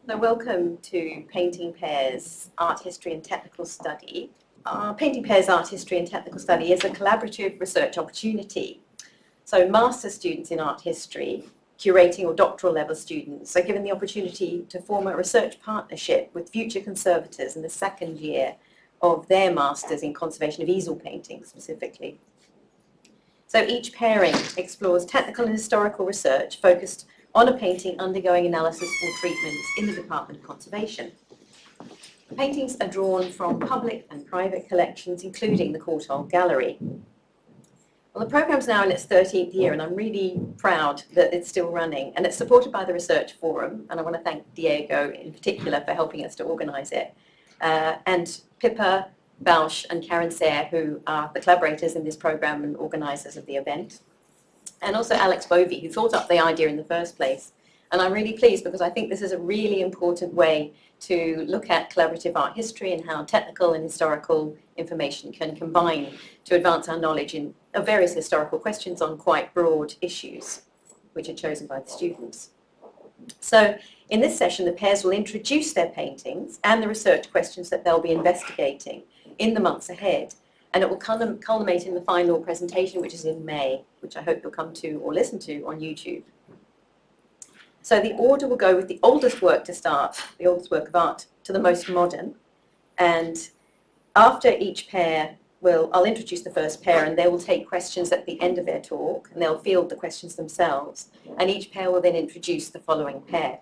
So welcome to Painting Pairs Art History and Technical Study. Painting Pairs Art History and Technical Study is a collaborative research opportunity. So master students in art history, curating or doctoral level students are given the opportunity to form a research partnership with future conservators in the second year of their masters in conservation of easel paintings specifically. So each pairing explores technical and historical research focused on a painting undergoing analysis or treatments in the Department of Conservation. The paintings are drawn from public and private collections, including the Courtauld Gallery. Well, the programme's now in its 13th year, and I'm really proud that it's still running, and it's supported by the Research Forum, and I want to thank Diego in particular for helping us to organise it, and Pippa, Bausch and Karen Sayre, who are the collaborators in this programme and organisers of the event. And also Alex Bovey, who thought up the idea in the first place. And I'm really pleased because I think this is a really important way to look at collaborative art history and how technical and historical information can combine to advance our knowledge of various historical questions on quite broad issues, which are chosen by the students. So in this session, the pairs will introduce their paintings and the research questions that they'll be investigating in the months ahead. And it will culminate in the final presentation, which is in May, which I hope you'll come to or listen to on YouTube. So the order will go with the oldest work to start, the oldest work of art, to the most modern. And after each pair, I'll introduce the first pair, and they will take questions at the end of their talk, and they'll field the questions themselves. And each pair will then introduce the following pair.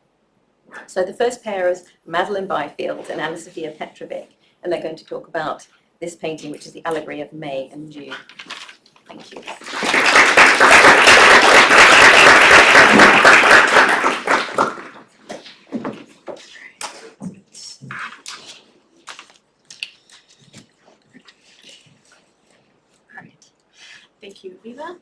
So the first pair is Madeline Byfield and Anna Sophia Petrovic, and they're going to talk about this painting, which is the allegory of May and June. Thank you. Thank you, Viva.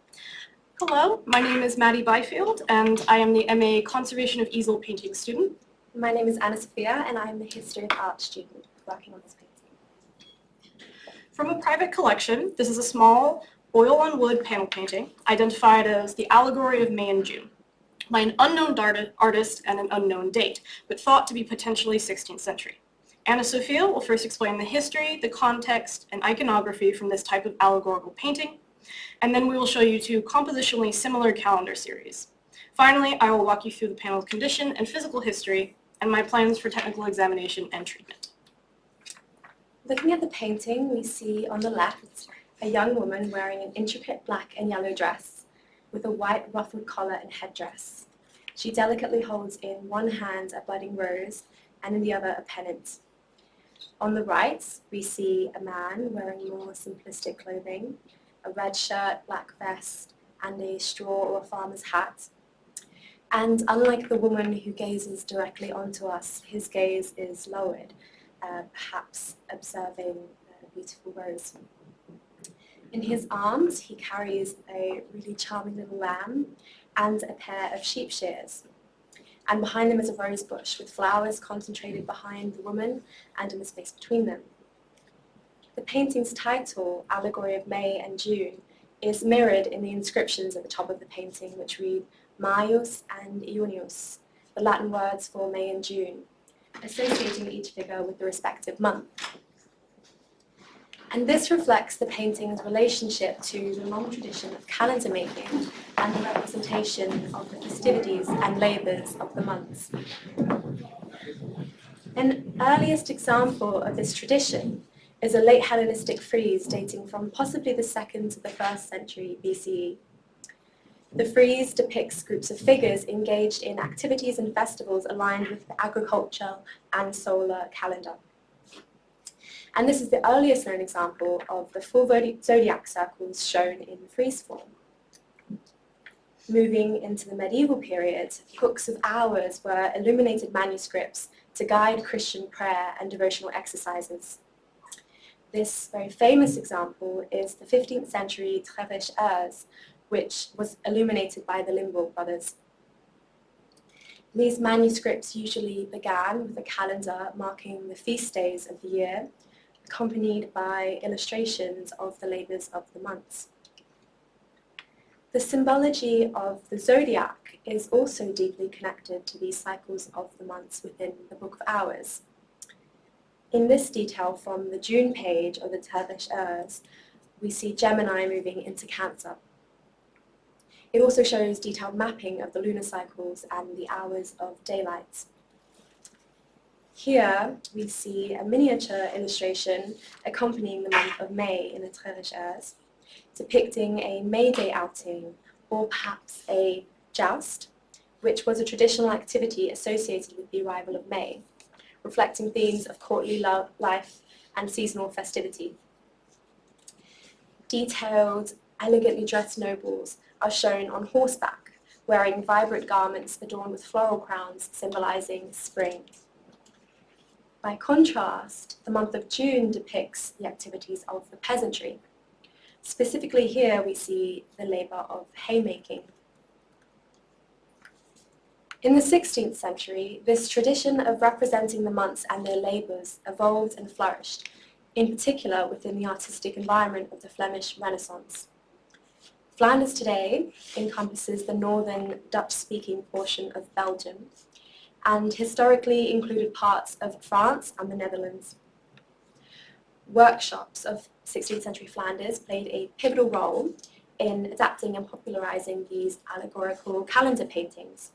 Hello, my name is Maddie Byfield, and I am the MA Conservation of Easel Paintings student. My name is Anna Sophia, and I'm the History of Art student working on this painting. From a private collection, this is a small oil-on-wood panel painting identified as the allegory of May and June by an unknown artist and an unknown date, but thought to be potentially 16th century. Anna Sophia will first explain the history, the context, and iconography from this type of allegorical painting, and then we will show you two compositionally similar calendar series. Finally, I will walk you through the panel's condition and physical history and my plans for technical examination and treatment. Looking at the painting, we see on the left a young woman wearing an intricate black and yellow dress with a white ruffled collar and headdress. She delicately holds in one hand a budding rose and in the other a pennant. On the right, we see a man wearing more simplistic clothing, a red shirt, black vest, and a straw or a farmer's hat. And unlike the woman who gazes directly onto us, his gaze is lowered, perhaps observing a beautiful rose. In his arms, he carries a really charming little lamb and a pair of sheep shears. And behind them is a rose bush with flowers concentrated behind the woman and in the space between them. The painting's title, Allegory of May and June, is mirrored in the inscriptions at the top of the painting, which read Maius and Iunius, the Latin words for May and June, associating each figure with the respective month. And this reflects the painting's relationship to the long tradition of calendar making and the representation of the festivities and labours of the months. An earliest example of this tradition is a late Hellenistic frieze dating from possibly the 2nd to the 1st century BCE. The frieze depicts groups of figures engaged in activities and festivals aligned with the agricultural and solar calendar. And this is the earliest known example of the full zodiac circles shown in frieze form. Moving into the medieval period, books of hours were illuminated manuscripts to guide Christian prayer and devotional exercises. This very famous example is the 15th century Trèves Heures, which was illuminated by the Limbourg brothers. These manuscripts usually began with a calendar marking the feast days of the year, accompanied by illustrations of the labours of the months. The symbology of the zodiac is also deeply connected to these cycles of the months within the Book of Hours. In this detail from the June page of the Tavish Urs, we see Gemini moving into Cancer. It also shows detailed mapping of the lunar cycles and the hours of daylight. Here we see a miniature illustration accompanying the month of May in the Tavish Urs, depicting a May Day outing, or perhaps a joust, which was a traditional activity associated with the arrival of May, reflecting themes of courtly life and seasonal festivity. Detailed, elegantly dressed nobles are shown on horseback, wearing vibrant garments adorned with floral crowns symbolizing spring. By contrast, the month of June depicts the activities of the peasantry. Specifically here we see the labor of haymaking. In the 16th century, this tradition of representing the months and their labors evolved and flourished, in particular within the artistic environment of the Flemish Renaissance. Flanders today encompasses the northern Dutch-speaking portion of Belgium and historically included parts of France and the Netherlands. Workshops of 16th century Flanders played a pivotal role in adapting and popularizing these allegorical calendar paintings.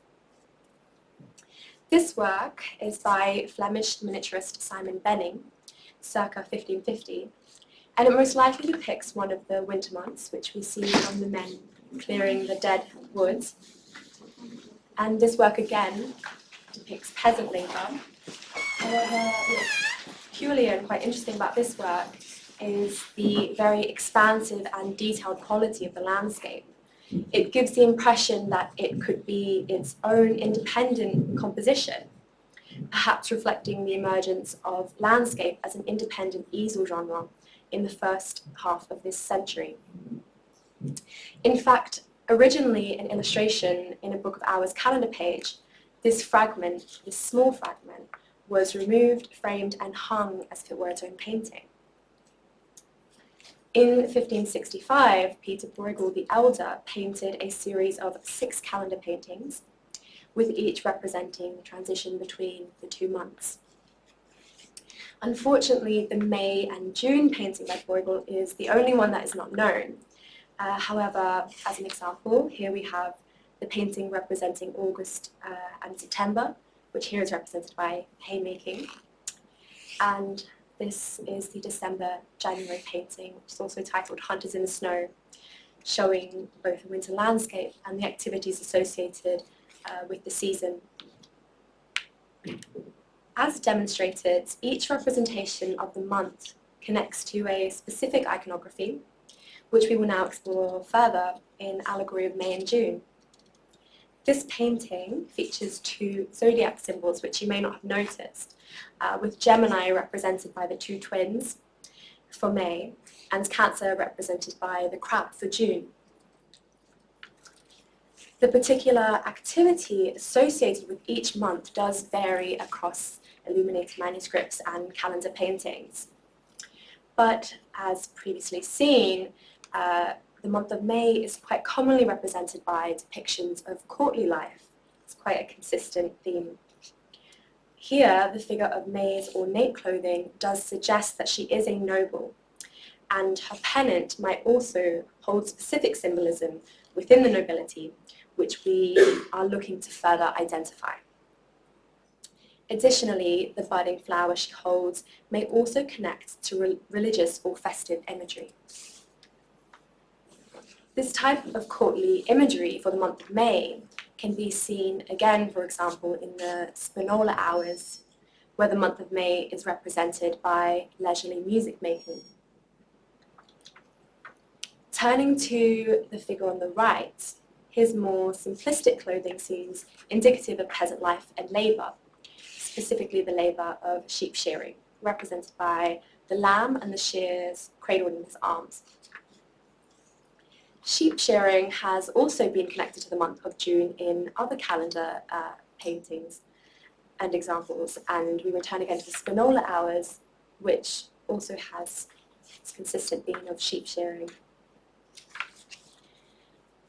This work is by Flemish miniaturist Simon Benning, circa 1550, and it most likely depicts one of the winter months, which we see from the men clearing the dead woods. And this work again depicts peasant labour. However, what's peculiar and quite interesting about this work is the very expansive and detailed quality of the landscape. It gives the impression that it could be its own independent composition, perhaps reflecting the emergence of landscape as an independent easel genre in the first half of this century. In fact, originally an illustration in a Book of Hours calendar page, this fragment, this small fragment, was removed, framed, and hung as if it were its own painting. In 1565, Peter Bruegel the Elder painted a series of 6 calendar paintings, with each representing the transition between the 2 months. Unfortunately, the May and June painting by Bruegel is the only one that is not known. However, as an example, here we have the painting representing August and September, which here is represented by haymaking. And this is the December-January painting, which is also titled Hunters in the Snow, showing both the winter landscape and the activities associated with the season. As demonstrated, each representation of the month connects to a specific iconography, which we will now explore further in Allegory of May and June. This painting features 2 zodiac symbols, which you may not have noticed, with Gemini represented by the 2 twins for May, and Cancer represented by the crab for June. The particular activity associated with each month does vary across illuminated manuscripts and calendar paintings. But as previously seen, the month of May is quite commonly represented by depictions of courtly life. It's quite a consistent theme. Here, the figure of May's ornate clothing does suggest that she is a noble, and her pennant might also hold specific symbolism within the nobility, which we are looking to further identify. Additionally, the budding flower she holds may also connect to religious or festive imagery. This type of courtly imagery for the month of May can be seen again, for example, in the Spinola hours, where the month of May is represented by leisurely music making. Turning to the figure on the right, his more simplistic clothing seems indicative of peasant life and labour, specifically the labour of sheep shearing, represented by the lamb and the shears cradled in his arms. Sheep shearing has also been connected to the month of June in other calendar paintings and examples, and we return again to the Spinola hours, which also has its consistent theme of sheep shearing.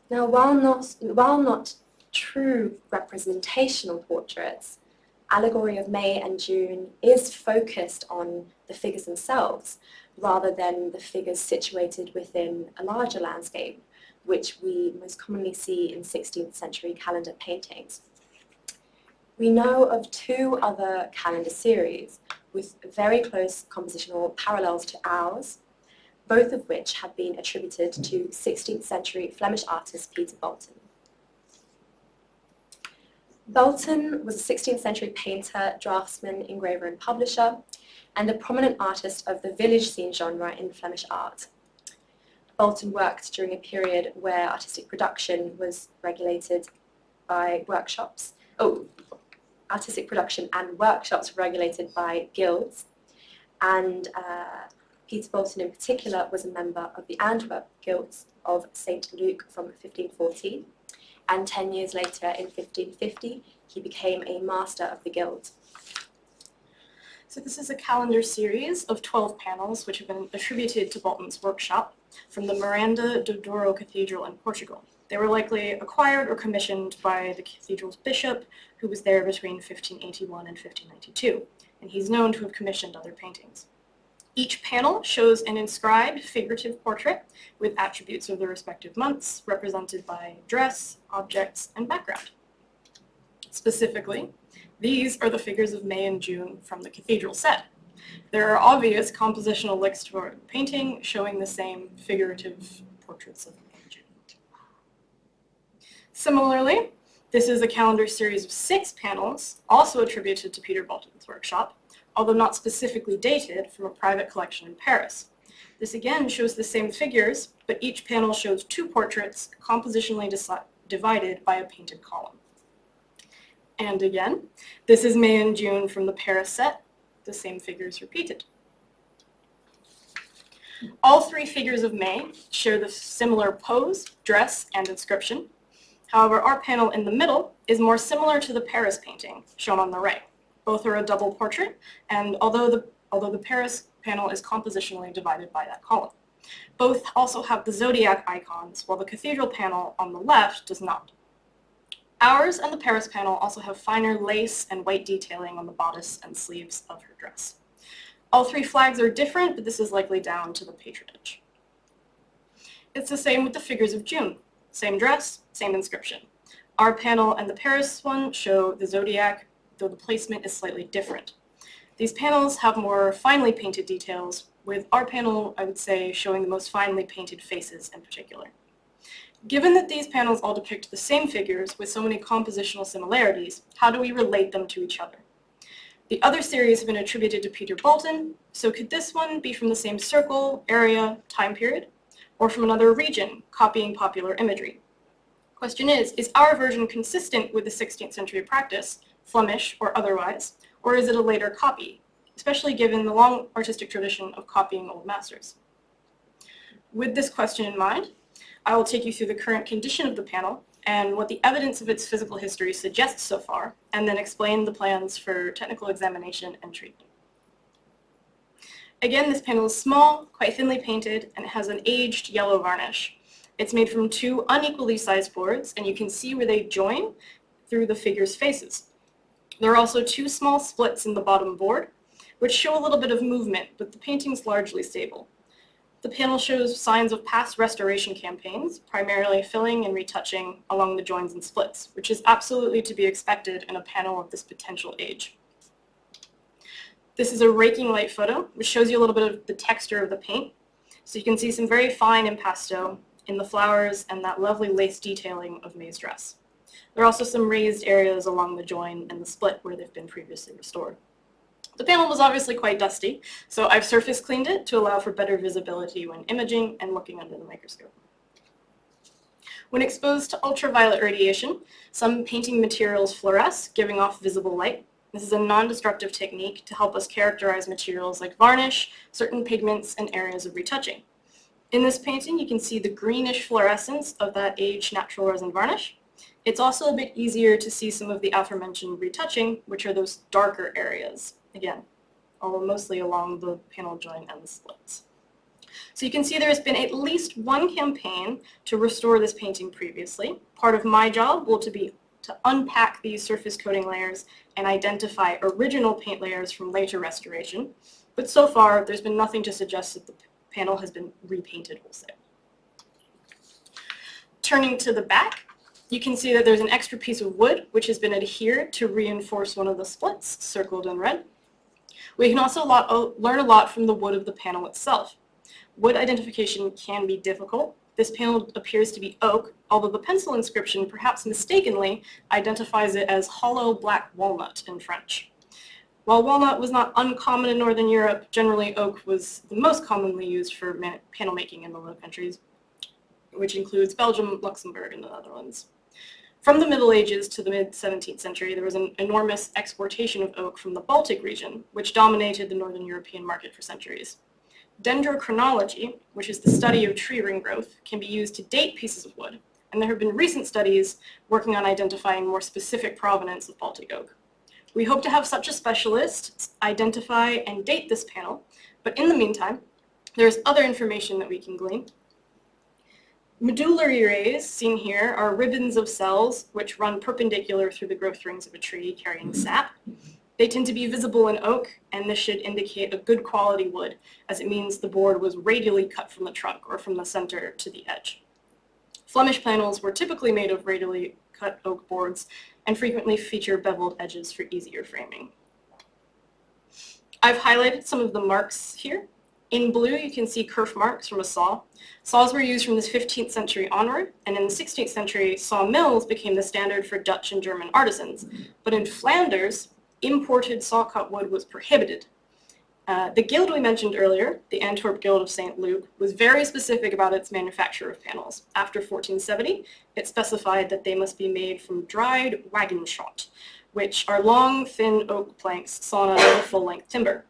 Now, while not true representational portraits, Allegory of May and June is focused on the figures themselves rather than the figures situated within a larger landscape, which we most commonly see in 16th century calendar paintings. We know of two other calendar series with very close compositional parallels to ours, both of which have been attributed to 16th century Flemish artist Peter Bolton. Bolton was a 16th century painter, draftsman, engraver and publisher, and a prominent artist of the village scene genre in Flemish art. Bolton worked during a period where artistic production was regulated by workshops. Artistic production and workshops were regulated by guilds, and Peter Bolton in particular was a member of the Antwerp Guilds of St. Luke from 1540, and 10 years later in 1550 he became a master of the guild. So this is a calendar series of 12 panels which have been attributed to Bolton's workshop from the Miranda do Douro Cathedral in Portugal. They were likely acquired or commissioned by the cathedral's bishop, who was there between 1581 and 1592, and he's known to have commissioned other paintings. Each panel shows an inscribed figurative portrait with attributes of the respective months, represented by dress, objects, and background. Specifically, these are the figures of May and June from the cathedral set. There are obvious compositional links to our painting showing the same figurative portraits of May and June. Similarly, this is a calendar series of 6 panels, also attributed to Peter Bolton's workshop, although not specifically dated, from a private collection in Paris. This again shows the same figures, but each panel shows 2 portraits compositionally divided by a painted column. And again, this is May and June from the Paris set, the same figures repeated. All 3 figures of May share the similar pose, dress, and inscription. However, our panel in the middle is more similar to the Paris painting shown on the right. Both are a double portrait, and although the Paris panel is compositionally divided by that column. Both also have the zodiac icons, while the cathedral panel on the left does not. Ours and the Paris panel also have finer lace and white detailing on the bodice and sleeves of her dress. All 3 flags are different, but this is likely down to the patronage. It's the same with the figures of June. Same dress, same inscription. Our panel and the Paris one show the zodiac, though the placement is slightly different. These panels have more finely painted details, with our panel, I would say, showing the most finely painted faces in particular. Given that these panels all depict the same figures with so many compositional similarities, how do we relate them to each other? The other series have been attributed to Peter Bolton, so could this one be from the same circle, area, time period, or from another region, copying popular imagery? Question is our version consistent with the 16th century practice, Flemish or otherwise, or is it a later copy, especially given the long artistic tradition of copying old masters? With this question in mind, I will take you through the current condition of the panel and what the evidence of its physical history suggests so far, and then explain the plans for technical examination and treatment. Again, this panel is small, quite thinly painted, and it has an aged yellow varnish. It's made from 2 unequally sized boards, and you can see where they join through the figures' faces. There are also 2 small splits in the bottom board, which show a little bit of movement, but the painting's largely stable. The panel shows signs of past restoration campaigns, primarily filling and retouching along the joins and splits, which is absolutely to be expected in a panel of this potential age. This is a raking light photo, which shows you a little bit of the texture of the paint. So you can see some very fine impasto in the flowers and that lovely lace detailing of May's dress. There are also some raised areas along the join and the split where they've been previously restored. The panel was obviously quite dusty, so I've surface cleaned it to allow for better visibility when imaging and looking under the microscope. When exposed to ultraviolet radiation, some painting materials fluoresce, giving off visible light. This is a non-destructive technique to help us characterize materials like varnish, certain pigments, and areas of retouching. In this painting, you can see the greenish fluorescence of that aged natural resin varnish. It's also a bit easier to see some of the aforementioned retouching, which are those darker areas. Again, although mostly along the panel joint and the splits. So you can see there has been at least one campaign to restore this painting previously. Part of my job will be to unpack these surface coating layers and identify original paint layers from later restoration. But so far, there's been nothing to suggest that the panel has been repainted wholesale. Turning to the back, you can see that there's an extra piece of wood which has been adhered to reinforce one of the splits, circled in red. We can also learn a lot from the wood of the panel itself. Wood identification can be difficult. This panel appears to be oak, although the pencil inscription, perhaps mistakenly, identifies it as hollow black walnut in French. While walnut was not uncommon in Northern Europe, generally oak was the most commonly used for panel making in the Low Countries, which includes Belgium, Luxembourg, and the Netherlands. From the Middle Ages to the mid-17th century, there was an enormous exportation of oak from the Baltic region, which dominated the Northern European market for centuries. Dendrochronology, which is the study of tree ring growth, can be used to date pieces of wood, and there have been recent studies working on identifying more specific provenance of Baltic oak. We hope to have such a specialist identify and date this panel, but in the meantime, there's other information that we can glean. Medullary rays, seen here, are ribbons of cells which run perpendicular through the growth rings of a tree carrying sap. They tend to be visible in oak, and this should indicate a good quality wood, as it means the board was radially cut from the trunk or from the center to the edge. Flemish panels were typically made of radially cut oak boards and frequently feature beveled edges for easier framing. I've highlighted some of the marks here. In blue, you can see kerf marks from a saw. Saws were used from the 15th century onward, and in the 16th century, saw mills became the standard for Dutch and German artisans. But in Flanders, imported saw-cut wood was prohibited. The guild we mentioned earlier, the Antwerp Guild of St. Luke, was very specific about its manufacture of panels. After 1470, it specified that they must be made from dried wagon shot, which are long, thin oak planks sawn out of full-length timber.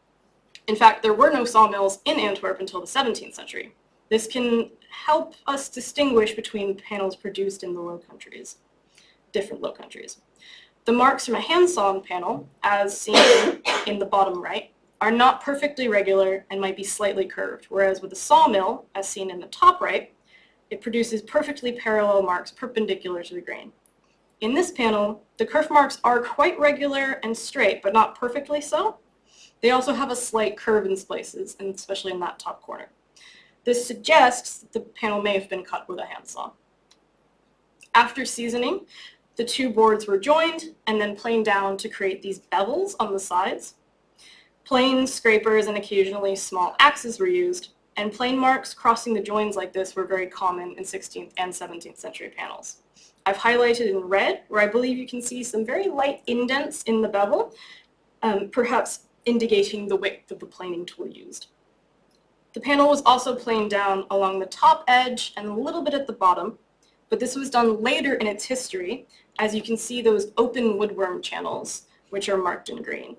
In fact, there were no sawmills in Antwerp until the 17th century. This can help us distinguish between panels produced in the Low Countries, different Low Countries. The marks from a hand-sawn panel, as seen in the bottom right, are not perfectly regular and might be slightly curved, whereas with a sawmill, as seen in the top right, it produces perfectly parallel marks perpendicular to the grain. In this panel, the kerf marks are quite regular and straight, but not perfectly so. They also have a slight curve in places, and especially in that top corner. This suggests that the panel may have been cut with a handsaw. After seasoning, the two boards were joined and then planed down to create these bevels on the sides. Planes, scrapers, and occasionally small axes were used, and plane marks crossing the joins like this were very common in 16th and 17th century panels. I've highlighted in red, where I believe you can see some very light indents in the bevel, perhaps indicating the width of the planing tool used. The panel was also planed down along the top edge and a little bit at the bottom, but this was done later in its history, as you can see those open woodworm channels, which are marked in green.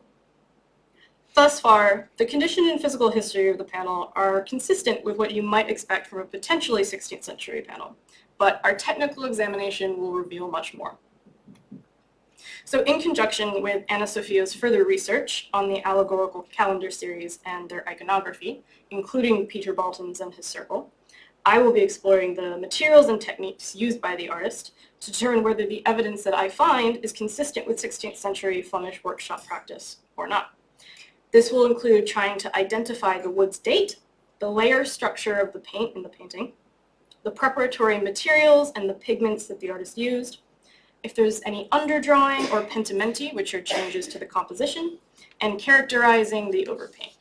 Thus far, the condition and physical history of the panel are consistent with what you might expect from a potentially 16th century panel, but our technical examination will reveal much more. So in conjunction with Anna Sophia's further research on the allegorical calendar series and their iconography, including Peter Balton's and his circle, I will be exploring the materials and techniques used by the artist to determine whether the evidence that I find is consistent with 16th century Flemish workshop practice or not. This will include trying to identify the wood's date, the layer structure of the paint in the painting, the preparatory materials and the pigments that the artist used, if there's any underdrawing or pentimenti, which are changes to the composition, and characterizing the overpaint.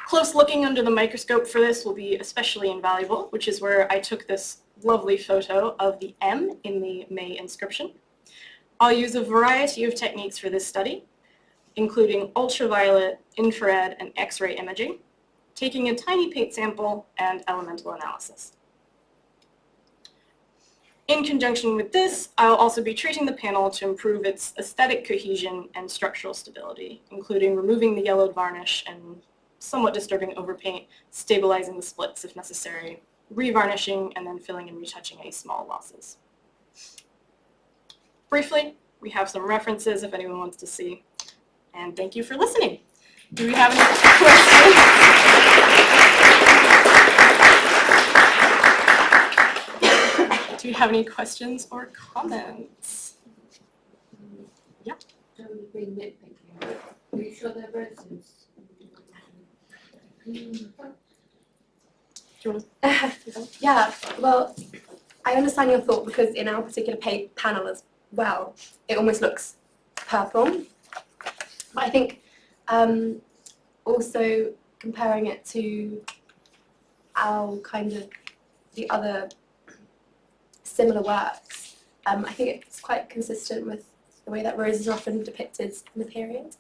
Close looking under the microscope for this will be especially invaluable, which is where I took this lovely photo of the M in the May inscription. I'll use a variety of techniques for this study, including ultraviolet, infrared, and X-ray imaging, taking a tiny paint sample, and elemental analysis. In conjunction with this, I'll also be treating the panel to improve its aesthetic cohesion and structural stability, including removing the yellowed varnish and somewhat disturbing overpaint, stabilizing the splits if necessary, revarnishing, and then filling and retouching any small losses. Briefly, we have some references if anyone wants to see, and thank you for listening. Do we have any questions? Do you have any questions or comments? Don't be nitpicking. Are you sure they're roses? Yeah, well, I understand your thought because in our particular panel as well, it almost looks purple. But I think also comparing it to our kind of the other similar works, I think it's quite consistent with the way that roses are often depicted in the period.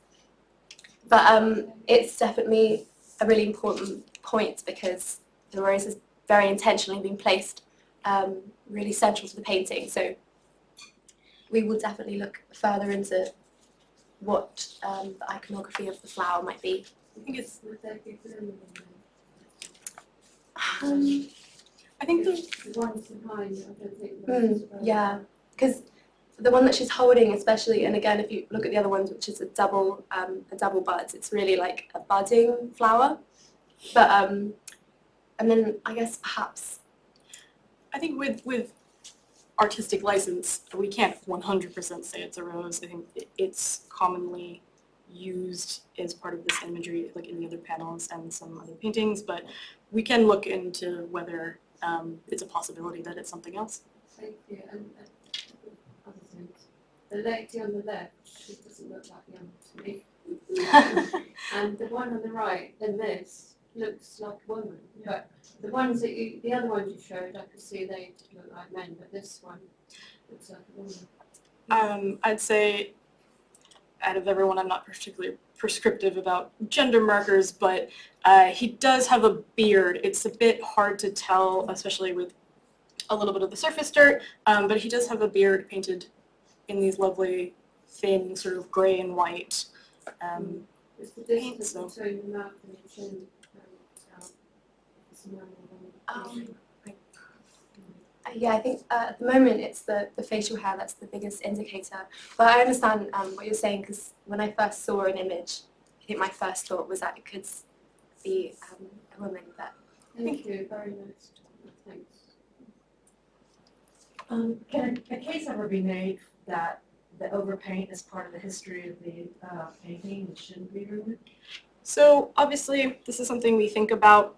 But it's definitely a really important point because the rose has very intentionally been placed really central to the painting. So we will definitely look further into what the iconography of the flower might be. I think it's. Would they be blue? I think the. The ones behind, I don't think roses are. Yeah, because the one that she's holding, especially, and again, if you look at the other ones, which is a double bud, it's really like a budding flower. But and then I guess perhaps. I think with artistic license, we can't 100% say it's a rose. I think it's commonly used as part of this imagery, like in the other panels and some other paintings, but we can look into whether it's a possibility that it's something else. Thank you. And other things. The lady on the left, she doesn't look that young to me. And the one on the right, then this, looks like a woman. But the ones that the other ones you showed, I could see they look like men, but this one looks like a woman. I'd say out of everyone, I'm not particularly prescriptive about gender markers, but he does have a beard. It's a bit hard to tell, especially with a little bit of the surface dirt, but he does have a beard painted in these lovely, thin, sort of gray and white It's the paint, distance so. between the mouth and the chin. It's a man and a woman. Yeah, I think at the moment it's the facial hair that's the biggest indicator. But I understand what you're saying because when I first saw an image, I think my first thought was that it could be a woman. But Thank you, very nice. Thanks. Can a case ever be made that the overpaint is part of the history of the painting and shouldn't be removed? So obviously, this is something we think about.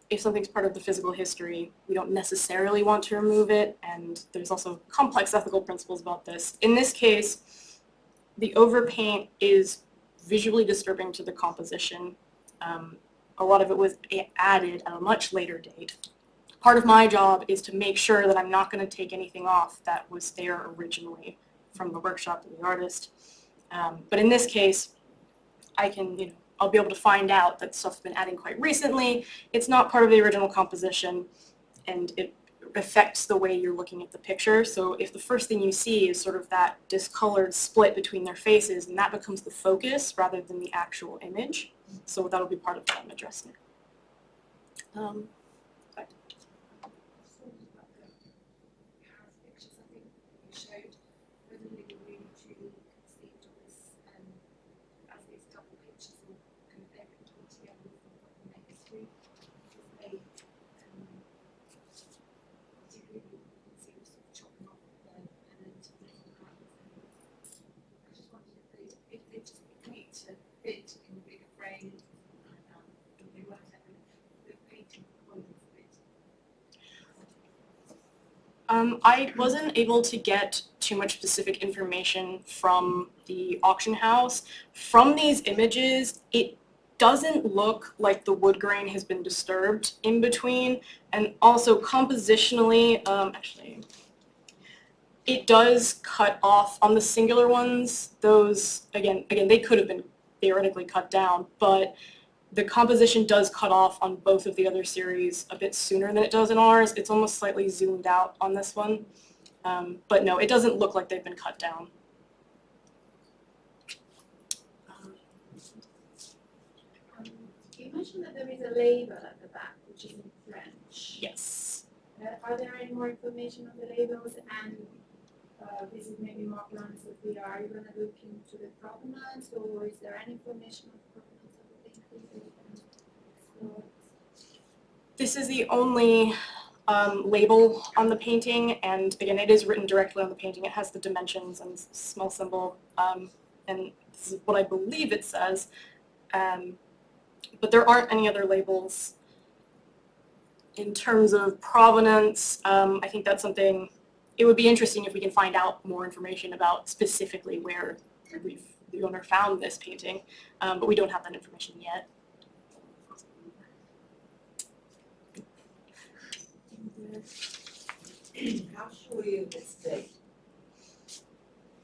If something's part of the physical history, we don't necessarily want to remove it, and there's also complex ethical principles about this. In this case, the overpaint is visually disturbing to the composition. A lot of it was added at a much later date. Part of my job is to make sure that I'm not going to take anything off that was there originally from the workshop of the artist. But in this case, I can, I'll be able to find out that stuff's been added quite recently. It's not part of the original composition, and it affects the way you're looking at the picture. So if the first thing you see is sort of that discolored split between their faces, and that becomes the focus rather than the actual image. So that'll be part of what I'm addressing. I wasn't able to get too much specific information from the auction house. From these images, it doesn't look like the wood grain has been disturbed in between, and also compositionally, actually, it does cut off on the singular ones. Those, again, they could have been theoretically cut down, but the composition does cut off on both of the other series a bit sooner than it does in ours. It's almost slightly zoomed out on this one. But no, it doesn't look like they've been cut down. You mentioned that there is a label at the back, which is in French. Yes. Are there any more information on the labels? And this is maybe more plans that we are going to look into the provenance, or is there any information on the provenance of the painting that we can explore? This is the only label on the painting, and again, it is written directly on the painting. It has the dimensions and small symbol, and this is what I believe it says. But there aren't any other labels. In terms of provenance, I think that's something, it would be interesting if we can find out more information about specifically where the owner found this painting, but we don't have that information yet. How sure are you of its date?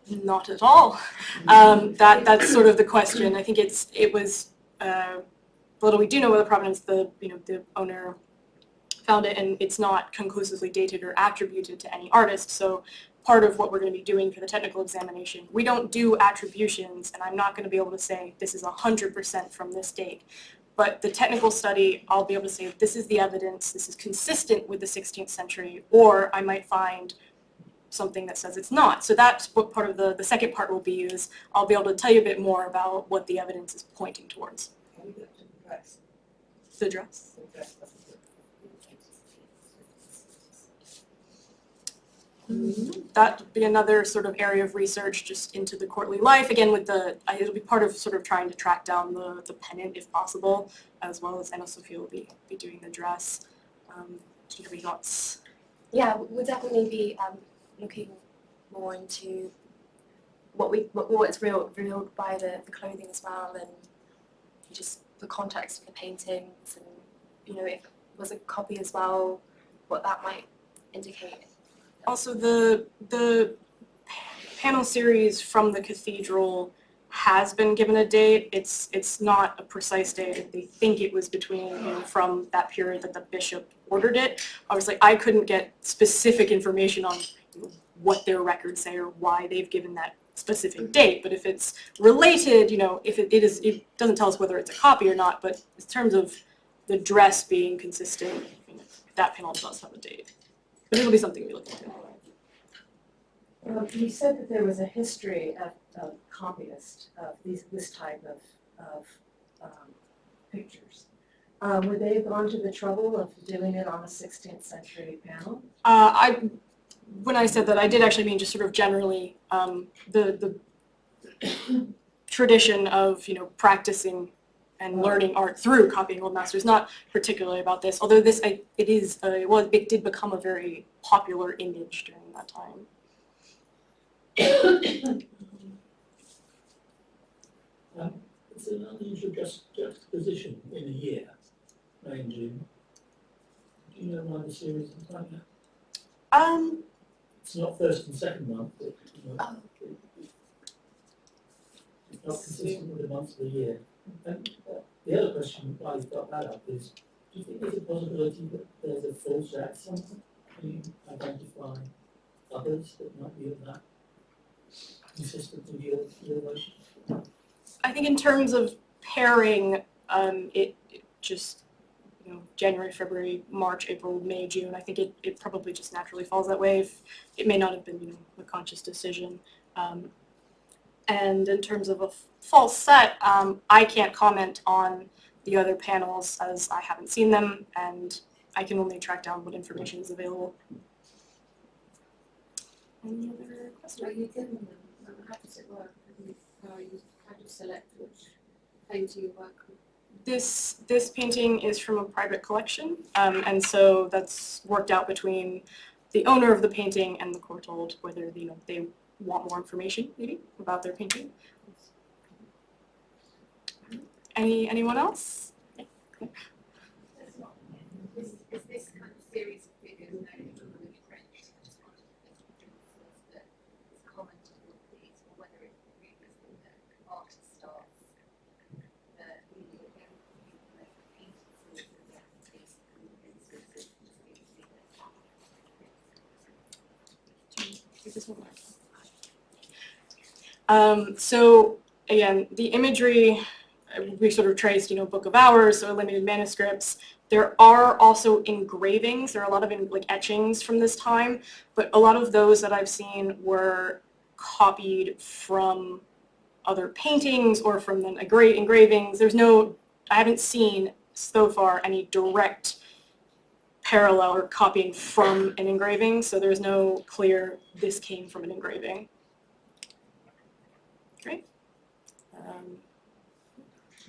Not at all. That's sort of the question. I think it was little we do know the provenance. The owner found it, and it's not conclusively dated or attributed to any artist. So part of what we're going to be doing for the technical examination, we don't do attributions, and I'm not going to be able to say this is 100% from this date. But the technical study, I'll be able to say this is the evidence, this is consistent with the 16th century, or I might find something that says it's not. So that's what part of the second part will be, is I'll be able to tell you a bit more about what the evidence is pointing towards. Can we get to the dress? The dress? The dress doesn't look- That would be another sort of area of research just into the courtly life. Again, with it'll be part of sort of trying to track down the pennant if possible, as well as I know Sophia will be doing the dress. Do you have any thoughts? Yeah, we'll definitely be looking more into what's revealed by the clothing as well, and just the context of the paintings, and if it was a copy as well, what that might indicate. Also, the panel series from the cathedral has been given a date. It's not a precise date. They think it was between from that period that the bishop ordered it. Obviously, I couldn't get specific information on what their records say or why they've given that specific date. But if it's related, if it doesn't tell us whether it's a copy or not. But in terms of the dress being consistent, that panel does have a date. But it'll be something we look into. You said that there was a history of copyists of this type of pictures. Would they have gone to the trouble of doing it on a 16th century panel? When I said that, I did actually mean just sort of generally the tradition of practicing and learning art through copying old masters. Not particularly about this, although it did become a very popular image during that time. It's an unusual juxtaposition in a year, May and June. Do you know why the series is like that? It's not first and second month, but it's not consistent with the months of the year. And the other question why you've got that up is, do you think there's a possibility that there's a false act somewhere? Can you identify others that might be of that consistent with your relation? I think in terms of pairing, it just January, February, March, April, May, June. I think it probably just naturally falls that way. It may not have been a conscious decision. And in terms of a false set, I can't comment on the other panels as I haven't seen them, and I can only track down what information is available. Any other questions? Are you given them? How does it work? How do you select which painting you work with? This painting is from a private collection, and so that's worked out between the owner of the painting and the Courtauld, whether they want more information maybe about their painting. Anyone else? Is this kind of series of figures only from the French? That is commented on these, or whether it really is the artist starts So again, the imagery, we sort of traced, Book of Hours, so limited manuscripts. There are also engravings. There are a lot of etchings from this time, but a lot of those that I've seen were copied from other paintings or from the engravings. I haven't seen so far any direct parallel or copying from an engraving, so there's no clear this came from an engraving. Great.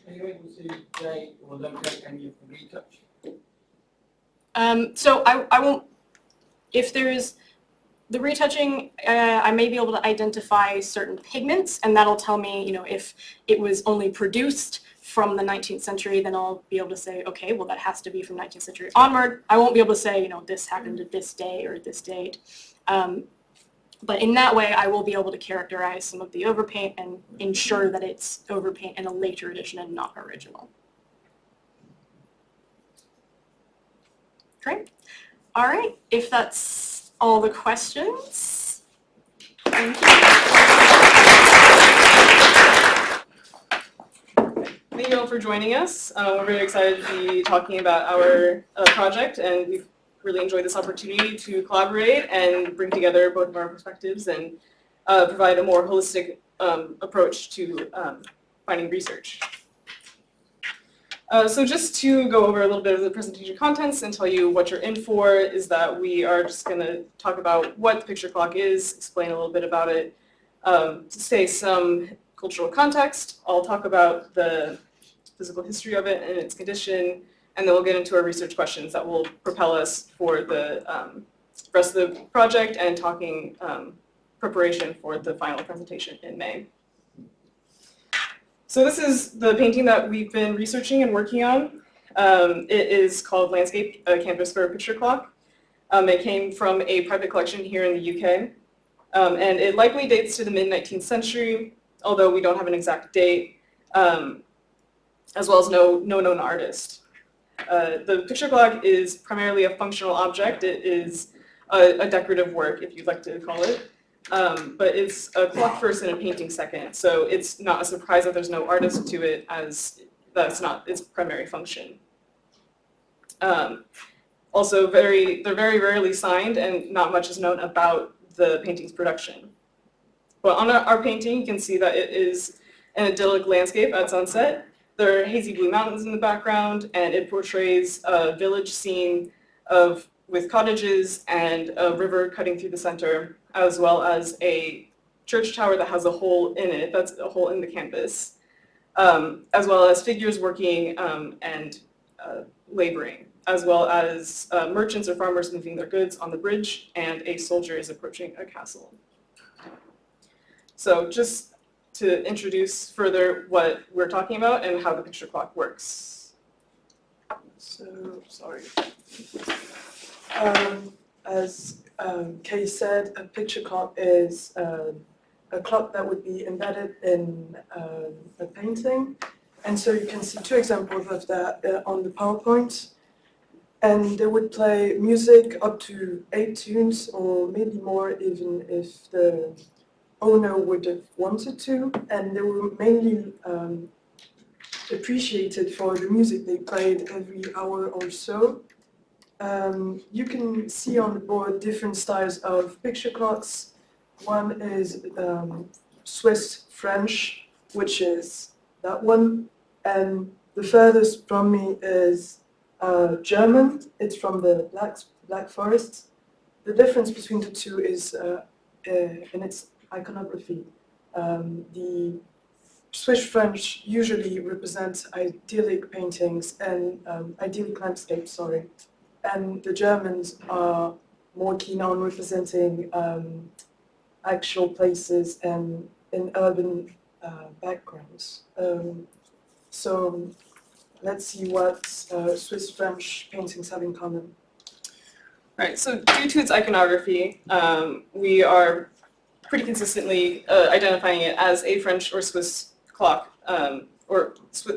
Are you able to date or locate any of the retouch? So I won't, if there's the retouching, I may be able to identify certain pigments, and that'll tell me, if it was only produced from the 19th century, then I'll be able to say, okay, well that has to be from 19th century onward. I won't be able to say, this happened at this day or this date. But in that way, I will be able to characterize some of the overpaint and ensure that it's overpaint in a later edition and not original. Great. All right, if that's all the questions, thank you. Thank you all for joining us. We're very excited to be talking about our project, and we've really enjoyed this opportunity to collaborate and bring together both of our perspectives and provide a more holistic approach to finding research. So just to go over a little bit of the presentation contents and tell you what you're in for is that we are just going to talk about what the picture clock is, explain a little bit about it, say some cultural context. I'll talk about the physical history of it and its condition, and then we'll get into our research questions that will propel us for the rest of the project and talking preparation for the final presentation in May. So this is the painting that we've been researching and working on. It is called Landscape, a Canvas for a Picture Clock. It came from a private collection here in the UK, and it likely dates to the mid-19th century, although we don't have an exact date, as well as no known artist. The picture clock is primarily a functional object. It is a decorative work, if you'd like to call it. But it's a clock first and a painting second, so it's not a surprise that there's no artist to it, as that's not its primary function. Also, they're very rarely signed, and not much is known about the painting's production. But on our painting, you can see that it is an idyllic landscape at sunset. There are hazy blue mountains in the background, and it portrays a village scene with cottages and a river cutting through the center, as well as a church tower that has a hole in it, that's a hole in the canvas, as well as figures working and laboring, as well as merchants or farmers moving their goods on the bridge, and a soldier is approaching a castle. So just to introduce further what we're talking about and how the picture clock works. So, sorry. As Kay said, a picture clock is a clock that would be embedded in a painting. And so you can see two examples of that on the PowerPoint. And they would play music up to 8 tunes, or maybe more even if the owner would have wanted to. And they were mainly appreciated for the music they played every hour or so. You can see on the board different styles of picture clocks. One is Swiss French, which is that one, and the furthest from me is German. It's from the Black Forest. The difference between the two is in its iconography. The Swiss French usually represent idyllic paintings and idyllic landscapes, sorry. And the Germans are more keen on representing actual places and in urban backgrounds. So let's see what Swiss French paintings have in common. Right, so due to its iconography, we are pretty consistently identifying it as a French or Swiss clock, or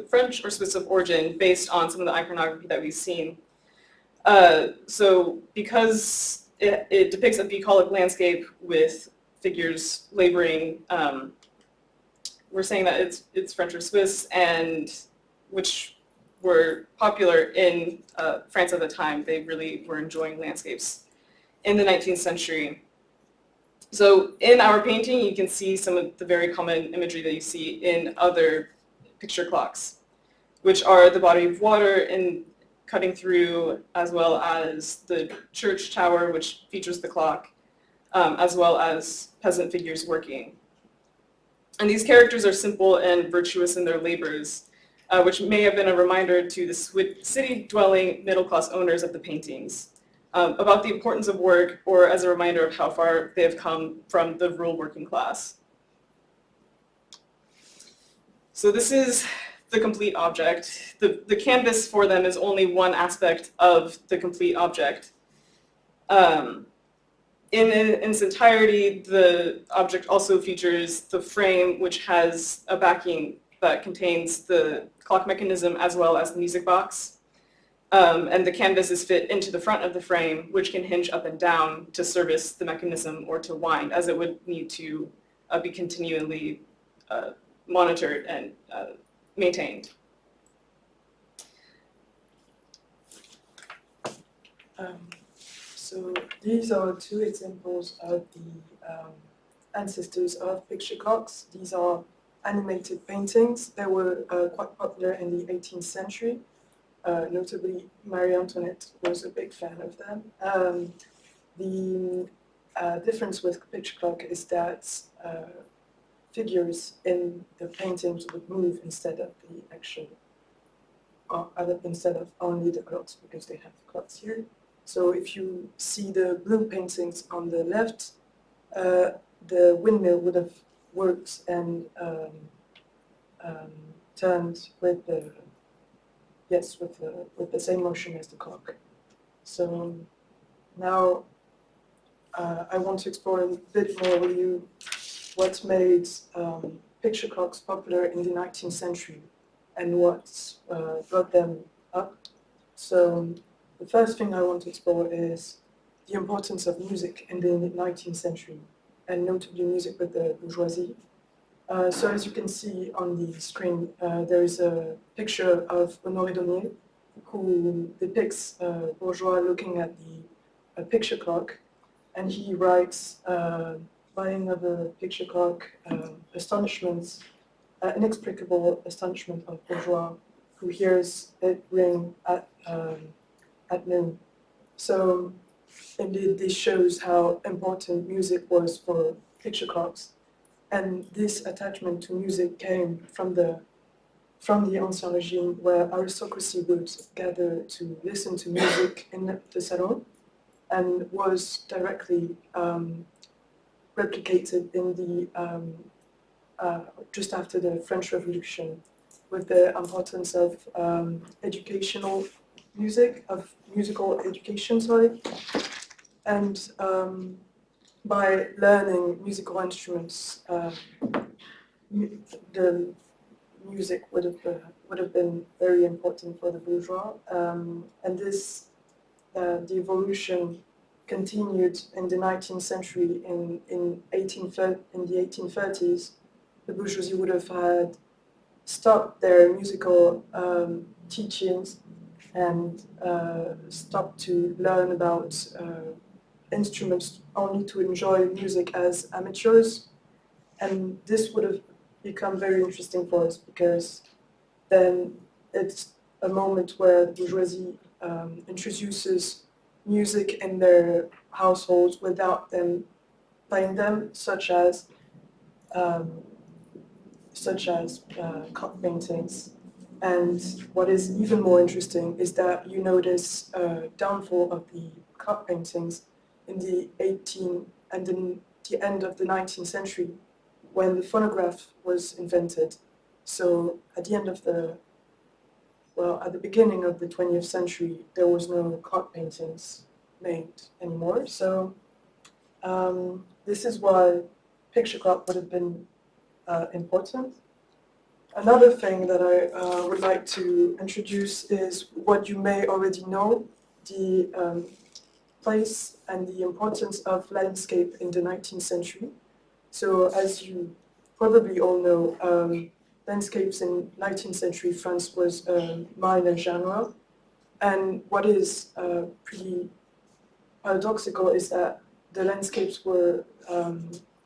French or Swiss of origin, based on some of the iconography that we've seen. So because it depicts a bucolic landscape with figures laboring, we're saying that it's French or Swiss, and which were popular in France at the time. They really were enjoying landscapes in the 19th century. So in our painting, you can see some of the very common imagery that you see in other picture clocks, which are the body of water in cutting through, as well as the church tower, which features the clock, as well as peasant figures working. And these characters are simple and virtuous in their labors, which may have been a reminder to the city-dwelling middle-class owners of the paintings about the importance of work, or as a reminder of how far they have come from the rural working class. So this is the complete object. The canvas for them is only one aspect of the complete object. In its entirety, the object also features the frame, which has a backing that contains the clock mechanism as well as the music box. And the canvas is fit into the front of the frame, which can hinge up and down to service the mechanism or to wind, as it would need to be continually monitored and maintained. So these are two examples of the ancestors of picture clocks. These are animated paintings. They were quite popular in the 18th century. Notably, Marie Antoinette was a big fan of them. The difference with picture clock is that figures in the paintings would move instead of the actual, instead of only the clocks, because they have the clocks here. So if you see the blue paintings on the left, the windmill would have worked and turned with the with the same motion as the clock. So now I want to explore a bit more with you what made picture clocks popular in the 19th century and what brought them up. So the first thing I want to explore is the importance of music in the 19th century, and notably music with the bourgeoisie. So as you can see on the screen, there is a picture of Honoré Daumier, who depicts a bourgeois looking at the picture clock, and he writes, buying of a picture clock, astonishment, inexplicable astonishment of bourgeois who hears it ring at noon. So indeed, this shows how important music was for picture clocks. And this attachment to music came from the Ancien Régime, where aristocracy would gather to listen to music in the salon, and was directly replicated in the just after the French Revolution, with the importance of educational music, of musical education, sorry, and by learning musical instruments, the music would have been very important for the bourgeois, and this the evolution continued in the 19th century. In the 1830s, the bourgeoisie would have had stopped their musical teachings and stopped to learn about instruments, only to enjoy music as amateurs. And this would have become very interesting for us, because then it's a moment where the bourgeoisie introduces music in their households without them playing them, such as clock paintings. And what is even more interesting is that you notice a downfall of the clock paintings in the the end of the 19th century, when the phonograph was invented. So at the beginning of the 20th century, there was no clock paintings made anymore. So this is why picture clock would have been important. Another thing that I would like to introduce is what you may already know, the place and the importance of landscape in the 19th century. So as you probably all know, landscapes in 19th century France was a minor genre. And what is pretty paradoxical is that the landscapes were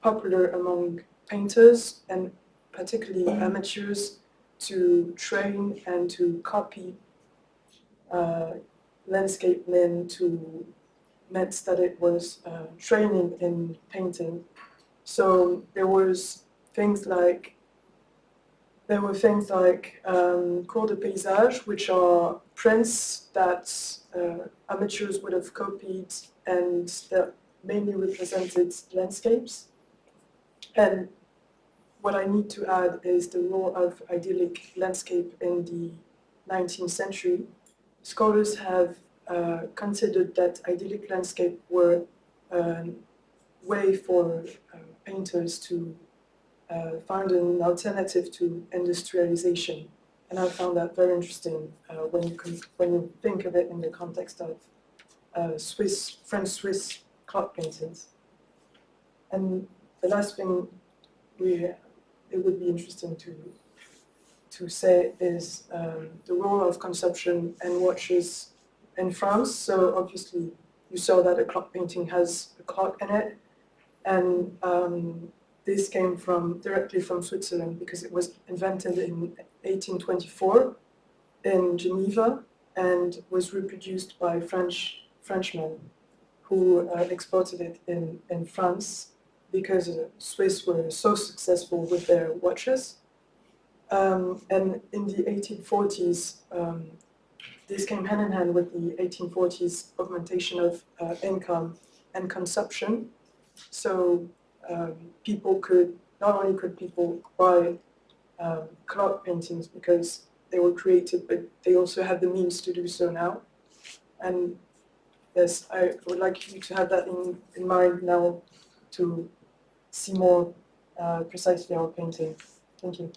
popular among painters, and particularly amateurs, to train and to copy landscape meant that it was training in painting. So there were things like cours de paysage, which are prints that amateurs would have copied and that mainly represented landscapes. And what I need to add is the role of idyllic landscape in the 19th century. Scholars have considered that idyllic landscape were a way for painters to find an alternative to industrialization. And I found that very interesting when you think of it in the context of French-Swiss clock paintings. And the last thing it would be interesting to say is the role of consumption and watches in France. So obviously you saw that a clock painting has a clock in it, and this came directly from Switzerland because it was invented in 1824 in Geneva and was reproduced by Frenchmen who exported it in France because Swiss were so successful with their watches. And in the 1840s, this came hand in hand with the 1840s augmentation of income and consumption. So not only could people buy clock paintings because they were created, but they also had the means to do so now. And yes, I would like you to have that in mind now to see more precisely our painting. Thank you.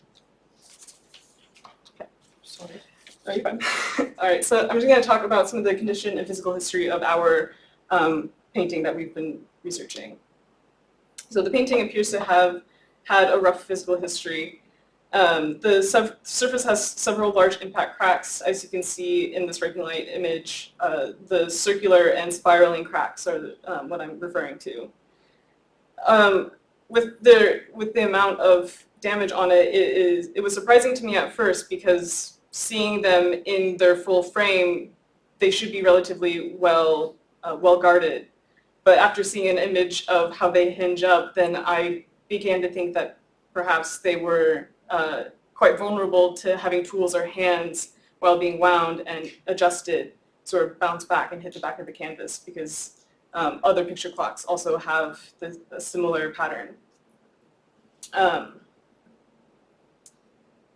Okay. Sorry. Oh, you're fine. All right, so I'm just going to talk about some of the condition and physical history of our painting that we've been researching. So the painting appears to have had a rough physical history. The surface has several large impact cracks, as you can see in this striking light image. The circular and spiraling cracks are what I'm referring to. With the amount of damage on it, it was surprising to me at first because seeing them in their full frame, they should be relatively well guarded. But after seeing an image of how they hinge up, then I began to think that perhaps they were quite vulnerable to having tools or hands while being wound and adjusted sort of bounce back and hit the back of the canvas, because other picture clocks also have a similar pattern.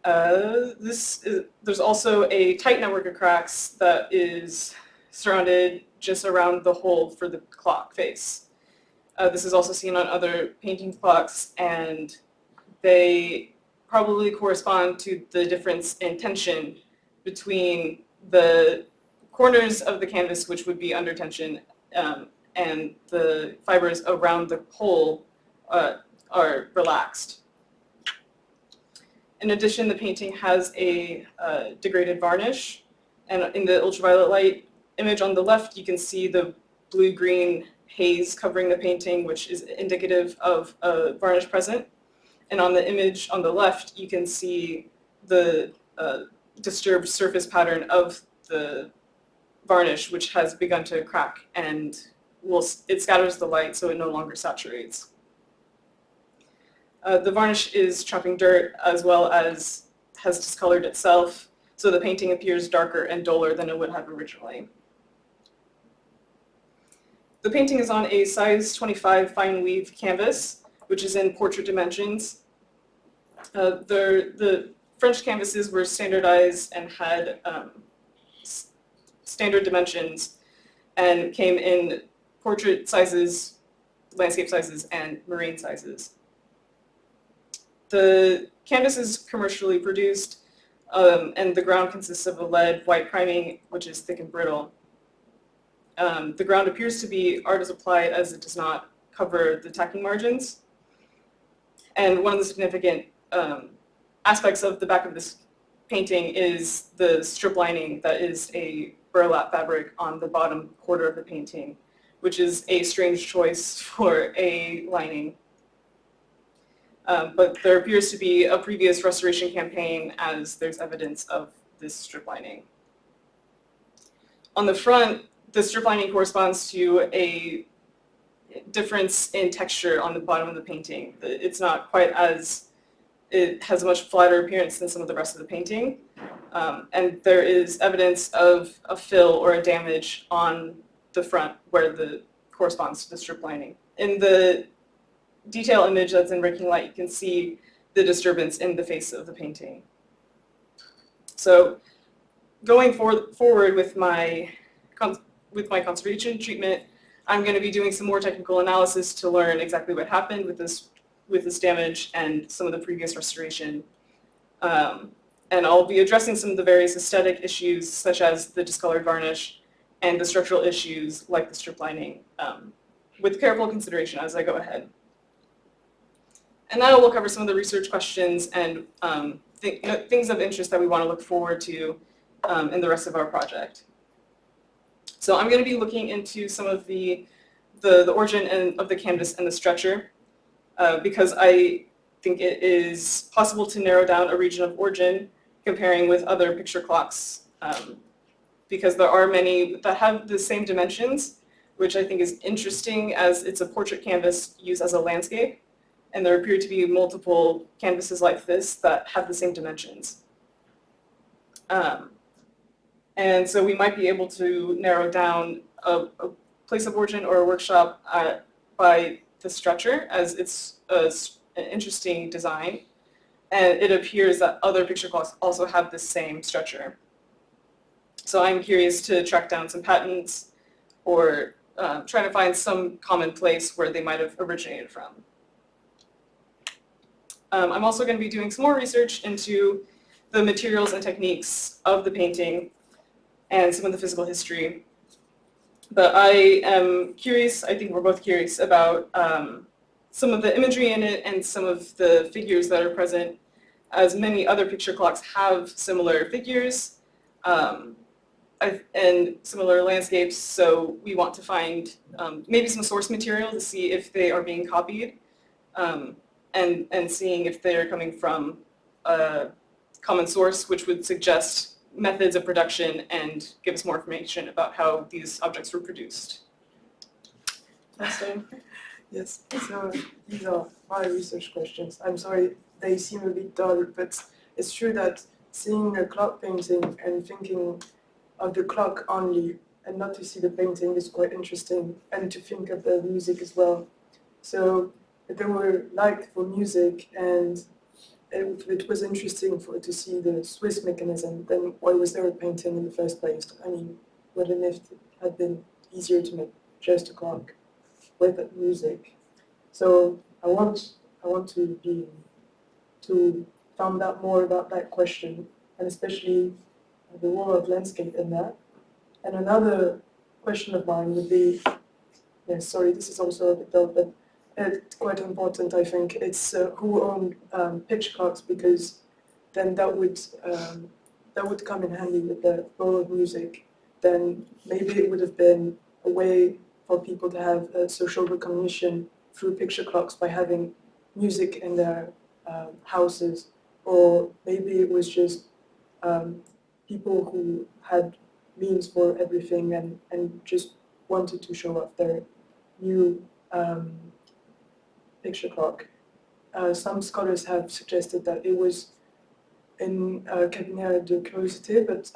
There's also a tight network of cracks that is surrounded just around the hole for the clock face. This is also seen on other painting clocks, and they probably correspond to the difference in tension between the corners of the canvas, which would be under tension, and the fibers around the hole are relaxed. In addition, the painting has a degraded varnish, and in the ultraviolet light image on the left, you can see the blue-green haze covering the painting, which is indicative of a varnish present. And on the image on the left, you can see the disturbed surface pattern of the varnish, which has begun to crack, and it scatters the light, so it no longer saturates. The varnish is trapping dirt as well as has discolored itself, so the painting appears darker and duller than it would have originally. The painting is on a size 25 fine weave canvas, which is in portrait dimensions. The French canvases were standardized and had standard dimensions and came in portrait sizes, landscape sizes, and marine sizes. The canvas is commercially produced, and the ground consists of a lead white priming, which is thick and brittle. The ground appears to be art is applied, as it does not cover the tacking margins. And one of the significant aspects of the back of this painting is the strip lining that is a burlap fabric on the bottom quarter of the painting, which is a strange choice for a lining. But there appears to be a previous restoration campaign, as there's evidence of this strip lining. On the front, the strip lining corresponds to a difference in texture on the bottom of the painting. It's not quite as, it has a much flatter appearance than some of the rest of the painting. And there is evidence of a fill or a damage on the front where the corresponds to the strip lining. In the detail image that's in Breaking Light, you can see the disturbance in the face of the painting. So going forward with my conservation treatment, I'm going to be doing some more technical analysis to learn exactly what happened with this damage and some of the previous restoration. And I'll be addressing some of the various aesthetic issues, such as the discolored varnish and the structural issues like the strip lining, with careful consideration as I go ahead. And now we'll cover some of the research questions and things of interest that we want to look forward to in the rest of our project. So I'm going to be looking into some of the origin of the canvas and the stretcher, because I think it is possible to narrow down a region of origin comparing with other picture clocks, because there are many that have the same dimensions, which I think is interesting as it's a portrait canvas used as a landscape, and there appear to be multiple canvases like this that have the same dimensions. And so we might be able to narrow down a place of origin or a workshop by the stretcher, as it's an interesting design. And it appears that other picture clocks also have the same stretcher. So I'm curious to track down some patents or try to find some common place where they might have originated from. I'm also going to be doing some more research into the materials and techniques of the painting and some of the physical history. But I am curious, I think we're both curious about some of the imagery in it and some of the figures that are present, as many other picture clocks have similar figures and similar landscapes, so we want to find maybe some source material to see if they are being copied, and seeing if they're coming from a common source, which would suggest methods of production and give us more information about how these objects were produced. Yes, so these are my research questions. I'm sorry, they seem a bit dull, but it's true that seeing a clock painting and thinking of the clock only and not to see the painting is quite interesting, and to think of the music as well. So if they were liked for music and it was interesting to see the Swiss mechanism, then why was there a painting in the first place? I mean, wouldn't it have been easier to make just a clock with the music? So I want to find out more about that question, and especially the role of landscape in that. And another question of mine would be, sorry, this is also a bit dull, but it's quite important, I think. It's who owned picture clocks, because then that would come in handy with the role of music. Then maybe it would have been a way for people to have social recognition through picture clocks by having music in their houses, or maybe it was just people who had means for everything and just wanted to show off their new picture clock. Some scholars have suggested that it was in cabinet de curiosité, but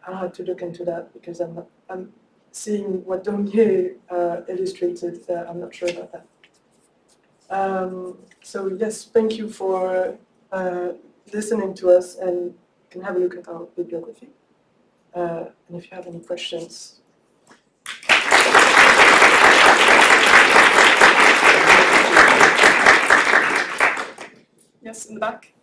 I'll have to look into that, because I'm seeing what Daumier illustrated. I'm not sure about that. So yes, thank you for listening to us, and you can have a look at our bibliography. And if you have any questions. Yes, in the back.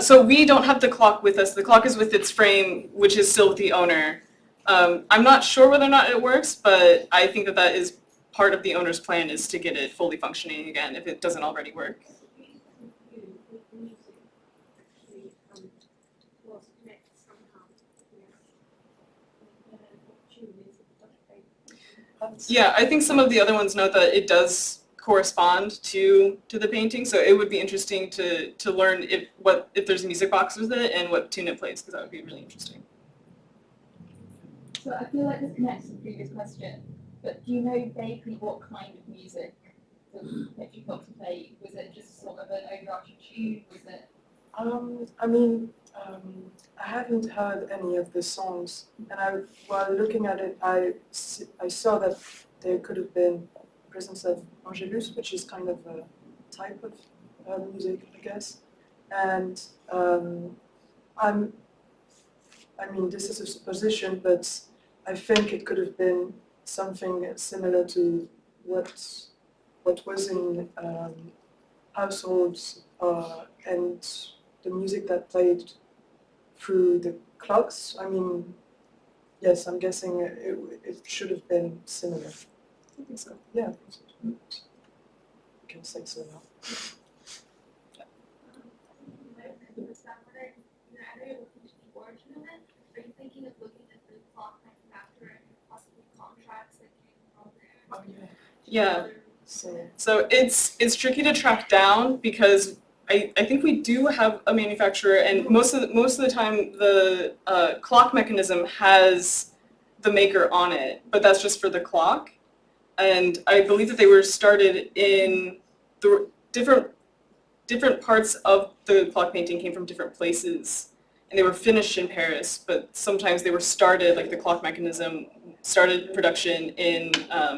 So we don't have the clock with us. The clock is with its frame, which is still with the owner. I'm not sure whether or not it works, but I think that is part of the owner's plan, is to get it fully functioning again if it doesn't already work. Yeah, I think some of the other ones note that it does correspond to the painting. So it would be interesting to learn if there's a music box with it and what tune it plays, because that would be really interesting. So I feel like this connects to the previous question, but do you know vaguely what kind of music the picture clocks play? Was it just sort of an overarching tune? Was it? I haven't heard any of the songs, and while looking at it, I saw that there could have been presence of Angelus, which is kind of a type of music, I guess. And this is a supposition, but I think it could have been something similar to what was in households and the music that played through the clocks. Yes, I'm guessing it should have been similar. I think so. Yeah, I think so. You can say so now. Are you thinking of looking at the clock manufacturer and possibly contracts that came from there? Yeah. So it's tricky to track down because I think we do have a manufacturer, and most of the time the clock mechanism has the maker on it, but that's just for the clock. And I believe that they were started in the different parts of the clock painting came from different places, and they were finished in Paris, but sometimes they were started, like the clock mechanism started production in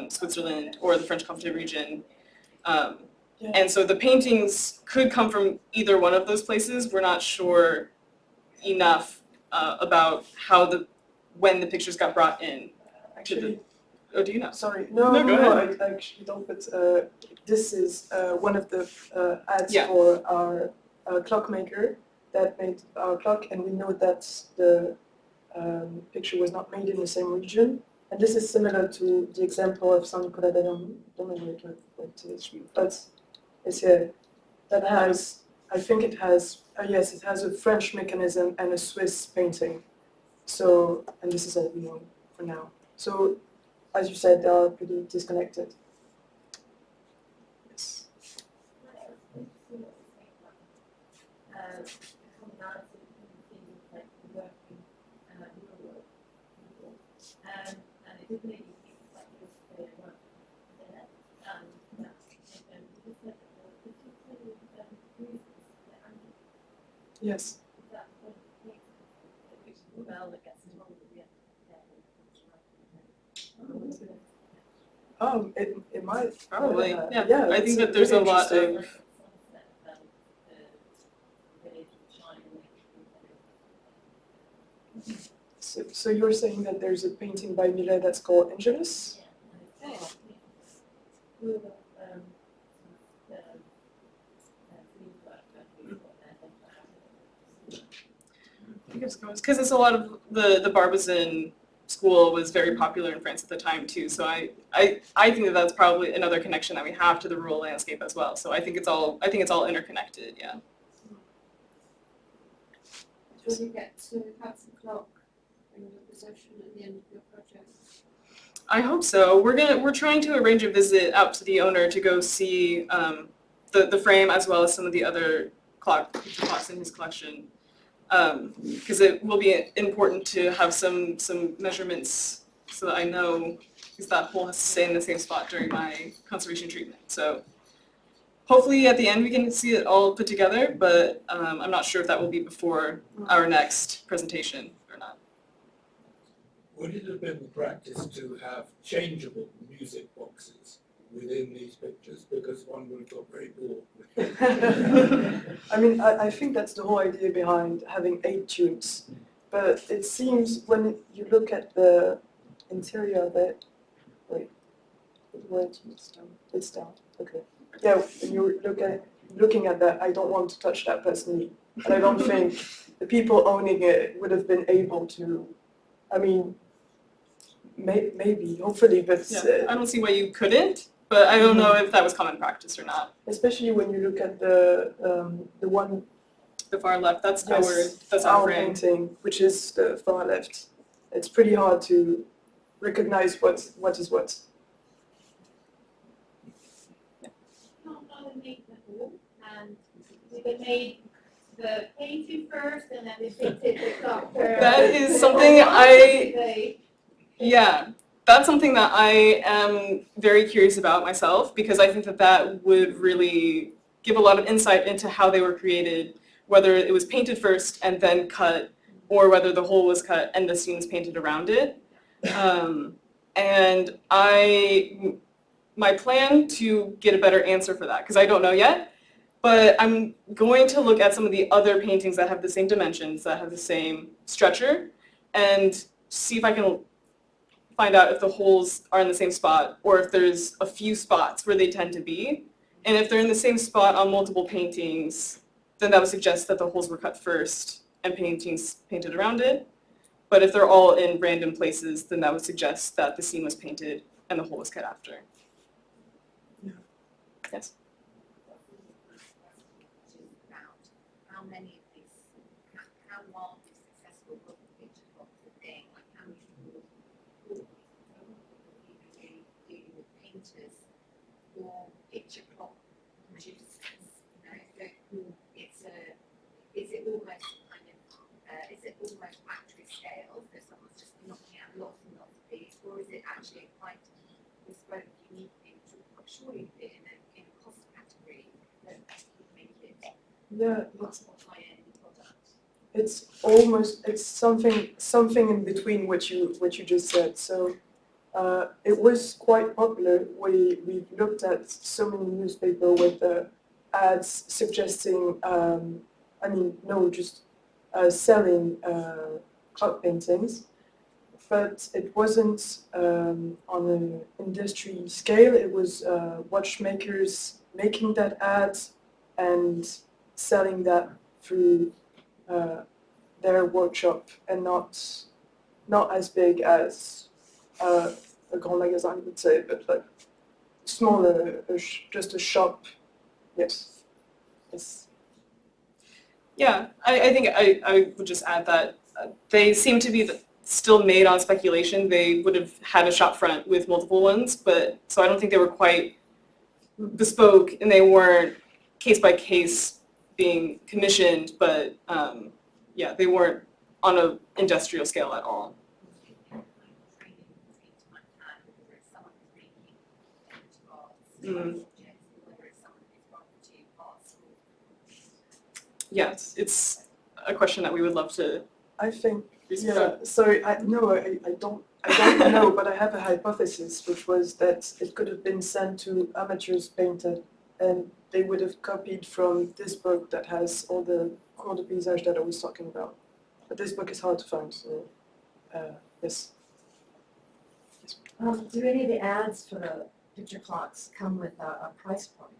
Switzerland or the French Comté region. And so the paintings could come from either one of those places. We're not sure enough about when the pictures got brought in. Actually, oh, do you know? Sorry, No, go ahead. I actually don't. But this is one of the ads Yeah. for our clockmaker that made our clock, and we know that the picture was not made in the same region. And this is similar to the example of Saint Nicolas d'Ailly. Don't know what it is, but it's here. That has, I think it has, yes, it has a French mechanism and a Swiss painting. So, and this is all we know for now. So, as you said, they are pretty disconnected. Yes. Yes. It might. Probably. Yeah. Yeah, I think that there's a lot of. So you're saying that there's a painting by Millet that's called Angelus? Oh. Because it's a lot of the Barbizon school was very popular in France at the time too. So I think that that's probably another connection that we have to the rural landscape as well. So I think it's all interconnected. Yeah. Will you get to have the clock in your possession at the end of your project? I hope so. We're trying to arrange a visit out to the owner to go see the frame as well as some of the other clocks in his collection. Because it will be important to have some measurements so that I know, because that hole has to stay in the same spot during my conservation treatment. So hopefully at the end we can see it all put together, but I'm not sure if that will be before our next presentation or not. Would it have been the practice to have changeable music boxes within these pictures, because one would have got very bored? I think that's the whole idea behind having 8 tunes. But it seems when you look at the interior of it, wait, where it's down. Okay. Yeah, when you looking at that, I don't want to touch that personally. And I don't think the people owning it would have been able to. Maybe, hopefully, but yeah, I don't see why you couldn't. But I don't know if that was common practice or not. Especially when you look at the one. The far left. That's our painting, which is the far left. It's pretty hard to recognize what is what. they made the painting first and then they painted the clock first? That is something Yeah, that's something that I am very curious about myself, because I think that that would really give a lot of insight into how they were created, whether it was painted first and then cut, or whether the hole was cut and the scene was painted around it. And my plan to get a better answer for that, because I don't know yet, but I'm going to look at some of the other paintings that have the same dimensions, that have the same stretcher, and see if I can find out if the holes are in the same spot, or if there's a few spots where they tend to be. And if they're in the same spot on multiple paintings, then that would suggest that the holes were cut first and paintings painted around it. But if they're all in random places, then that would suggest that the scene was painted and the hole was cut after. Yes? About how many of these, how wildly successful were the picture clocks of being, like how many people even dealing with painters or picture clock producers, you know, so is it almost kind of, is it almost factory scale, so someone's just knocking out lots and lots of these, or is it actually a quite bespoke, unique thing? Surely in a cost category that would make it Yeah, much more high-end product. it's something in between what you just said. So it was quite popular. We looked at so many newspapers with ads suggesting, selling clock paintings, but it wasn't on an industry scale. It was watchmakers making that ad and selling that through their workshop, and not as big as a grand magasin, I would say, but like smaller, just a shop. Yes. Yeah, I think I would just add that they seem to be still made on speculation. They would have had a shop front with multiple ones, but so I don't think they were quite bespoke, and they weren't case by case being commissioned, but they weren't on an industrial scale at all. Yes, it's a question that we would love to. I think, research. yeah, so I don't know, but I have a hypothesis, which was that it could have been sent to amateurs painted, and they would have copied from this book that has all the cours de paysage that I was talking about. But this book is hard to find, so yes. Do any of the ads for the picture clocks come with a price point?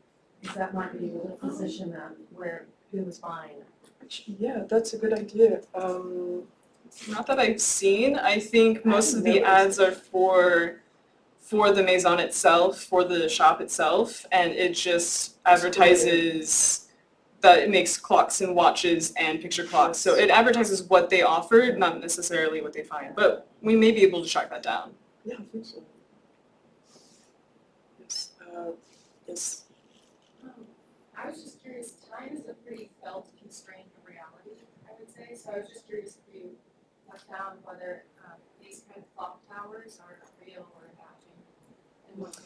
Because that might be able to position them where who was buying it. Yeah, that's a good idea. Not that I've seen. I think most of the ads are for the maison itself, for the shop itself, and it just advertises that it makes clocks and watches and picture clocks. So it advertises what they offer, not necessarily what they find. But we may be able to track that down. Yeah, I think so. Yes. Yes. I was just curious, time is a pretty felt constraint of reality, I would say. So I was just curious if you have found whether these kind of clock towers are real or imagined, and what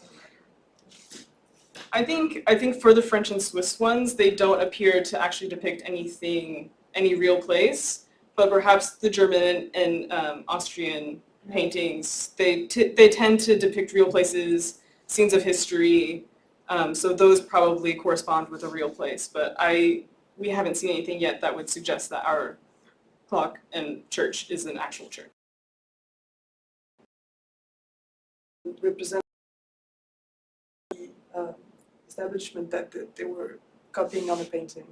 I think for the French and Swiss ones, they don't appear to actually depict any real place, but perhaps the German and Austrian paintings, they tend to depict real places, scenes of history, so those probably correspond with a real place, but we haven't seen anything yet that would suggest that our clock and church is an actual church. Represent the establishment that they were copying on a painting.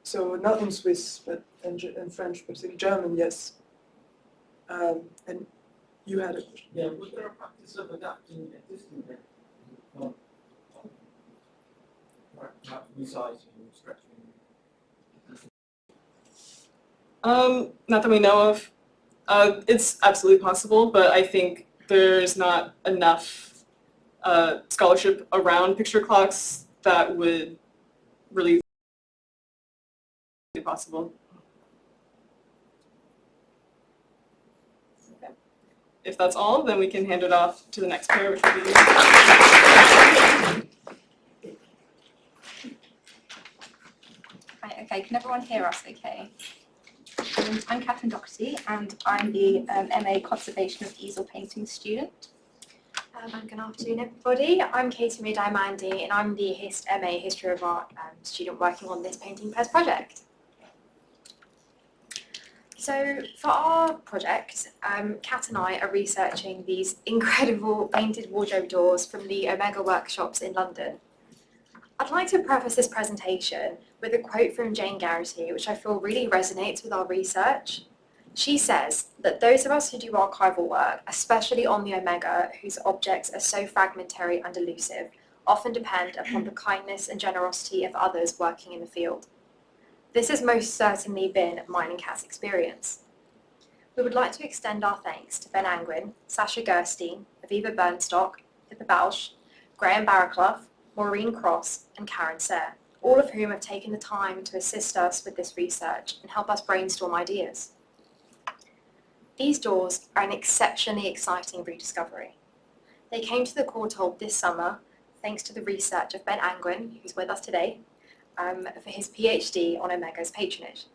So not in Swiss, but in French, but in German, yes. And you had a question. Yeah, was there a practice of adapting existing paintings? Perhaps resizing or stretching? Not that we know of. It's absolutely possible, but I think there's not enough scholarship around picture clocks that would really be possible. Okay. If that's all, then we can hand it off to the next pair, which will be Right, okay, can everyone hear us okay? I'm Catherine Doherty and I'm the MA Conservation of Easel Paintings student. And good afternoon, everybody. I'm Katie Diamandi, and I'm the MA History of Art student working on this painting pairs project. So for our project, Kat and I are researching these incredible painted wardrobe doors from the Omega workshops in London. I'd like to preface this presentation with a quote from Jane Garrity, which I feel really resonates with our research. She says that those of us who do archival work, especially on the Omega, whose objects are so fragmentary and elusive, often depend upon the kindness and generosity of others working in the field. This has most certainly been mine and Kat's experience. We would like to extend our thanks to Ben Angwin, Sasha Gerstein, Aviva Bernstock, Pippa Bausch, Graham Barraclough, Maureen Cross, and Karen Sayre, all of whom have taken the time to assist us with this research and help us brainstorm ideas. These doors are an exceptionally exciting rediscovery. They came to the Courtauld this summer thanks to the research of Ben Angwin, who's with us today, for his PhD on Omega's patronage.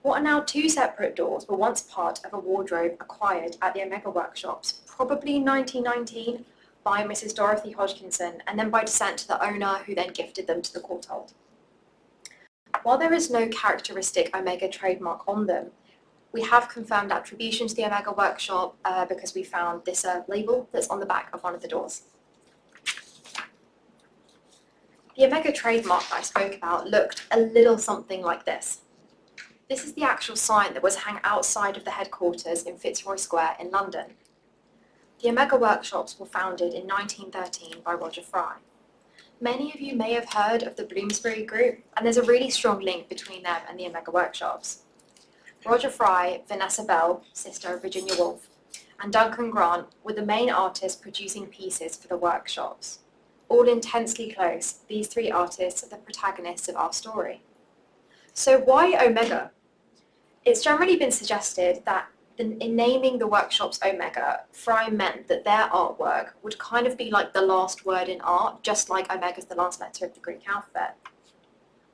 What are now two separate doors were once part of a wardrobe acquired at the Omega workshops, probably in 1919, by Mrs. Dorothy Hodgkinson, and then by descent to the owner who then gifted them to the Courtauld. While there is no characteristic Omega trademark on them, we have confirmed attribution to the Omega workshop because we found this label that's on the back of one of the doors. The Omega trademark that I spoke about looked a little something like this. This is the actual sign that was hung outside of the headquarters in Fitzroy Square in London. The Omega workshops were founded in 1913 by Roger Fry. Many of you may have heard of the Bloomsbury Group, and there's a really strong link between them and the Omega workshops. Roger Fry, Vanessa Bell, sister of Virginia Woolf, and Duncan Grant were the main artists producing pieces for the workshops. All intensely close, these three artists are the protagonists of our story. So why Omega? It's generally been suggested that in naming the workshops Omega, Fry meant that their artwork would kind of be like the last word in art, just like Omega's the last letter of the Greek alphabet.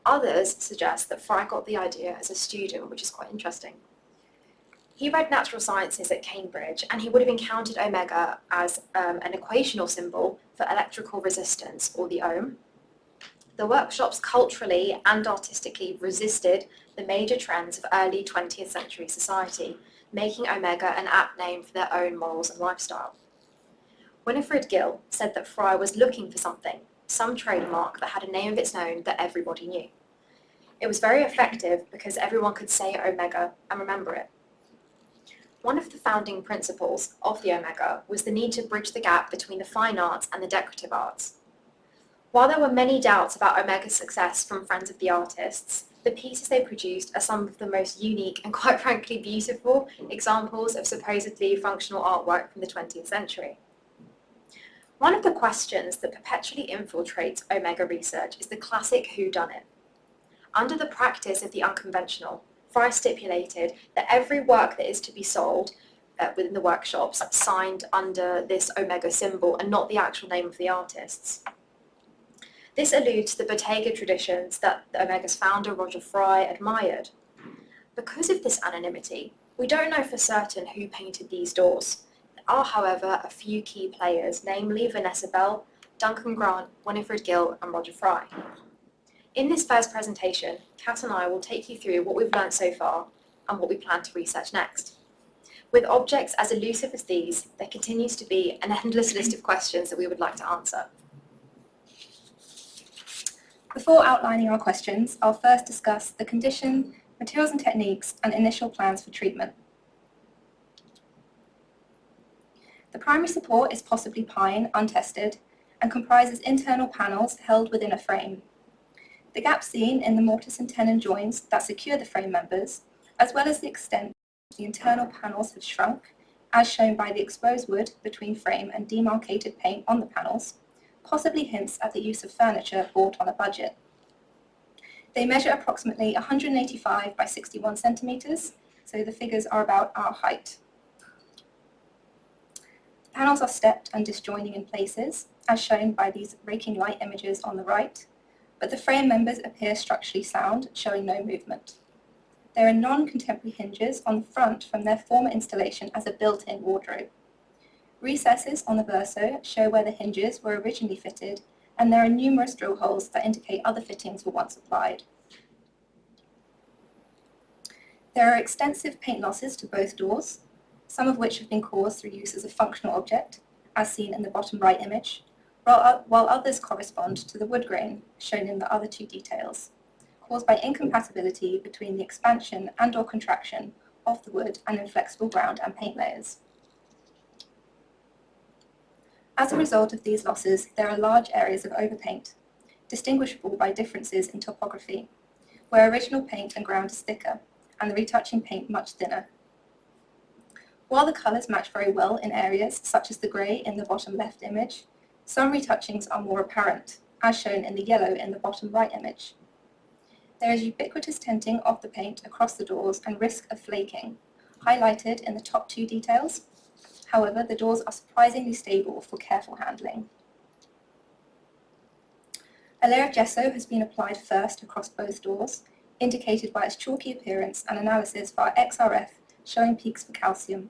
Others suggest that Fry got the idea as a student, which is quite interesting. He read natural sciences at Cambridge, and he would have encountered Omega as an equational symbol for electrical resistance, or the ohm. The workshops culturally and artistically resisted the major trends of early 20th century society, making Omega an apt name for their own morals and lifestyle. Winifred Gill said that Fry was looking for something, some trademark that had a name of its own that everybody knew. It was very effective because everyone could say Omega and remember it. One of the founding principles of the Omega was the need to bridge the gap between the fine arts and the decorative arts. While there were many doubts about Omega's success from friends of the artists, the pieces they produced are some of the most unique and quite frankly beautiful examples of supposedly functional artwork from the 20th century. One of the questions that perpetually infiltrates Omega research is the classic whodunit. Under the practice of the unconventional, Fry stipulated that every work that is to be sold within the workshops signed under this Omega symbol and not the actual name of the artists. This alludes to the Bottega traditions that the Omega's founder Roger Fry admired. Because of this anonymity, we don't know for certain who painted these doors. There are, however, a few key players, namely Vanessa Bell, Duncan Grant, Winifred Gill, and Roger Fry. In this first presentation, Kat and I will take you through what we've learned so far and what we plan to research next. With objects as elusive as these, there continues to be an endless list of questions that we would like to answer. Before outlining our questions, I'll first discuss the condition, materials and techniques, and initial plans for treatment. The primary support is possibly pine, untested, and comprises internal panels held within a frame. The gaps seen in the mortise and tenon joints that secure the frame members, as well as the extent the internal panels have shrunk, as shown by the exposed wood between frame and demarcated paint on the panels, possibly hints at the use of furniture bought on a budget. They measure approximately 185 by 61 centimetres, so the figures are about our height. The panels are stepped and disjoining in places, as shown by these raking light images on the right, but the frame members appear structurally sound, showing no movement. There are non-contemporary hinges on the front from their former installation as a built-in wardrobe. Recesses on the verso show where the hinges were originally fitted, and there are numerous drill holes that indicate other fittings were once applied. There are extensive paint losses to both doors, some of which have been caused through use as a functional object, as seen in the bottom right image, while others correspond to the wood grain, shown in the other two details, caused by incompatibility between the expansion and/or contraction of the wood and inflexible ground and paint layers. As a result of these losses, there are large areas of overpaint, distinguishable by differences in topography, where original paint and ground is thicker, and the retouching paint much thinner. While the colours match very well in areas such as the grey in the bottom left image, some retouchings are more apparent, as shown in the yellow in the bottom right image. There is ubiquitous tinting of the paint across the doors and risk of flaking, highlighted in the top two details. However, the doors are surprisingly stable for careful handling. A layer of gesso has been applied first across both doors, indicated by its chalky appearance and analysis via XRF showing peaks for calcium.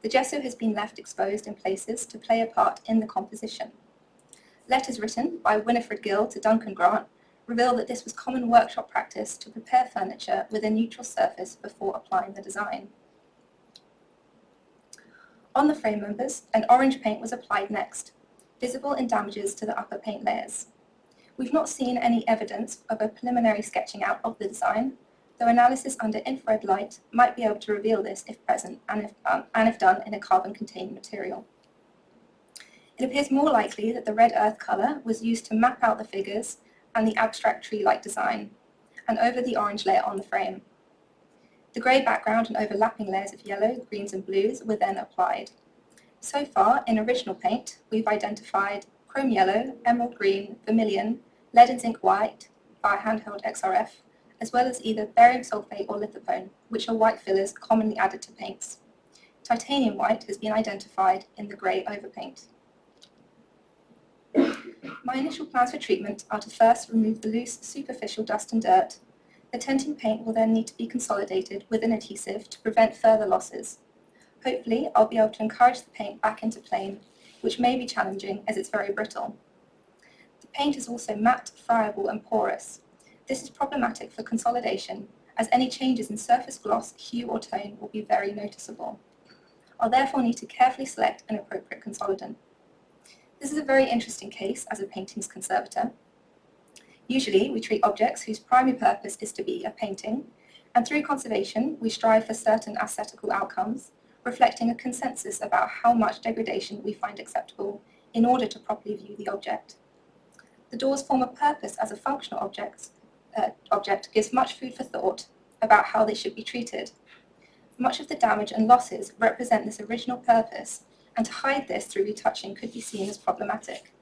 The gesso has been left exposed in places to play a part in the composition. Letters written by Winifred Gill to Duncan Grant reveal that this was common workshop practice to prepare furniture with a neutral surface before applying the design. On the frame members, an orange paint was applied next, visible in damages to the upper paint layers. We've not seen any evidence of a preliminary sketching out of the design, though analysis under infrared light might be able to reveal this if present and if done in a carbon-containing material. It appears more likely that the red earth colour was used to map out the figures and the abstract tree-like design, and over the orange layer on the frame. The grey background and overlapping layers of yellow, greens and blues were then applied. So far, in original paint, we've identified chrome yellow, emerald green, vermilion, lead and zinc white via handheld XRF, as well as either barium sulfate or lithopone, which are white fillers commonly added to paints. Titanium white has been identified in the grey overpaint. My initial plans for treatment are to first remove the loose superficial dust and dirt. The tinting paint will then need to be consolidated with an adhesive to prevent further losses. Hopefully, I'll be able to encourage the paint back into plane, which may be challenging as it's very brittle. The paint is also matte, friable and porous. This is problematic for consolidation, as any changes in surface gloss, hue or tone will be very noticeable. I'll therefore need to carefully select an appropriate consolidant. This is a very interesting case as a paintings conservator. Usually, we treat objects whose primary purpose is to be a painting, and through conservation, we strive for certain aesthetical outcomes, reflecting a consensus about how much degradation we find acceptable in order to properly view the object. The doors form a purpose as a functional object gives much food for thought about how they should be treated. Much of the damage and losses represent this original purpose, and to hide this through retouching could be seen as problematic.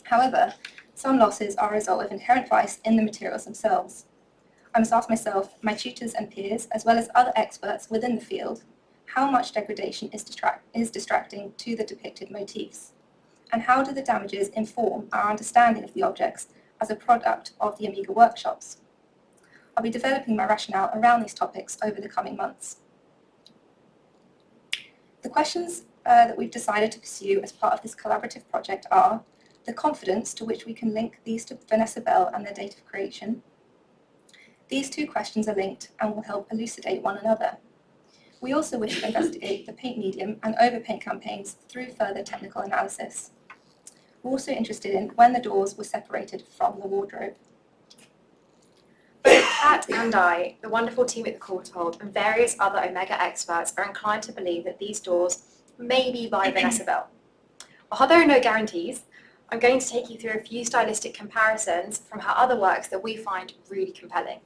However, some losses are a result of inherent vice in the materials themselves. I must ask myself, my tutors and peers, as well as other experts within the field, how much degradation is distracting to the depicted motifs, and how do the damages inform our understanding of the objects as a product of the Amiga workshops. I'll be developing my rationale around these topics over the coming months. The questions that we've decided to pursue as part of this collaborative project are the confidence to which we can link these to Vanessa Bell and their date of creation. These two questions are linked and will help elucidate one another. We also wish to investigate the paint medium and overpaint campaigns through further technical analysis. We're also interested in when the doors were separated from the wardrobe. Both Pat and I, the wonderful team at the Courtauld, and various other Omega experts are inclined to believe that these doors may be by Vanessa Bell. While there are no guarantees, I'm going to take you through a few stylistic comparisons from her other works that we find really compelling.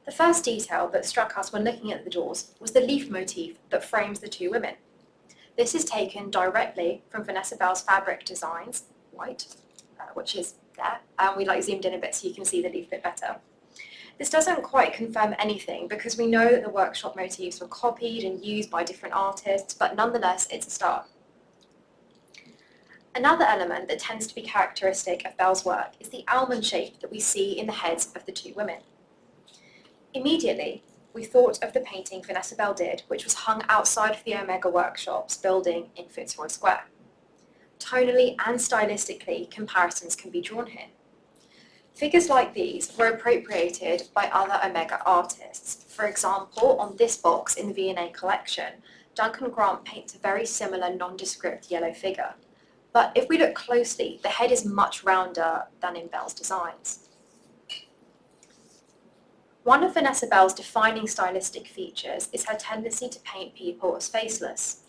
The first detail that struck us when looking at the doors was the leaf motif that frames the two women. This is taken directly from Vanessa Bell's fabric designs, white, which is there. We zoomed in a bit so you can see the leaf a bit better. This doesn't quite confirm anything because we know that the workshop motifs were copied and used by different artists, but nonetheless, it's a start. Another element that tends to be characteristic of Belle's work is the almond shape that we see in the heads of the two women. Immediately, we thought of the painting Vanessa Belle did, which was hung outside of the Omega Workshops building in Fitzroy Square. Tonally and stylistically, comparisons can be drawn here. Figures like these were appropriated by other Omega artists. For example, on this box in the V&A collection, Duncan Grant paints a very similar nondescript yellow figure. But if we look closely, the head is much rounder than in Belle's designs. One of Vanessa Belle's defining stylistic features is her tendency to paint people as faceless.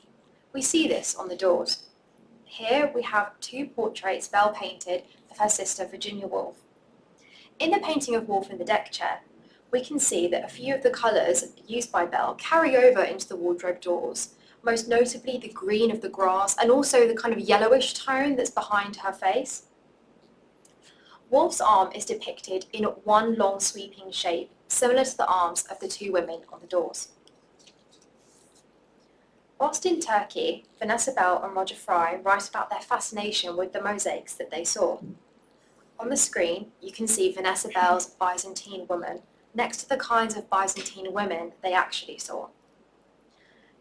We see this on the doors. Here we have two portraits Belle painted of her sister Virginia Woolf. In the painting of Woolf in the deck chair, we can see that a few of the colours used by Belle carry over into the wardrobe doors, most notably the green of the grass and also the kind of yellowish tone that's behind her face. Woolf's arm is depicted in one long sweeping shape, similar to the arms of the two women on the doors. Whilst in Turkey, Vanessa Belle and Roger Fry write about their fascination with the mosaics that they saw. On the screen, you can see Vanessa Belle's Byzantine woman next to the kinds of Byzantine women they actually saw.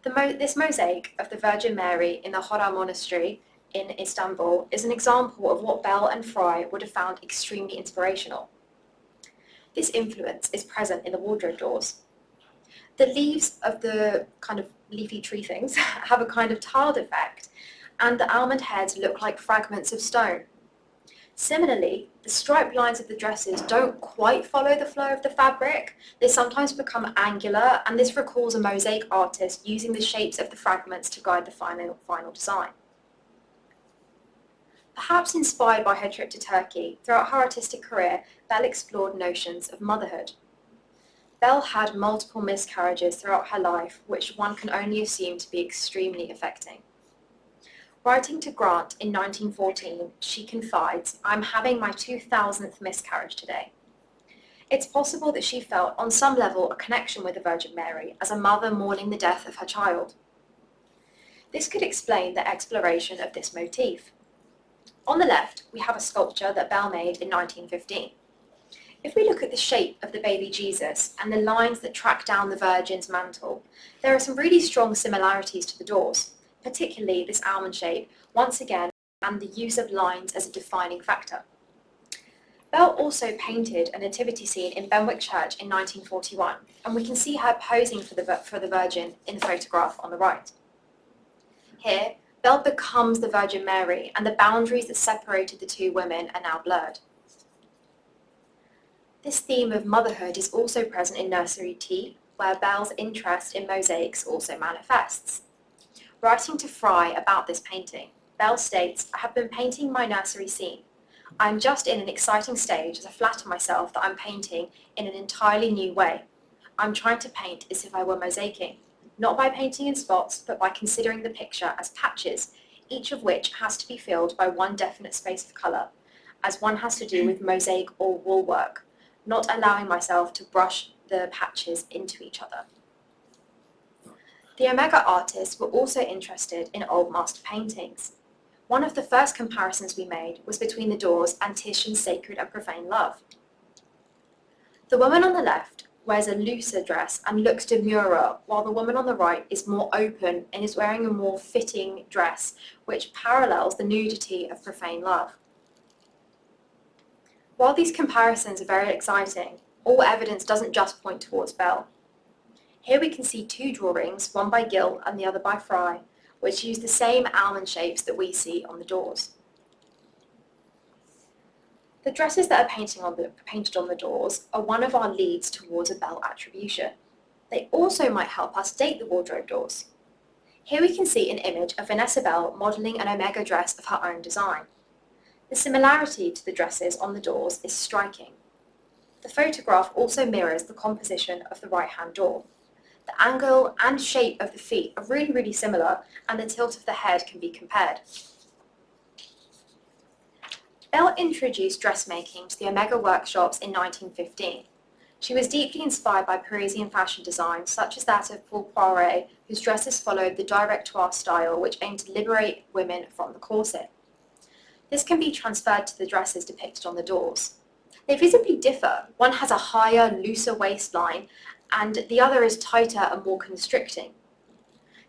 This mosaic of the Virgin Mary in the Hora Monastery in Istanbul is an example of what Belle and Fry would have found extremely inspirational. This influence is present in the wardrobe doors. The leaves of the kind of leafy tree things have a kind of tiled effect, and the almond heads look like fragments of stone. Similarly, the striped lines of the dresses don't quite follow the flow of the fabric. They sometimes become angular, and this recalls a mosaic artist using the shapes of the fragments to guide the final design. Perhaps inspired by her trip to Turkey, throughout her artistic career, Belle explored notions of motherhood. Belle had multiple miscarriages throughout her life, which one can only assume to be extremely affecting. Writing to Grant in 1914, she confides, "I'm having my 2000th miscarriage today." It's possible that she felt, on some level, a connection with the Virgin Mary as a mother mourning the death of her child. This could explain the exploration of this motif. On the left, we have a sculpture that Belle made in 1915. If we look at the shape of the baby Jesus and the lines that track down the Virgin's mantle, there are some really strong similarities to the doors, particularly this almond shape, once again, and the use of lines as a defining factor. Belle also painted a nativity scene in Benwick Church in 1941, and we can see her posing for the Virgin in the photograph on the right. Here, Belle becomes the Virgin Mary, and the boundaries that separated the two women are now blurred. This theme of motherhood is also present in Nursery Tea, where Belle's interest in mosaics also manifests. Writing to Fry about this painting, Belle states, "I have been painting my nursery scene. I am just in an exciting stage as I flatter myself that I'm painting in an entirely new way. I'm trying to paint as if I were mosaicing, not by painting in spots, but by considering the picture as patches, each of which has to be filled by one definite space of colour, as one has to do with mosaic or wool work, not allowing myself to brush the patches into each other." The Omega artists were also interested in old master paintings. One of the first comparisons we made was between the doors and Titian's Sacred and Profane Love. The woman on the left wears a looser dress and looks demurer, while the woman on the right is more open and is wearing a more fitting dress, which parallels the nudity of Profane Love. While these comparisons are very exciting, all evidence doesn't just point towards Belle. Here we can see two drawings, one by Gill and the other by Fry, which use the same almond shapes that we see on the doors. The dresses that are painted on the doors are one of our leads towards a Belle attribution. They also might help us date the wardrobe doors. Here we can see an image of Vanessa Belle modelling an Omega dress of her own design. The similarity to the dresses on the doors is striking. The photograph also mirrors the composition of the right-hand door. The angle and shape of the feet are really similar, and the tilt of the head can be compared. Belle introduced dressmaking to the Omega workshops in 1915. She was deeply inspired by Parisian fashion design, such as that of Paul Poiret, whose dresses followed the directoire style, which aimed to liberate women from the corset. This can be transferred to the dresses depicted on the doors. They visibly differ. One has a higher, looser waistline, and the other is tighter and more constricting.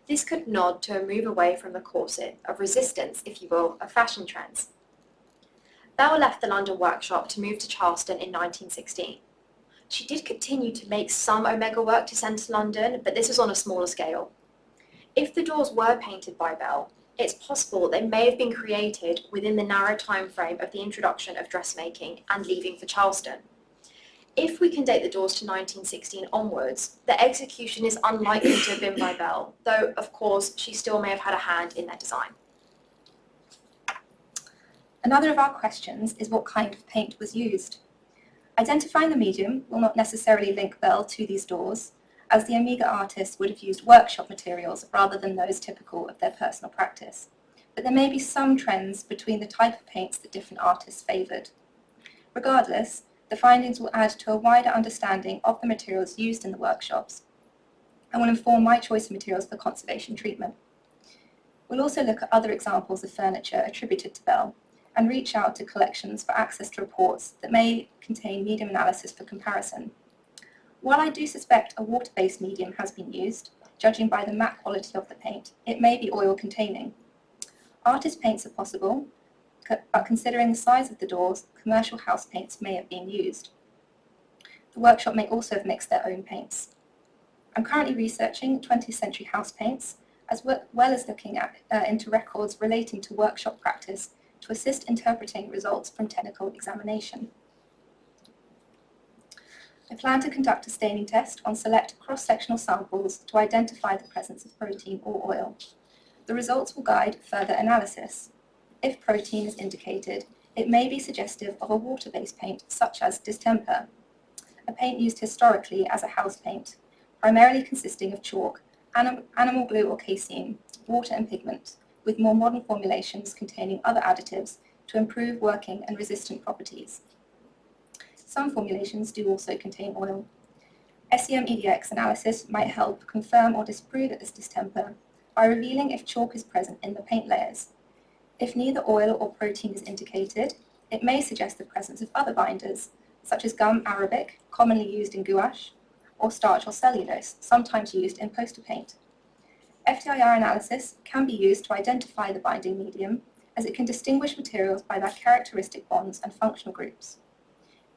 This could nod to a move away from the corset, of resistance, if you will, of fashion trends. Belle left the London workshop to move to Charleston in 1916. She did continue to make some Omega work to send to London, but this was on a smaller scale. If the doors were painted by Belle, it's possible they may have been created within the narrow time frame of the introduction of dressmaking and leaving for Charleston. If we can date the doors to 1916 onwards, the execution is unlikely to have been by Belle, though of course she still may have had a hand in their design. Another of our questions is what kind of paint was used. Identifying the medium will not necessarily link Belle to these doors, as the Omega artists would have used workshop materials rather than those typical of their personal practice. But there may be some trends between the type of paints that different artists favoured. Regardless, the findings will add to a wider understanding of the materials used in the workshops and will inform my choice of materials for conservation treatment. We'll also look at other examples of furniture attributed to Belle and reach out to collections for access to reports that may contain medium analysis for comparison. While I do suspect a water-based medium has been used, judging by the matte quality of the paint, it may be oil-containing. Artist paints are possible, but considering the size of the doors, commercial house paints may have been used. The workshop may also have mixed their own paints. I'm currently researching 20th century house paints, as well as looking into records relating to workshop practice to assist interpreting results from technical examination. I plan to conduct a staining test on select cross-sectional samples to identify the presence of protein or oil. The results will guide further analysis. If protein is indicated, it may be suggestive of a water-based paint such as distemper, a paint used historically as a house paint, primarily consisting of chalk, animal glue or casein, water and pigment, with more modern formulations containing other additives to improve working and resistant properties. Some formulations do also contain oil. SEM EDX analysis might help confirm or disprove this distemper by revealing if chalk is present in the paint layers. If neither oil or protein is indicated, it may suggest the presence of other binders, such as gum arabic, commonly used in gouache, or starch or cellulose, sometimes used in poster paint. FTIR analysis can be used to identify the binding medium, as it can distinguish materials by their characteristic bonds and functional groups.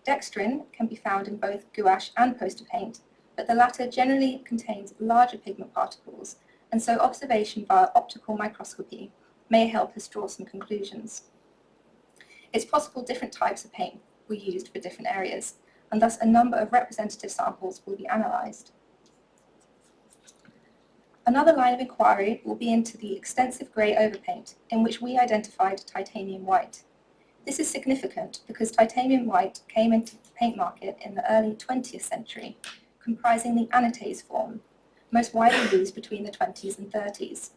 Dextrin can be found in both gouache and poster paint, but the latter generally contains larger pigment particles, and so observation via optical microscopy may help us draw some conclusions. It's possible different types of paint were used for different areas, and thus a number of representative samples will be analysed. Another line of inquiry will be into the extensive grey overpaint in which we identified titanium white. This is significant because titanium white came into the paint market in the early 20th century, comprising the anatase form, most widely used between the 20s and 30s.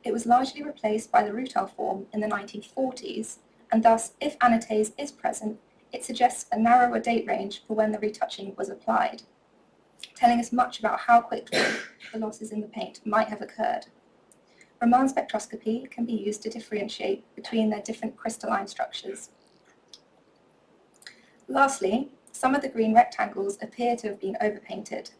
It was largely replaced by the rutile form in the 1940s, and thus, if anatase is present, it suggests a narrower date range for when the retouching was applied, telling us much about how quickly the losses in the paint might have occurred. Raman spectroscopy can be used to differentiate between their different crystalline structures. Lastly, some of the green rectangles appear to have been overpainted.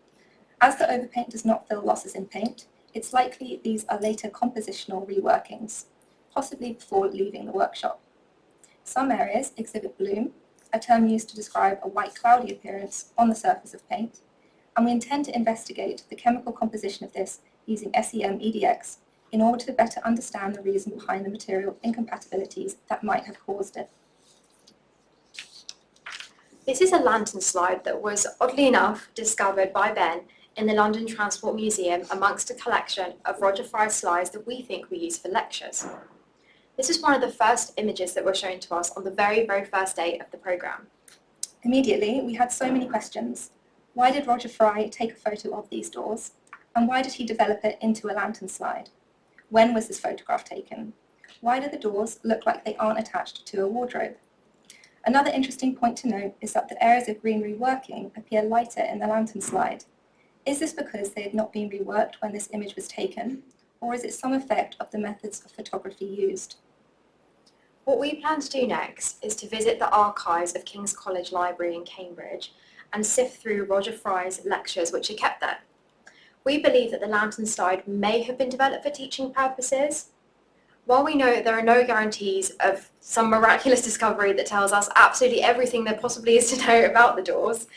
As the overpaint does not fill losses in paint, it's likely these are later compositional reworkings, possibly before leaving the workshop. Some areas exhibit bloom, a term used to describe a white cloudy appearance on the surface of paint, and we intend to investigate the chemical composition of this using SEM EDX in order to better understand the reason behind the material incompatibilities that might have caused it. This is a lantern slide that was, oddly enough, discovered by Ben in the London Transport Museum amongst a collection of Roger Fry's slides that we think we use for lectures. This is one of the first images that were shown to us on the very, very first day of the programme. Immediately, we had so many questions. Why did Roger Fry take a photo of these doors? And why did he develop it into a lantern slide? When was this photograph taken? Why do the doors look like they aren't attached to a wardrobe? Another interesting point to note is that the areas of green reworking appear lighter in the lantern slide. Is this because they had not been reworked when this image was taken, or is it some effect of the methods of photography used? What we plan to do next is to visit the archives of King's College Library in Cambridge and sift through Roger Fry's lectures which are kept there. We believe that the lantern slide may have been developed for teaching purposes. While we know there are no guarantees of some miraculous discovery that tells us absolutely everything there possibly is to know about the doors,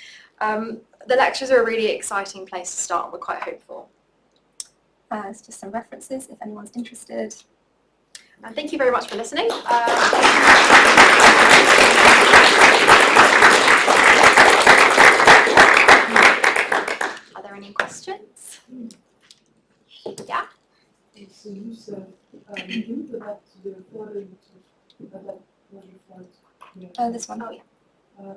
the lectures are a really exciting place to start and we're quite hopeful. It's just some references if anyone's interested. And thank you very much for listening. Are there any questions? Yeah? So you said, you go back to the photo about what you find. This one. Oh, yeah.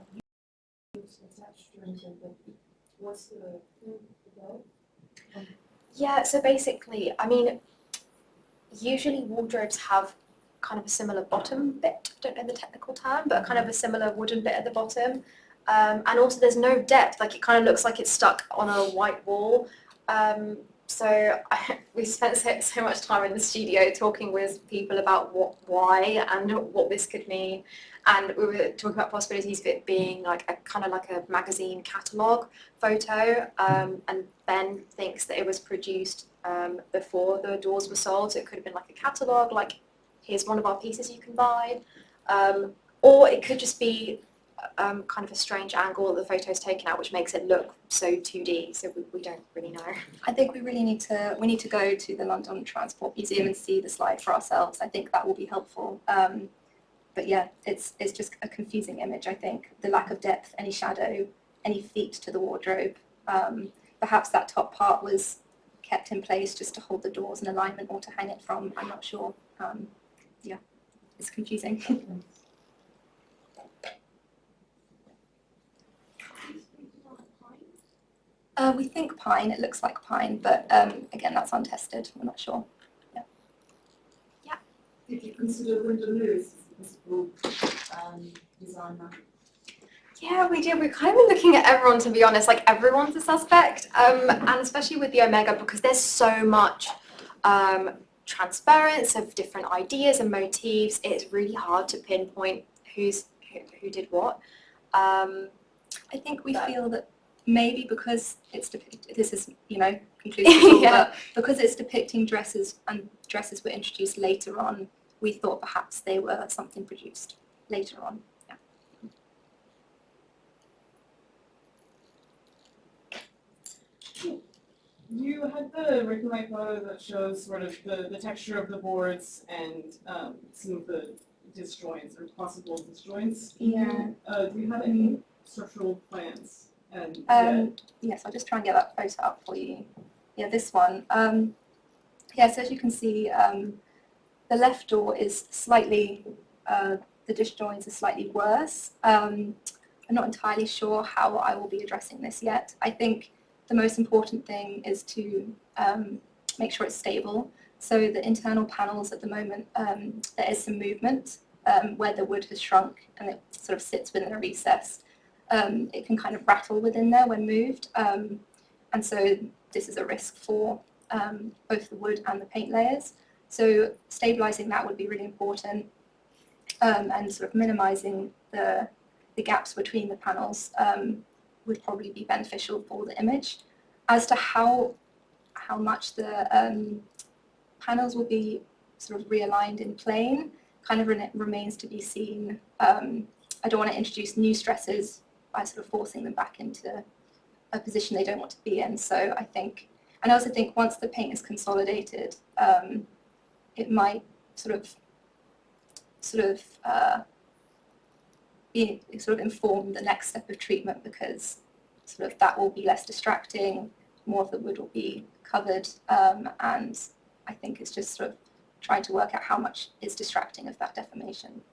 It's attached to anything, but what's the thing about? Yeah, so basically, I mean, usually wardrobes have kind of a similar bottom bit, I don't know the technical term, but kind of a similar wooden bit at the bottom. And also there's no depth, like it kind of looks like it's stuck on a white wall. We spent so much time in the studio talking with people about why and what this could mean. And we were talking about possibilities of it being like a kind of like a magazine catalogue photo. And Ben thinks that it was produced before the doors were sold. So it could have been like a catalogue, like here's one of our pieces you can buy. Or it could just be kind of a strange angle that the photo's taken out, which makes it look so 2D. So we don't really know. I think we really need to go to the London Transport Museum and see the slide for ourselves. I think that will be helpful. But yeah, it's just a confusing image, I think. The lack of depth, any shadow, any feet to the wardrobe. Perhaps that top part was kept in place just to hold the doors in alignment or to hang it from, I'm not sure. Yeah, it's confusing. We think pine, it looks like pine, but again, that's untested, we're not sure. Yeah. Yeah. Did you consider window mirrors as a possible designer? Yeah, we did. We've kind of been looking at everyone, to be honest, like everyone's a suspect, and especially with the Omega, because there's so much transference of different ideas and motifs. It's really hard to pinpoint who did what. I think we feel that maybe because it's depicted, this is, conclusive, Yeah. but because it's depicting dresses and dresses were introduced later on, we thought perhaps they were something produced later on. Yeah. You had the Rick photo that shows sort of the texture of the boards and some of the disjoints or possible disjoints. Yeah. Do you have any structural plans? Yes, I'll just try and get that photo up for you. Yeah, this one. Yeah, so as you can see, the left door is slightly, the disjoints are slightly worse. I'm not entirely sure how I will be addressing this yet. I think the most important thing is to make sure it's stable. So the internal panels at the moment, there is some movement where the wood has shrunk and it sort of sits within a recess. It can kind of rattle within there when moved, and so this is a risk for both the wood and the paint layers. So stabilising that would be really important, and sort of minimising the gaps between the panels would probably be beneficial for the image. As to how much the panels will be sort of realigned in plane, kind of remains to be seen. I don't want to introduce new stresses by sort of forcing them back into a position they don't want to be in. So I also think once the paint is consolidated, it might sort of inform the next step of treatment, because sort of that will be less distracting, more of the wood will be covered, and I think it's just sort of trying to work out how much is distracting of that deformation.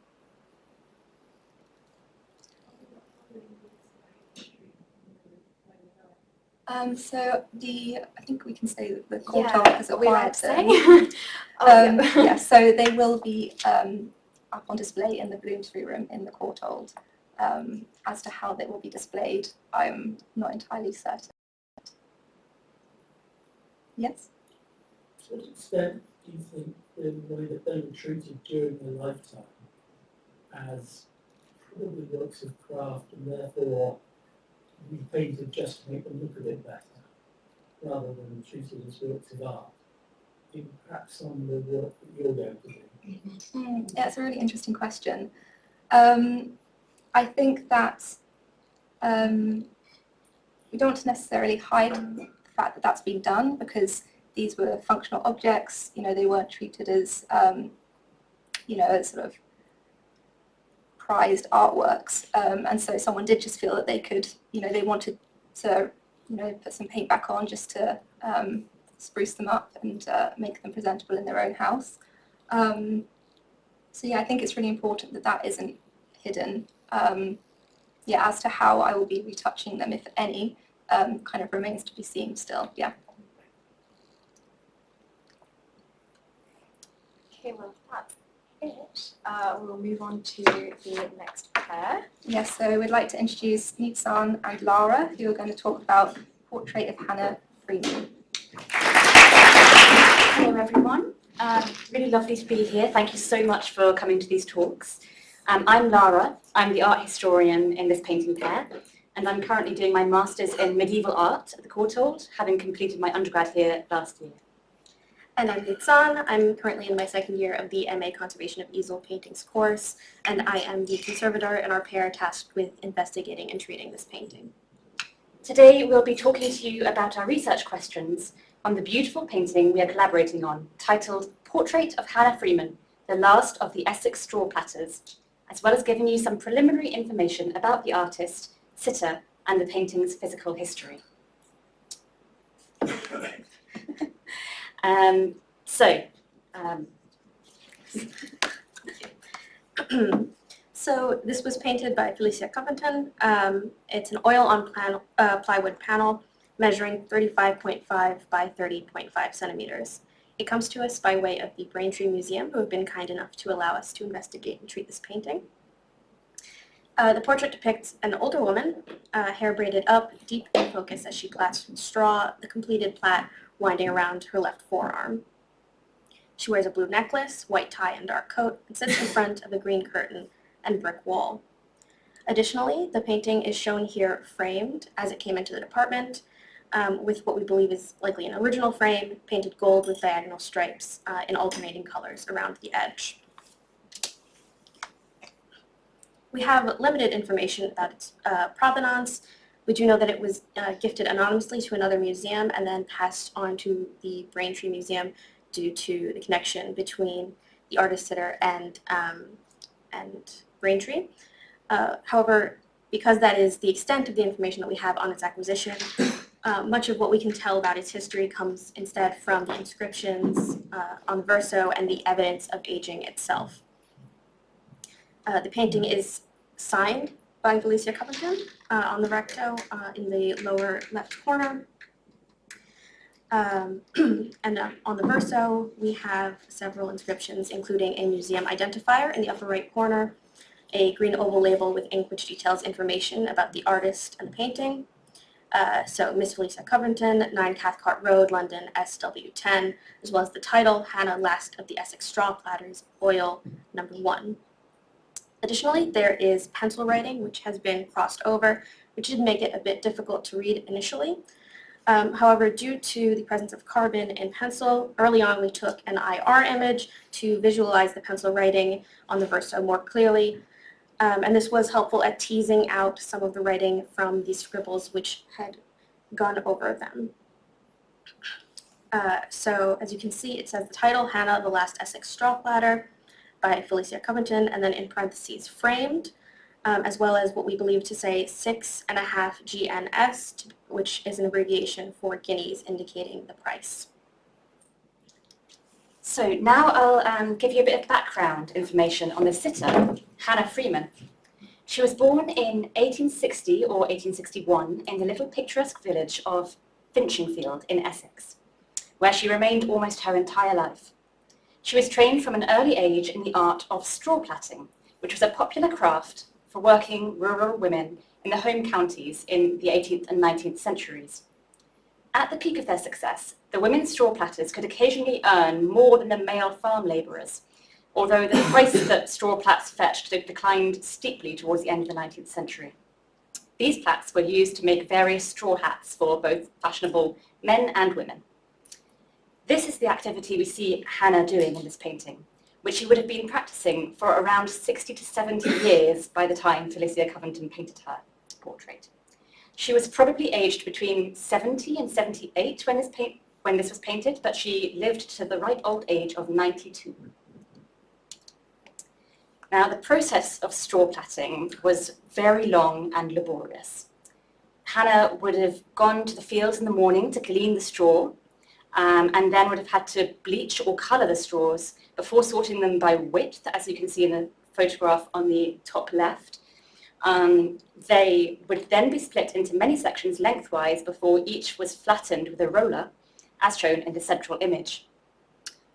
So I think we can say that the Courtauld has acquired them. Yeah, so they will be up on display in the Bloomsbury Room in the Courtauld. As to how they will be displayed, I'm not entirely certain. Yes? To what extent do you think the way that they were treated during their lifetime as probably works of craft and therefore we painted just to make them look a bit better rather than treated as works of art? Perhaps on the work that you're going to do? Yeah, it's a really interesting question. I think that we don't necessarily hide the fact that that's been done because these were functional objects. You know, they weren't treated as, you know, as sort of prized artworks. And so someone did just feel that they could, you know, they wanted to, you know, put some paint back on just to spruce them up and make them presentable in their own house. So yeah, I think it's really important that that isn't hidden. Yeah, as to how I will be retouching them, if any, kind of remains to be seen still, yeah. Okay, well, that's it. We'll move on to the next pair. Yes, so we'd like to introduce Nitsan and Lara, who are going to talk about Portrait of Hannah Freeman. Hello everyone, really lovely to be here. Thank you so much for coming to these talks. I'm Lara, I'm the art historian in this painting pair, and I'm currently doing my Masters in Medieval Art at the Courtauld, having completed my undergrad here last year. And I'm Nitsan. I'm currently in my second year of the MA Conservation of Easel Paintings course, and I am the conservator in our pair tasked with investigating and treating this painting. Today we'll be talking to you about our research questions on the beautiful painting we are collaborating on, titled Portrait of Hannah Freeman, the last of the Essex straw platters, as well as giving you some preliminary information about the artist, sitter, and the painting's physical history. So this was painted by Felicia Covington. It's an oil on plywood panel measuring 35.5 by 30.5 centimeters. It comes to us by way of the Braintree Museum, who have been kind enough to allow us to investigate and treat this painting. The portrait depicts an older woman, hair braided up, deep in focus as she plats with straw, the completed plait winding around her left forearm. She wears a blue necklace, white tie, and dark coat, and sits in front of a green curtain and brick wall. Additionally, the painting is shown here framed as it came into the department, with what we believe is likely an original frame, painted gold with diagonal stripes in alternating colors around the edge. We have limited information about its provenance. We do know that it was gifted anonymously to another museum and then passed on to the Braintree Museum due to the connection between the artist sitter and Braintree. However, because that is the extent of the information that we have on its acquisition, much of what we can tell about its history comes instead from the inscriptions on the verso and the evidence of aging itself. The painting is signed by Felicia Covington on the recto in the lower left corner. And on the verso, we have several inscriptions, including a museum identifier in the upper right corner, a green oval label with ink which details information about the artist and the painting. So Miss Felicia Covington, 9 Cathcart Road, London, SW10, as well as the title, Hannah, Last of the Essex Straw Platters, Oil, number 1. Additionally, there is pencil writing, which has been crossed over, which did make it a bit difficult to read initially. However, due to the presence of carbon in pencil, early on we took an IR image to visualize the pencil writing on the verso more clearly. And this was helpful at teasing out some of the writing from the scribbles which had gone over them. So as you can see, it says the title, Hannah, the Last Essex Straw Platter by Felicia Covington, and then in parentheses, framed, as well as what we believe to say 6.5 GNS, which is an abbreviation for guineas, indicating the price. So now I'll give you a bit of background information on the sitter, Hannah Freeman. She was born in 1860 or 1861 in the little picturesque village of Finchingfield in Essex, where she remained almost her entire life. She was trained from an early age in the art of straw plaiting, which was a popular craft for working rural women in the home counties in the 18th and 19th centuries. At the peak of their success, the women straw platters could occasionally earn more than the male farm labourers, although the price that straw plats fetched declined steeply towards the end of the 19th century. These plats were used to make various straw hats for both fashionable men and women. This is the activity we see Hannah doing in this painting, which she would have been practicing for around 60 to 70 years by the time Felicia Covington painted her portrait. She was probably aged between 70 and 78 when this was painted, but she lived to the ripe old age of 92. Now, the process of straw plaiting was very long and laborious. Hannah would have gone to the fields in the morning to glean the straw, and then would have had to bleach or colour the straws before sorting them by width, as you can see in the photograph on the top left. They would then be split into many sections lengthwise before each was flattened with a roller, as shown in the central image.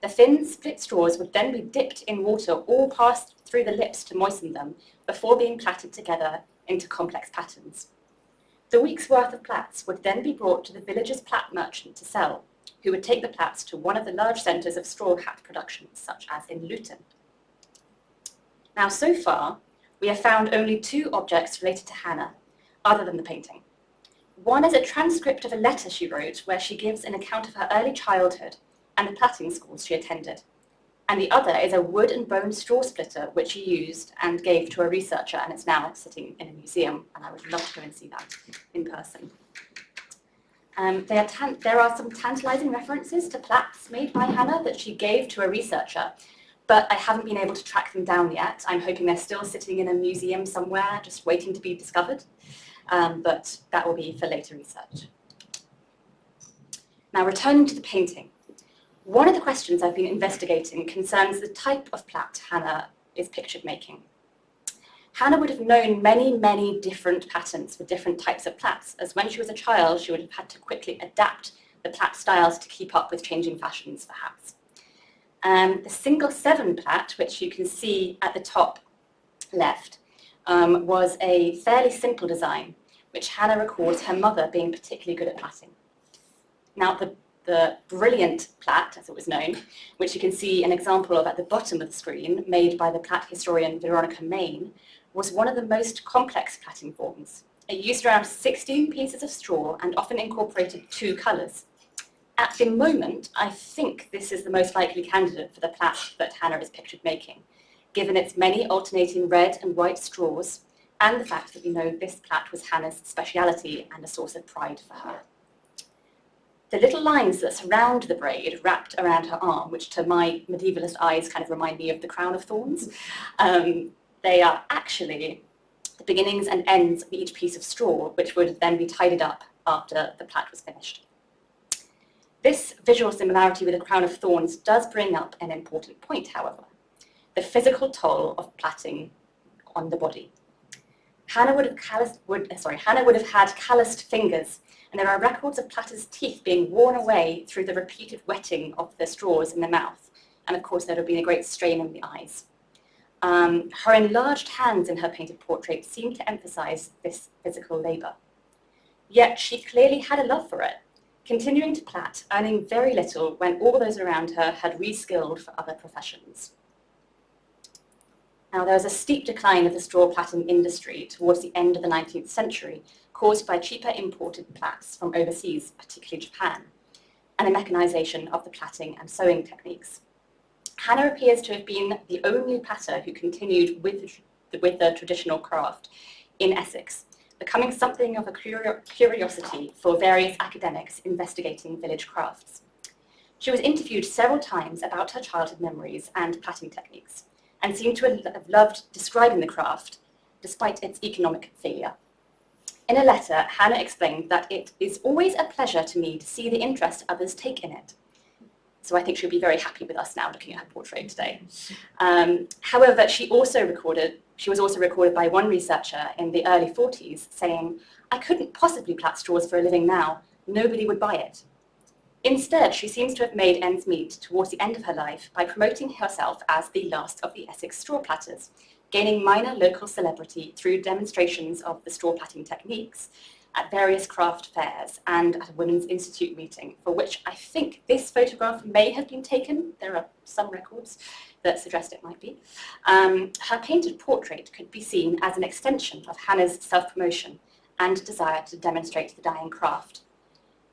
The thin split straws would then be dipped in water or passed through the lips to moisten them before being plaited together into complex patterns. The week's worth of plats would then be brought to the village's plat merchant to sell, who would take the plats to one of the large centres of straw hat production, such as in Luton. Now, so far, we have found only 2 objects related to Hannah, other than the painting. One is a transcript of a letter she wrote where she gives an account of her early childhood and the plaiting schools she attended. And the other is a wood and bone straw splitter which she used and gave to a researcher, and it's now sitting in a museum, and I would love to go and see that in person. There are some tantalising references to plats made by Hannah that she gave to a researcher, but I haven't been able to track them down yet. I'm hoping they're still sitting in a museum somewhere, just waiting to be discovered, but that will be for later research. Now, returning to the painting. One of the questions I've been investigating concerns the type of plat Hannah is pictured making. Hannah would have known many, many different patterns for different types of plats, as when she was a child, she would have had to quickly adapt the plat styles to keep up with changing fashions for hats. The single 7 plat, which you can see at the top left, was a fairly simple design, which Hannah records her mother being particularly good at plaiting. Now, the brilliant plat, as it was known, which you can see an example of at the bottom of the screen, made by the plat historian Veronica Main, was one of the most complex plaiting forms. It used around 16 pieces of straw and often incorporated 2 colours. At the moment, I think this is the most likely candidate for the plat that Hannah is pictured making, given its many alternating red and white straws, and the fact that we know this plat was Hannah's speciality and a source of pride for her. The little lines that surround the braid wrapped around her arm, which to my medievalist eyes kind of remind me of the crown of thorns, they are actually the beginnings and ends of each piece of straw, which would then be tidied up after the plat was finished. This visual similarity with the crown of thorns does bring up an important point, however, the physical toll of plaiting on the body. Hannah would have had calloused fingers, and there are records of platters' teeth being worn away through the repeated wetting of the straws in the mouth, and of course there would have been a great strain on the eyes. Her enlarged hands in her painted portrait seem to emphasise this physical labour. Yet she clearly had a love for it, continuing to plait, earning very little when all those around her had reskilled for other professions. Now, there was a steep decline of the straw plaiting industry towards the end of the 19th century, caused by cheaper imported plats from overseas, particularly Japan, and a mechanisation of the plaiting and sewing techniques. Hannah appears to have been the only platter who continued with the traditional craft in Essex, becoming something of a curiosity for various academics investigating village crafts. She was interviewed several times about her childhood memories and plaiting techniques, and seemed to have loved describing the craft, despite its economic failure. In a letter, Hannah explained that it is always a pleasure to me to see the interest others take in it. So I think she'll be very happy with us now looking at her portrait today. However, she was also recorded by one researcher in the early 40s saying, "I couldn't possibly plait straws for a living now. Nobody would buy it." Instead, she seems to have made ends meet towards the end of her life by promoting herself as the last of the Essex straw platters, gaining minor local celebrity through demonstrations of the straw plaiting techniques at various craft fairs and at a Women's Institute meeting, for which I think this photograph may have been taken. There are some records that suggest it might be. Her painted portrait could be seen as an extension of Hannah's self-promotion and desire to demonstrate the dyeing craft.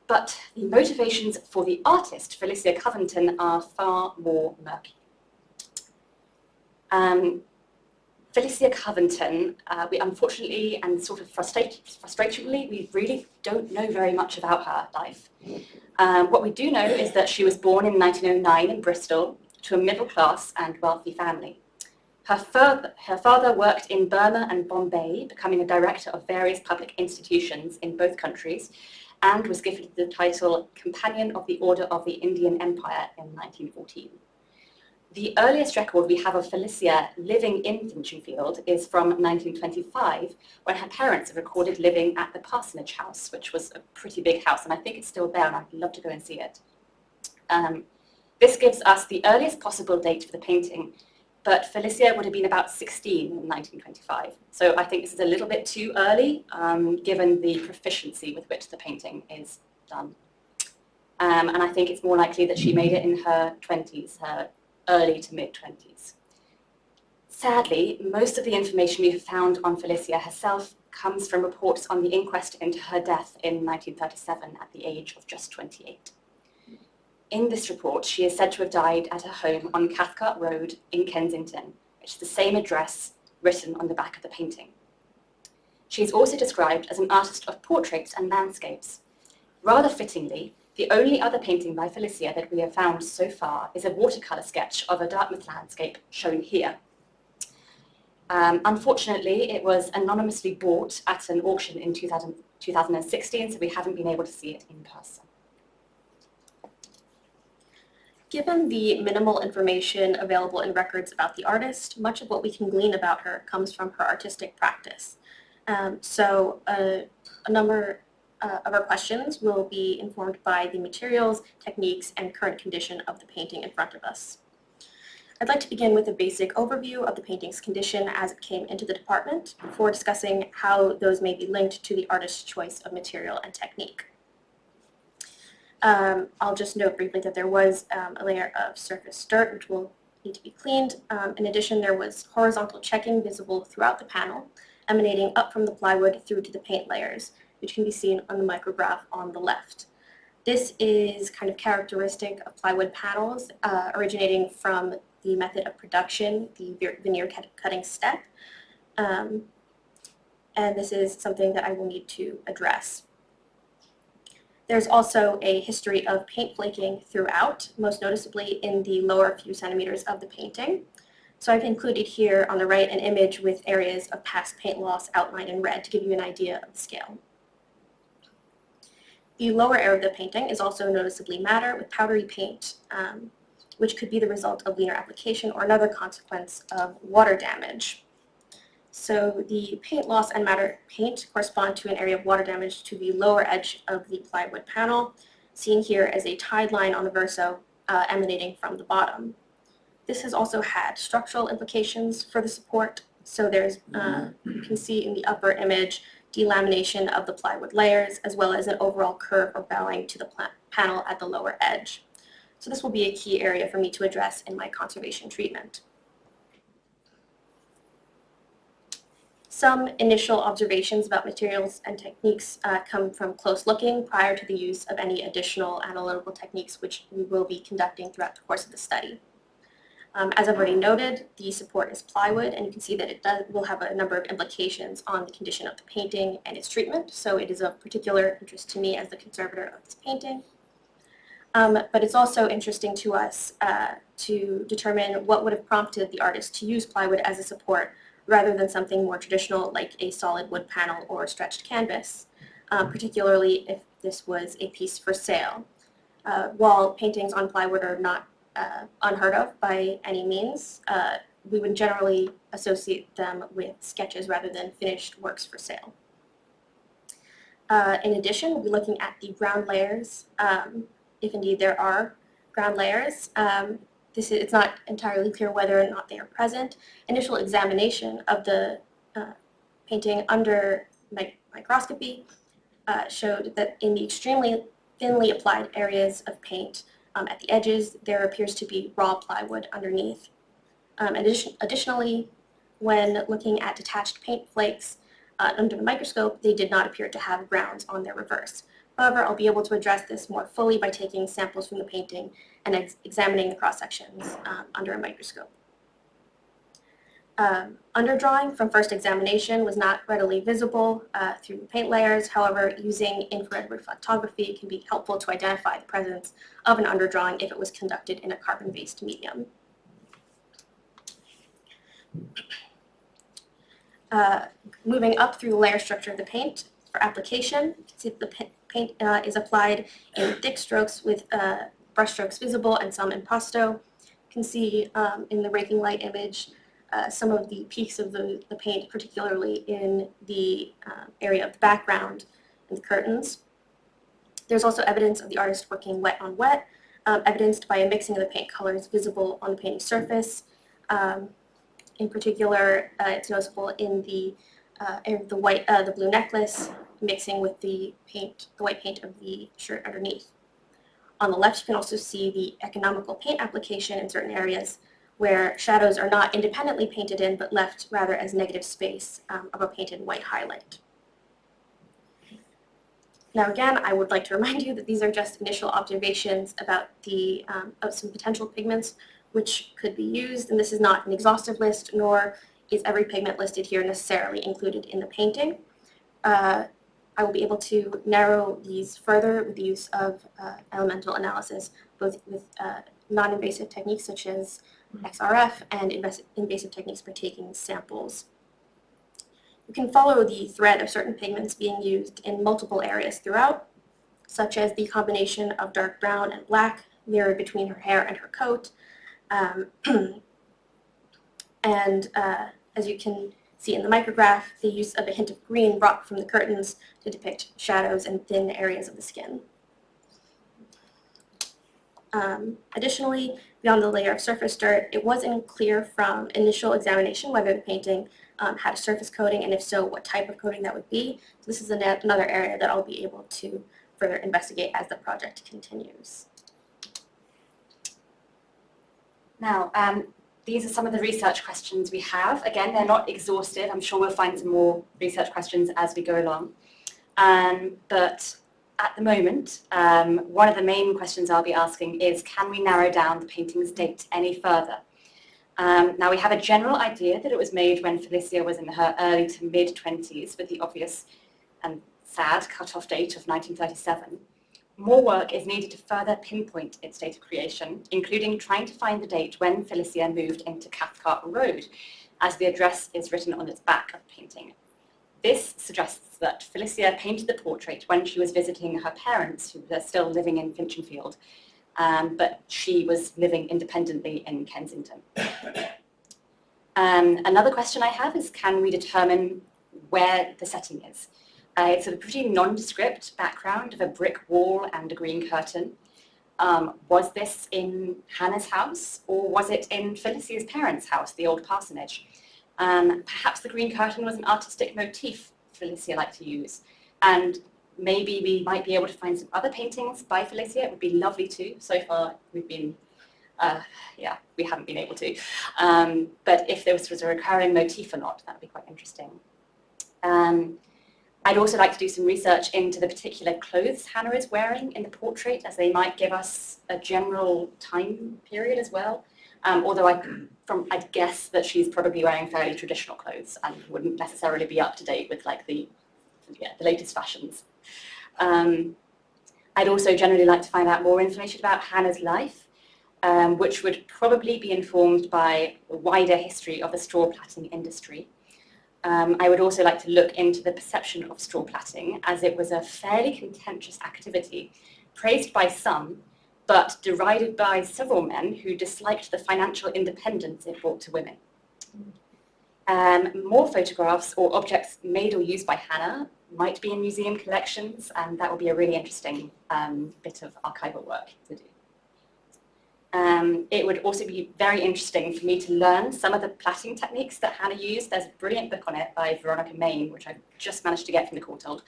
But the motivations for the artist, Felicia Covington, are far more murky. Felicia Covington, we unfortunately and sort of frustratingly, we really don't know very much about her life. What we do know is that she was born in 1909 in Bristol to a middle-class and wealthy family. Her father worked in Burma and Bombay, becoming a director of various public institutions in both countries, and was given the title Companion of the Order of the Indian Empire in 1914. The earliest record we have of Felicia living in Finchleyfield is from 1925, when her parents are recorded living at the Parsonage House, which was a pretty big house, and I think it's still there, and I'd love to go and see it. This gives us the earliest possible date for the painting, but Felicia would have been about 16 in 1925. So I think this is a little bit too early, given the proficiency with which the painting is done. And I think it's more likely that she made it in her 20s, her early to mid-20s. Sadly, most of the information we have found on Felicia herself comes from reports on the inquest into her death in 1937 at the age of just 28. In this report, she is said to have died at her home on Cathcart Road in Kensington, which is the same address written on the back of the painting. She is also described as an artist of portraits and landscapes. Rather fittingly, the only other painting by Felicia that we have found so far is a watercolour sketch of a Dartmouth landscape shown here. Unfortunately, it was anonymously bought at an auction in 2016, so we haven't been able to see it in person. Given the minimal information available in records about the artist, much of what we can glean about her comes from her artistic practice. So a number of our questions will be informed by the materials, techniques, and current condition of the painting in front of us. I'd like to begin with a basic overview of the painting's condition as it came into the department before discussing how those may be linked to the artist's choice of material and technique. I'll just note briefly that there was a layer of surface dirt which will need to be cleaned. In addition, there was horizontal checking visible throughout the panel, emanating up from the plywood through to the paint layers, which can be seen on the micrograph on the left. This is kind of characteristic of plywood panels, originating from the method of production, the veneer cutting step. And this is something that I will need to address. There's also a history of paint flaking throughout, most noticeably in the lower few centimeters of the painting. So I've included here on the right an image with areas of past paint loss outlined in red to give you an idea of the scale. The lower area of the painting is also noticeably matter with powdery paint, which could be the result of leaner application or another consequence of water damage. So the paint loss and matter paint correspond to an area of water damage to the lower edge of the plywood panel, seen here as a tide line on the verso emanating from the bottom. This has also had structural implications for the support. So there's, you can see in the upper image, delamination of the plywood layers, as well as an overall curve or bowing to the panel at the lower edge. So this will be a key area for me to address in my conservation treatment. Some initial observations about materials and techniques come from close looking prior to the use of any additional analytical techniques which we will be conducting throughout the course of the study. As I've already noted, the support is plywood, and you can see that it will have a number of implications on the condition of the painting and its treatment, so it is of particular interest to me as the conservator of this painting. But it's also interesting to us to determine what would have prompted the artist to use plywood as a support rather than something more traditional like a solid wood panel or stretched canvas, particularly if this was a piece for sale. While paintings on plywood are not unheard of by any means, we would generally associate them with sketches rather than finished works for sale. In addition, we'll be looking at the ground layers if indeed there are ground layers. It's not entirely clear whether or not they are present. Initial examination of the painting under microscopy showed that in the extremely thinly applied areas of paint at the edges, there appears to be raw plywood underneath. Additionally, when looking at detached paint flakes under the microscope, they did not appear to have grounds on their reverse. However, I'll be able to address this more fully by taking samples from the painting and examining the cross-sections under a microscope. Underdrawing from first examination was not readily visible through the paint layers. However, using infrared reflectography can be helpful to identify the presence of an underdrawing if it was conducted in a carbon-based medium. Moving up through the layer structure of the paint for application, see the paint is applied in thick strokes with brush strokes visible and some impasto. You can see in the raking light image some of the peaks of the paint, particularly in the area of the background and the curtains. There's also evidence of the artist working wet on wet, evidenced by a mixing of the paint colors visible on the painting surface. In particular, it's noticeable in the the blue necklace mixing with the white paint of the shirt underneath. On the left, you can also see the economical paint application in certain areas where shadows are not independently painted in, but left rather as negative space of a painted white highlight. Now again, I would like to remind you that these are just initial observations about of some potential pigments which could be used, and this is not an exhaustive list, nor is every pigment listed here necessarily included in the painting. I will be able to narrow these further with the use of elemental analysis, both with non-invasive techniques such as XRF and invasive techniques for taking samples. You can follow the thread of certain pigments being used in multiple areas throughout, such as the combination of dark brown and black mirrored between her hair and her coat. As you can see in the micrograph, the use of a hint of green brought from the curtains to depict shadows and thin areas of the skin. Additionally, beyond the layer of surface dirt, it wasn't clear from initial examination whether the painting had a surface coating, and if so, what type of coating that would be. So this is another area that I'll be able to further investigate as the project continues. Now, these are some of the research questions we have. Again, they're not exhaustive. I'm sure we'll find some more research questions as we go along. But at the moment, one of the main questions I'll be asking is, can we narrow down the painting's date any further? Now, we have a general idea that it was made when Felicia was in her early to mid-20s, with the obvious and sad cut-off date of 1937. More work is needed to further pinpoint its date of creation, including trying to find the date when Felicia moved into Cathcart Road, as the address is written on its back of the painting. This suggests that Felicia painted the portrait when she was visiting her parents, who were still living in Finchinfield, but she was living independently in Kensington. Another question I have is, can we determine where the setting is? It's a pretty nondescript background of a brick wall and a green curtain. Was this in Hannah's house, or was it in Felicia's parents' house, the old parsonage? Perhaps the green curtain was an artistic motif Felicia liked to use, and maybe we might be able to find some other paintings by Felicia. It would be lovely too. So far we've been, we haven't been able to. But if this was a recurring motif or not, that would be quite interesting. I'd also like to do some research into the particular clothes Hannah is wearing in the portrait, as they might give us a general time period as well. Although I'd guess that she's probably wearing fairly traditional clothes and wouldn't necessarily be up to date with like the latest fashions. I'd also generally like to find out more information about Hannah's life, which would probably be informed by the wider history of the straw plaiting industry. I would also like to look into the perception of straw plaiting, as it was a fairly contentious activity, praised by some, but derided by several men who disliked the financial independence it brought to women. More photographs or objects made or used by Hannah might be in museum collections, and that will be a really interesting bit of archival work to do. It would also be very interesting for me to learn some of the plaiting techniques that Hannah used. There's a brilliant book on it by Veronica Main, which I've just managed to get from the Courtauld.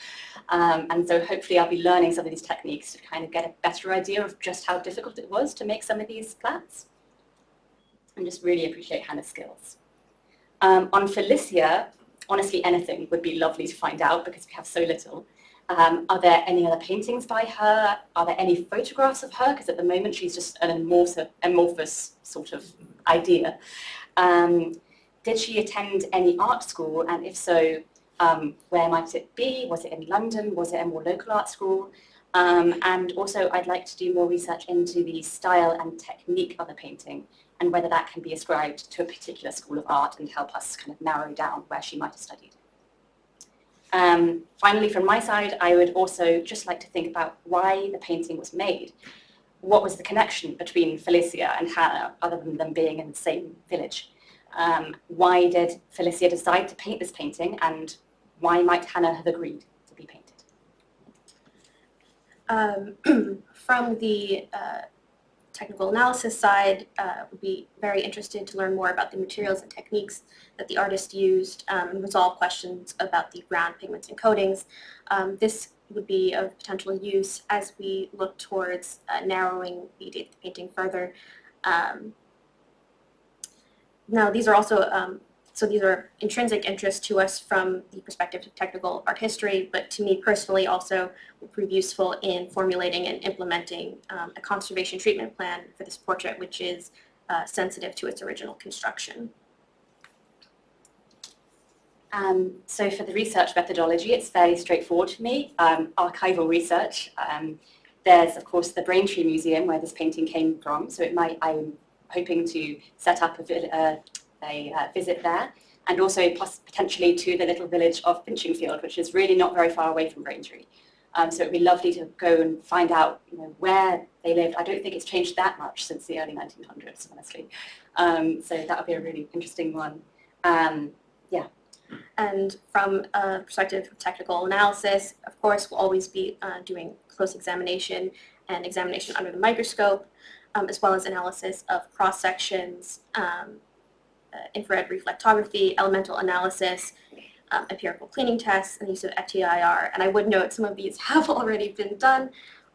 And so hopefully I'll be learning some of these techniques to kind of get a better idea of just how difficult it was to make some of these plaits. And just really appreciate Hannah's skills. On Felicia, honestly, anything would be lovely to find out because we have so little. Are there any other paintings by her? Are there any photographs of her? Because at the moment she's just an amorphous sort of idea. Did she attend any art school? And if so, where might it be? Was it in London? Was it a more local art school? And also I'd like to do more research into the style and technique of the painting and whether that can be ascribed to a particular school of art and help us kind of narrow down where she might have studied. Finally, from my side, I would also just like to think about why the painting was made. What was the connection between Felicia and Hannah, other than them being in the same village? Why did Felicia decide to paint this painting, and why might Hannah have agreed to be painted? From the technical analysis side, would be very interested to learn more about the materials and techniques that the artist used and resolve questions about the ground, pigments, and coatings. This would be of potential use as we look towards narrowing the date of the painting further. Now, these are also so these are intrinsic interests to us from the perspective of technical art history, but to me personally also will prove useful in formulating and implementing a conservation treatment plan for this portrait, which is sensitive to its original construction. So for the research methodology, it's fairly straightforward for me. Archival research. There's, of course, the Braintree Museum where this painting came from, so I'm hoping to set up a visit there, and also potentially to the little village of Finchingfield, which is really not very far away from Braintree. So it would be lovely to go and find out, where they lived. I don't think it's changed that much since the early 1900s, honestly. So that would be a really interesting one. Yeah. And from a perspective of technical analysis, of course, we'll always be doing close examination and examination under the microscope, as well as analysis of cross-sections, infrared reflectography, elemental analysis, empirical cleaning tests, and use of FTIR. And I would note some of these have already been done,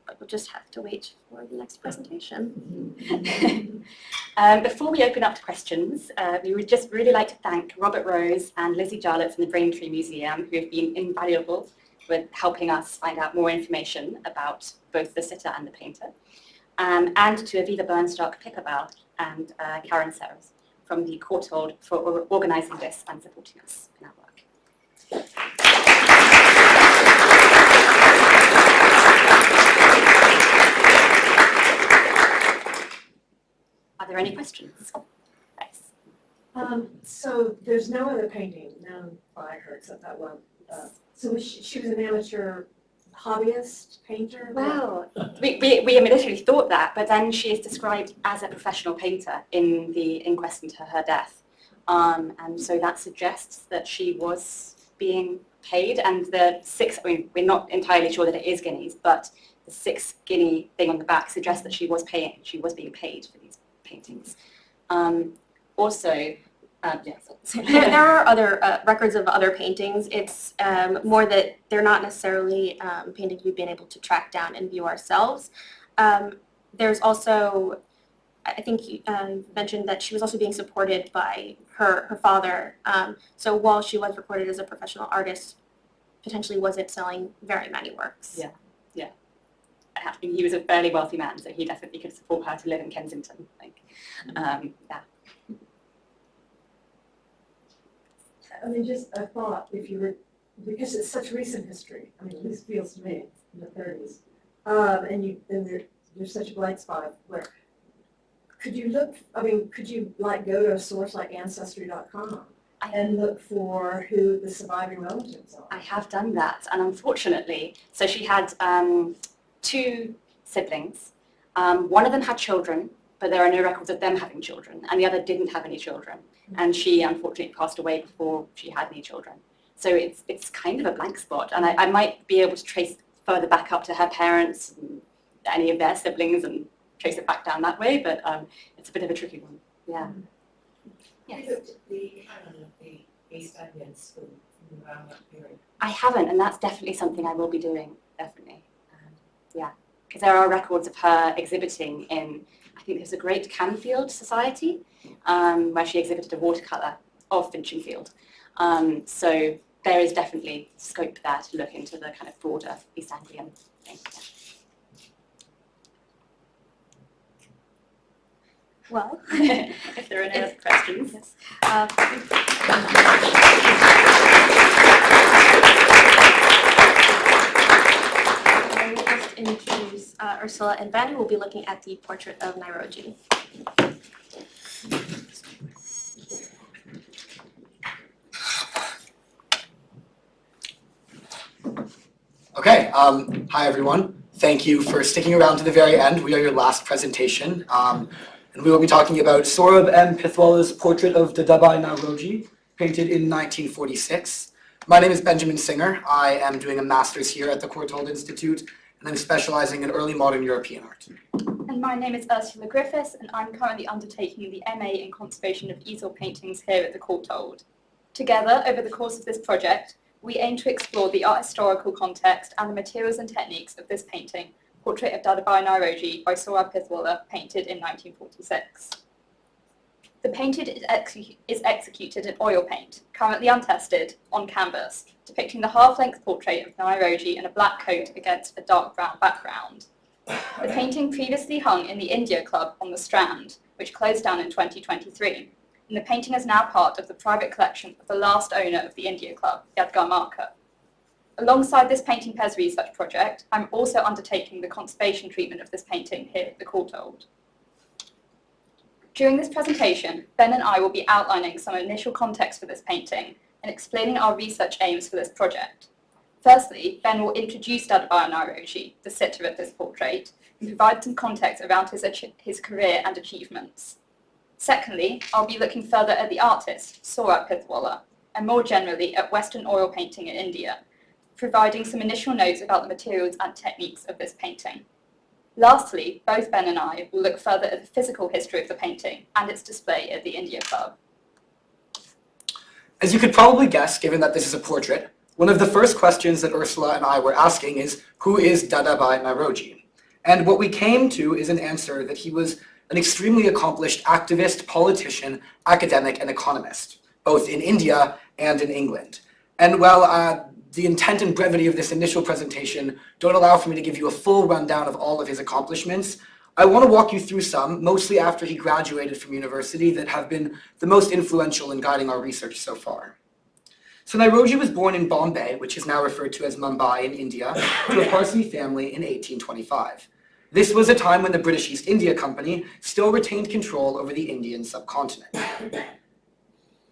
but we'll just have to wait for the next presentation. Before we open up to questions, we would just really like to thank Robert Rose and Lizzie Jarlett from the Braintree Museum, who have been invaluable with helping us find out more information about both the sitter and the painter, and to Aviva Bernstock-Pickerbell and Karen Serres from the Courtauld for organising this and supporting us in our work. Are there any questions? Yes. So there's no other painting known by her except that one. So she was an amateur hobbyist painter? Well, we literally thought that, but then she is described as a professional painter in the inquest into her death. And so that suggests that she was being paid, and the we're not entirely sure that it is guineas, but the 6 guinea thing on the back suggests that she was being paid for these paintings. There are other records of other paintings. It's more that they're not necessarily paintings we've been able to track down and view ourselves. There's also, I think you mentioned that she was also being supported by her father. So while she was recorded as a professional artist, potentially wasn't selling very many works. Yeah. He was a fairly wealthy man, so he definitely could support her to live in Kensington. Yeah. I mean, just a thought, because it's such recent history, I mean, this feels to me, in the 30s, and there's such a blind spot where, could you go to a source like Ancestry.com and look for who the surviving relatives are? I have done that, and unfortunately, so she had 2 siblings. One of them had children, but there are no records of them having children, and the other didn't have any children. And she unfortunately passed away before she had any children. So it's kind of a blank spot, and I might be able to trace further back up to her parents, and any of their siblings, and trace it back down that way, but it's a bit of a tricky one. Yeah. Have you looked at the canon of the East Anglian school from around that period? I haven't, and that's definitely something I will be doing, definitely. Yeah, because there are records of her exhibiting in, I think there's a Great Canfield Society, where she exhibited a watercolour of Finchinfield. So there is definitely scope there to look into the kind of broader East Anglian thing. Yeah. Well, if there are no other questions. Yes. I will just introduce Ursula and Ben, who will be looking at the portrait of Nairoji. Okay, hi everyone. Thank you for sticking around to the very end. We are your last presentation. And we will be talking about Saurabh M. Pithwala's portrait of Dadabai Nairoji, painted in 1946. My name is Benjamin Singer. I am doing a master's here at the Courtauld Institute, and I'm specializing in early modern European art. And my name is Ursula Griffiths, and I'm currently undertaking the MA in Conservation of Easel Paintings here at the Courtauld. Together, over the course of this project, we aim to explore the art historical context and the materials and techniques of this painting, Portrait of Dadabai Nairoji by Saurabh Pithwala, painted in 1946. The painting is executed in oil paint, currently untested, on canvas, depicting the half-length portrait of Nairoji in a black coat against a dark brown background. The painting previously hung in the India Club on the Strand, which closed down in 2023, and the painting is now part of the private collection of the last owner of the India Club, Yadgar Markar. Alongside this Painting Pairs research project, I'm also undertaking the conservation treatment of this painting here at the Courtauld. During this presentation, Ben and I will be outlining some initial context for this painting and explaining our research aims for this project. Firstly, Ben will introduce Dadabai Nairoji, the sitter of this portrait, and provide some context around his career and achievements. Secondly, I'll be looking further at the artist, Saurabh Pithwala, and more generally at Western oil painting in India, providing some initial notes about the materials and techniques of this painting. Lastly, both Ben and I will look further at the physical history of the painting and its display at the India Club. As you could probably guess, given that this is a portrait, one of the first questions that Ursula and I were asking is, who is Dadabai Nairoji? And what we came to is an answer that he was an extremely accomplished activist, politician, academic, and economist, both in India and in England. And while the intent and brevity of this initial presentation don't allow for me to give you a full rundown of all of his accomplishments, I want to walk you through some, mostly after he graduated from university, that have been the most influential in guiding our research so far. So Nairoji was born in Bombay, which is now referred to as Mumbai in India, to a Parsi family in 1825. This was a time when the British East India Company still retained control over the Indian subcontinent.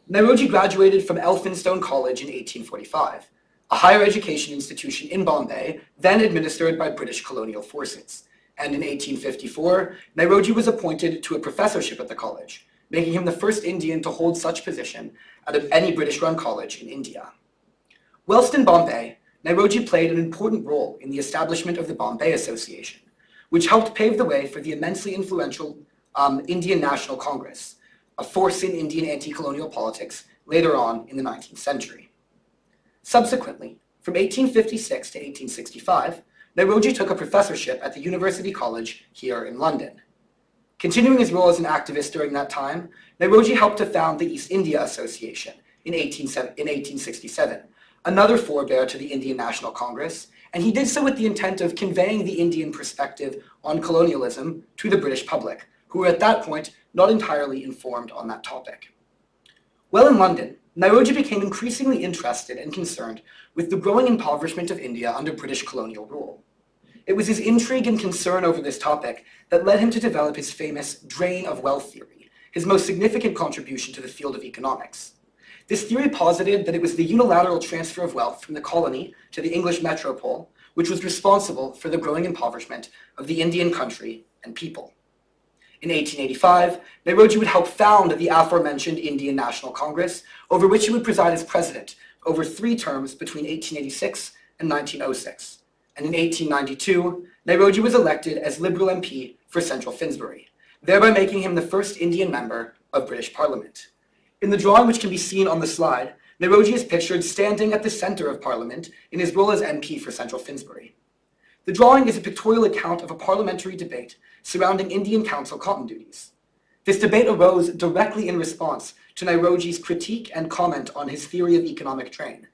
Nairoji graduated from Elphinstone College in 1845, a higher education institution in Bombay, then administered by British colonial forces. And in 1854, Nairoji was appointed to a professorship at the college, making him the first Indian to hold such position at any British-run college in India. Whilst in Bombay, Nairoji played an important role in the establishment of the Bombay Association, which helped pave the way for the immensely influential Indian National Congress, a force in Indian anti-colonial politics later on in the 19th century. Subsequently, from 1856 to 1865, Nairoji took a professorship at the University College here in London. Continuing his role as an activist during that time, Nairoji helped to found the East India Association in 1867, another forebear to the Indian National Congress, and he did so with the intent of conveying the Indian perspective on colonialism to the British public, who were at that point not entirely informed on that topic. While in London, Nairoji became increasingly interested and concerned with the growing impoverishment of India under British colonial rule. It was his intrigue and concern over this topic that led him to develop his famous drain of wealth theory, his most significant contribution to the field of economics. This theory posited that it was the unilateral transfer of wealth from the colony to the English metropole which was responsible for the growing impoverishment of the Indian country and people. In 1885, Nairoji would help found the aforementioned Indian National Congress, over which he would preside as president, over 3 terms between 1886 and 1906. And in 1892, Nairoji was elected as Liberal MP for Central Finsbury, thereby making him the first Indian member of British Parliament. In the drawing which can be seen on the slide, Nairoji is pictured standing at the centre of Parliament in his role as MP for Central Finsbury. The drawing is a pictorial account of a parliamentary debate surrounding Indian Council cotton duties. This debate arose directly in response to Nairoji's critique and comment on his theory of economic train,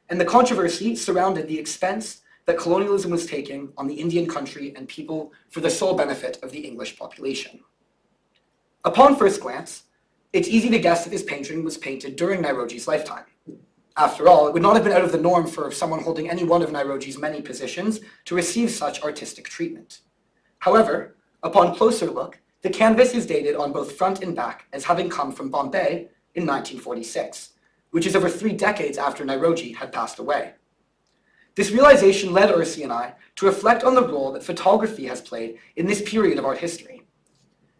and the controversy surrounded the expense that colonialism was taking on the Indian country and people for the sole benefit of the English population. Upon first glance, it's easy to guess that this painting was painted during Nairoji's lifetime. After all, it would not have been out of the norm for someone holding any one of Nairoji's many positions to receive such artistic treatment. However, upon closer look, the canvas is dated on both front and back as having come from Bombay in 1946, which is over 3 decades after Nairoji had passed away. This realization led Ursi and I to reflect on the role that photography has played in this period of art history.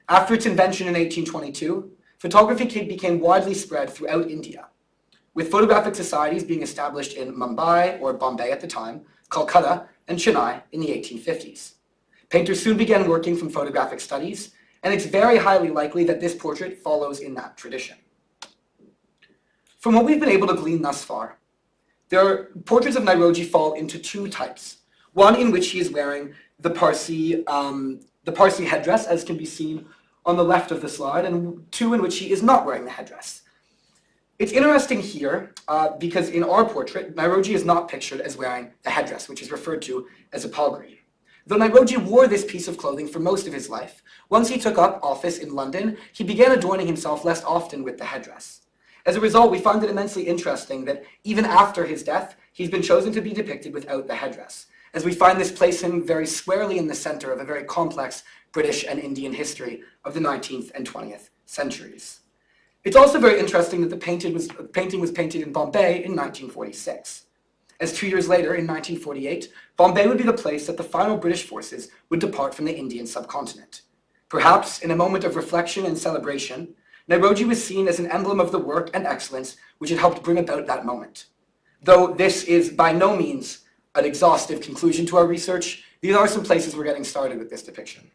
After its invention in 1822, photography became widely spread throughout India, with photographic societies being established in Mumbai, or Bombay at the time, Calcutta, and Chennai in the 1850s. Painters soon began working from photographic studies, and it's very highly likely that this portrait follows in that tradition. From what we've been able to glean thus far, portraits of Nairoji fall into 2 types. One in which he is wearing the Parsi headdress, as can be seen on the left of the slide, and 2 in which he is not wearing the headdress. It's interesting here because in our portrait, Nairoji is not pictured as wearing the headdress, which is referred to as a pagri. Though Nairoji wore this piece of clothing for most of his life, once he took up office in London, he began adorning himself less often with the headdress. As a result, we find it immensely interesting that even after his death, he's been chosen to be depicted without the headdress, as we find this place him very squarely in the center of a very complex British and Indian history of the 19th and 20th centuries. It's also very interesting that the painting was painted in Bombay in 1946. As 2 years later, in 1948, Bombay would be the place that the final British forces would depart from the Indian subcontinent. Perhaps, in a moment of reflection and celebration, Nairoji was seen as an emblem of the work and excellence which had helped bring about that moment. Though this is by no means an exhaustive conclusion to our research, these are some places we're getting started with this depiction.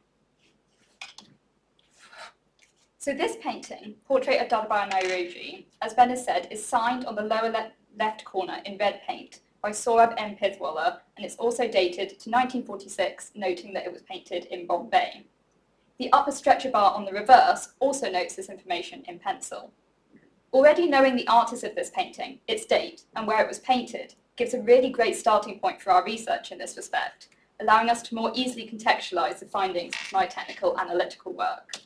So this painting, Portrait of Dadabhai Nairoji, as Ben has said, is signed on the lower left corner in red paint by Saurabh M. Pizwala, and it's also dated to 1946, noting that it was painted in Bombay. The upper stretcher bar on the reverse also notes this information in pencil. Already knowing the artist of this painting, its date, and where it was painted gives a really great starting point for our research in this respect, allowing us to more easily contextualize the findings of my technical analytical work.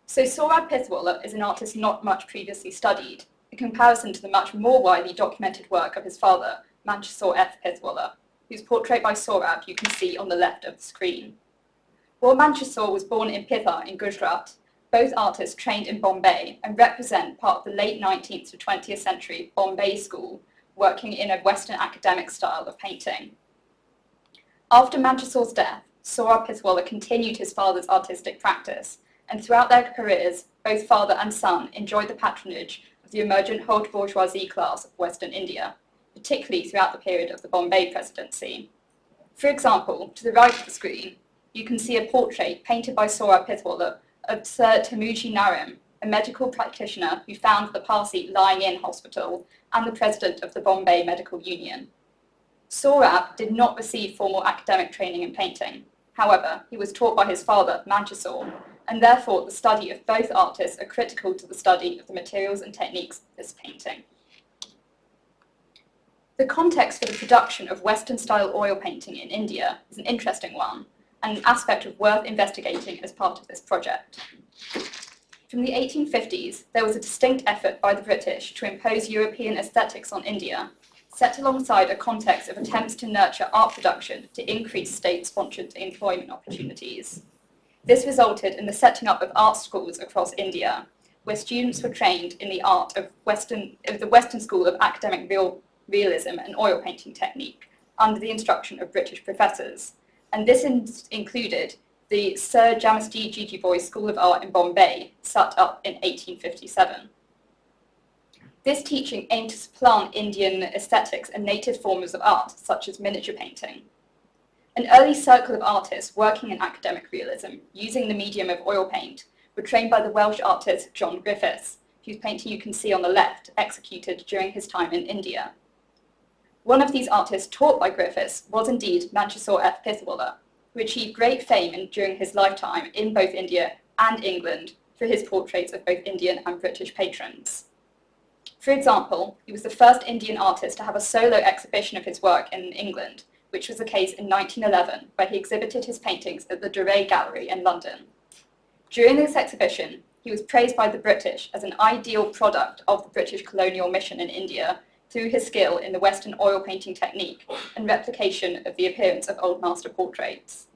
So Saurabh Pizwala is an artist not much previously studied, in comparison to the much more widely documented work of his father, Manchesor F. Pizwala, whose portrait by Saurabh you can see on the left of the screen. While Manchesor was born in Pitha in Gujarat, both artists trained in Bombay and represent part of the late 19th to 20th century Bombay school, working in a Western academic style of painting. After Manchesor's death, Saurabh Pizwala continued his father's artistic practice, and throughout their careers, both father and son enjoyed the patronage of the emergent haute bourgeoisie class of Western India, particularly throughout the period of the Bombay presidency. For example, to the right of the screen, you can see a portrait painted by Saurabh Pizwala of Sir Tamuji Naram, a medical practitioner who found the Parsi lying-in hospital and the president of the Bombay Medical Union. Saurabh did not receive formal academic training in painting. However, he was taught by his father, Manchesor, and therefore the study of both artists are critical to the study of the materials and techniques of this painting. The context for the production of Western-style oil painting in India is an interesting one, and an aspect of worth investigating as part of this project. From the 1850s, there was a distinct effort by the British to impose European aesthetics on India, set alongside a context of attempts to nurture art production to increase state-sponsored employment opportunities. This resulted in the setting up of art schools across India, where students were trained in the art of the Western School of Academic Realism and oil painting technique, under the instruction of British professors. And this included the Sir Jamesti Jijiboy School of Art in Bombay, set up in 1857. This teaching aimed to supplant Indian aesthetics and native forms of art, such as miniature painting. An early circle of artists working in academic realism, using the medium of oil paint, were trained by the Welsh artist John Griffiths, whose painting you can see on the left, executed during his time in India. One of these artists taught by Griffiths was indeed Manchester F. Pithwalla, who achieved great fame during his lifetime in both India and England for his portraits of both Indian and British patrons. For example, he was the first Indian artist to have a solo exhibition of his work in England, which was the case in 1911, where he exhibited his paintings at the Courtauld Gallery in London. During this exhibition, he was praised by the British as an ideal product of the British colonial mission in India through his skill in the Western oil painting technique and replication of the appearance of old master portraits.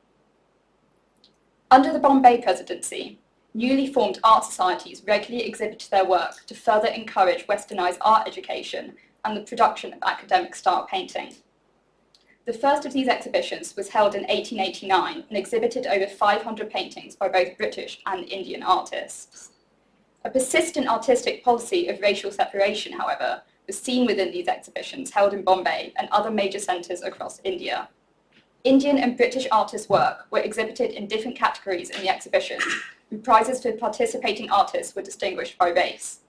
Under the Bombay Presidency, newly formed art societies regularly exhibited their work to further encourage Westernized art education and the production of academic style painting. The first of these exhibitions was held in 1889 and exhibited over 500 paintings by both British and Indian artists. A persistent artistic policy of racial separation, however, was seen within these exhibitions held in Bombay and other major centres across India. Indian and British artists' work were exhibited in different categories in the exhibition, and prizes for participating artists were distinguished by race.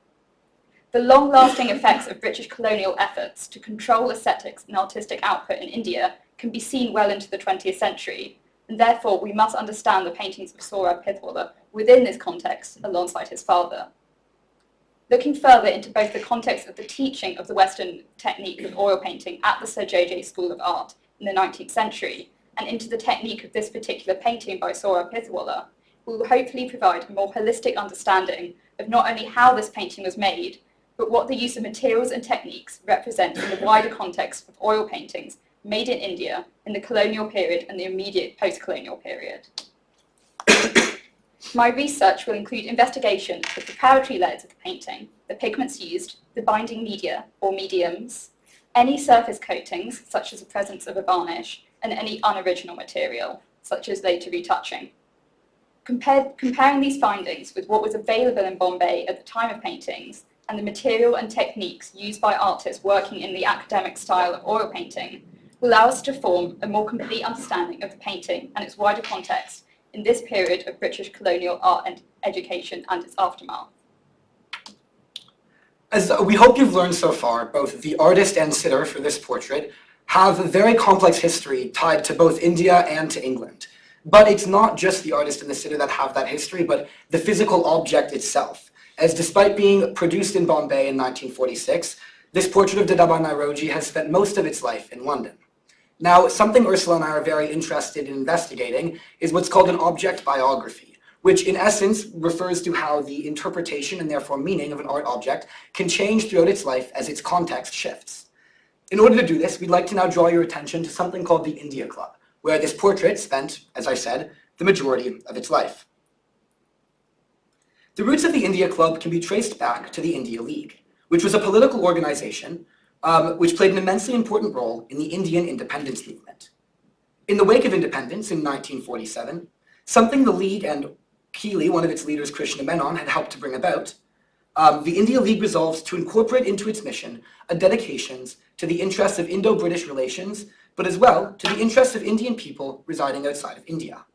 The long-lasting effects of British colonial efforts to control aesthetics and artistic output in India can be seen well into the 20th century, and therefore we must understand the paintings of Saurabh Pithwalla within this context alongside his father. Looking further into both the context of the teaching of the Western technique of oil painting at the Sir J.J. School of Art in the 19th century, and into the technique of this particular painting by Saurabh Pithwalla, we will hopefully provide a more holistic understanding of not only how this painting was made, but what the use of materials and techniques represent in the wider context of oil paintings made in India in the colonial period and the immediate post-colonial period. My research will include investigation of the preparatory layers of the painting, the pigments used, the binding media or mediums, any surface coatings, such as the presence of a varnish, and any unoriginal material, such as later retouching. Comparing these findings with what was available in Bombay at the time of paintings, and the material and techniques used by artists working in the academic style of oil painting, will allow us to form a more complete understanding of the painting and its wider context in this period of British colonial art and education and its aftermath. As we hope you've learned so far, both the artist and sitter for this portrait have a very complex history tied to both India and to England. But it's not just the artist and the sitter that have that history, but the physical object itself. As despite being produced in Bombay in 1946, this portrait of Dadabai Nairoji has spent most of its life in London. Now, something Ursula and I are very interested in investigating is what's called an object biography, which in essence refers to how the interpretation and therefore meaning of an art object can change throughout its life as its context shifts. In order to do this, we'd like to now draw your attention to something called the India Club, where this portrait spent, as I said, the majority of its life. The roots of the India Club can be traced back to the India League, which was a political organization which played an immensely important role in the Indian independence movement. In the wake of independence in 1947, something the League and Keeley, one of its leaders, Krishna Menon, had helped to bring about, the India League resolved to incorporate into its mission a dedication to the interests of Indo-British relations, but as well to the interests of Indian people residing outside of India.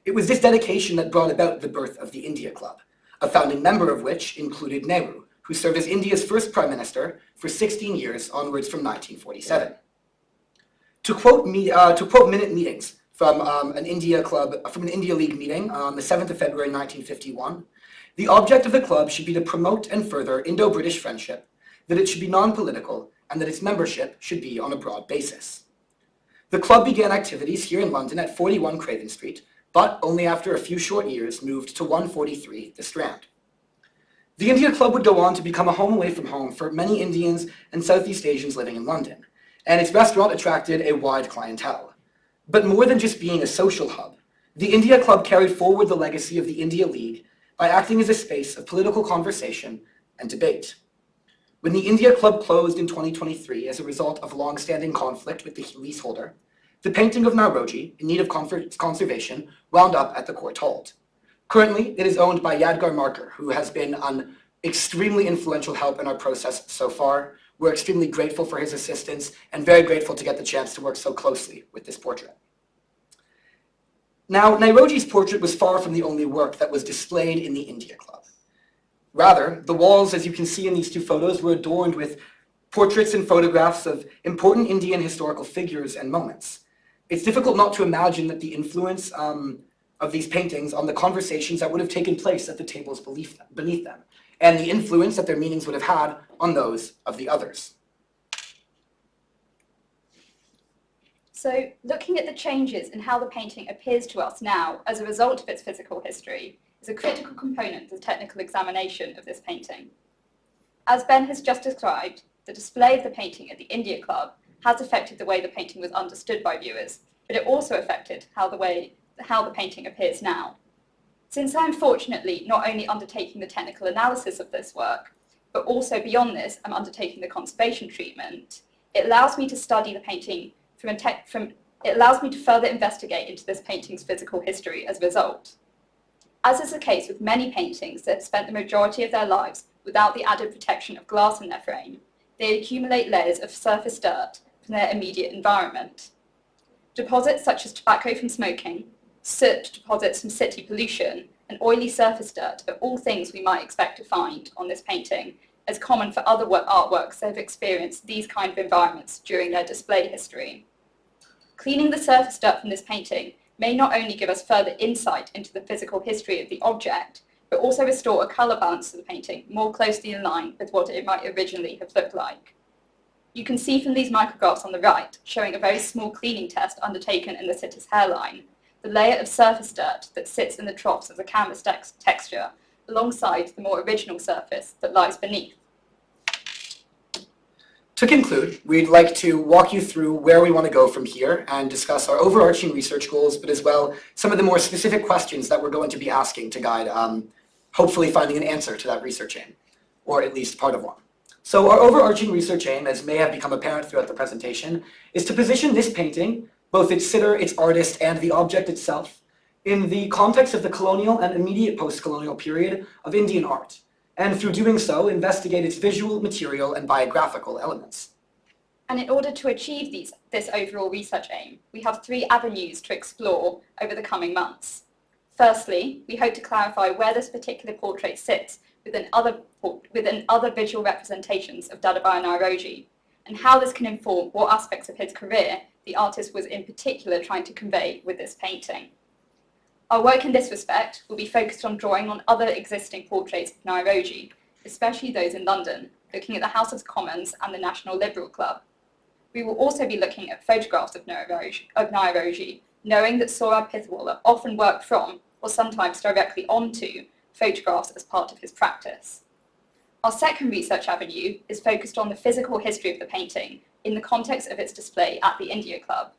It was this dedication that brought about the birth of the India Club, a founding member of which included Nehru, who served as India's first Prime Minister for 16 years onwards from 1947. To quote minute meetings from an India League meeting on the 7th of February 1951, the object of the club should be to promote and further Indo-British friendship, that it should be non-political, and that its membership should be on a broad basis. The club began activities here in London at 41 Craven Street, but only after a few short years moved to 143 The Strand. The India Club would go on to become a home away from home for many Indians and Southeast Asians living in London, and its restaurant attracted a wide clientele. But more than just being a social hub, the India Club carried forward the legacy of the India League by acting as a space of political conversation and debate. When the India Club closed in 2023 as a result of long-standing conflict with the leaseholder, the painting of Nairoji, in need of conservation, wound up at the Courtauld. Currently, it is owned by Yadgar Marker, who has been an extremely influential help in our process so far. We're extremely grateful for his assistance and very grateful to get the chance to work so closely with this portrait. Now, Nairoji's portrait was far from the only work that was displayed in the India Club. Rather, the walls, as you can see in these two photos, were adorned with portraits and photographs of important Indian historical figures and moments. It's difficult not to imagine that the influence of these paintings on the conversations that would have taken place at the tables beneath them, and the influence that their meanings would have had on those of the others. So, looking at the changes in how the painting appears to us now as a result of its physical history is a critical component of the technical examination of this painting. As Ben has just described, the display of the painting at the India Club has affected the way the painting was understood by viewers, but it also affected how the painting appears now. Since I am fortunately not only undertaking the technical analysis of this work, but also beyond this I'm undertaking the conservation treatment, it allows me to study the painting it allows me to further investigate into this painting's physical history as a result. As is the case with many paintings that have spent the majority of their lives without the added protection of glass in their frame, they accumulate layers of surface dirt from their immediate environment. Deposits such as tobacco from smoking, soot deposits from city pollution, and oily surface dirt are all things we might expect to find on this painting, as common for other artworks that have experienced these kind of environments during their display history. Cleaning the surface dirt from this painting may not only give us further insight into the physical history of the object, but also restore a colour balance to the painting more closely in line with what it might originally have looked like. You can see from these micrographs on the right, showing a very small cleaning test undertaken in the sitter's hairline, the layer of surface dirt that sits in the troughs of the canvas texture, alongside the more original surface that lies beneath. To conclude, we'd like to walk you through where we want to go from here and discuss our overarching research goals, but as well some of the more specific questions that we're going to be asking to guide hopefully finding an answer to that research aim, or at least part of one. So our overarching research aim, as may have become apparent throughout the presentation, is to position this painting, both its sitter, its artist, and the object itself, in the context of the colonial and immediate post-colonial period of Indian art, and through doing so, investigate its visual, material, and biographical elements. And in order to achieve this overall research aim, we have 3 avenues to explore over the coming months. Firstly, we hope to clarify where this particular portrait sits within other visual representations of Dadabhai Nairoji, and how this can inform what aspects of his career the artist was in particular trying to convey with this painting. Our work in this respect will be focused on drawing on other existing portraits of Nairoji, especially those in London, looking at the House of Commons and the National Liberal Club. We will also be looking at photographs of Nairoji, knowing that Saurabh Pithiwala often worked from, or sometimes directly onto, photographs as part of his practice. Our second research avenue is focused on the physical history of the painting in the context of its display at the India Club.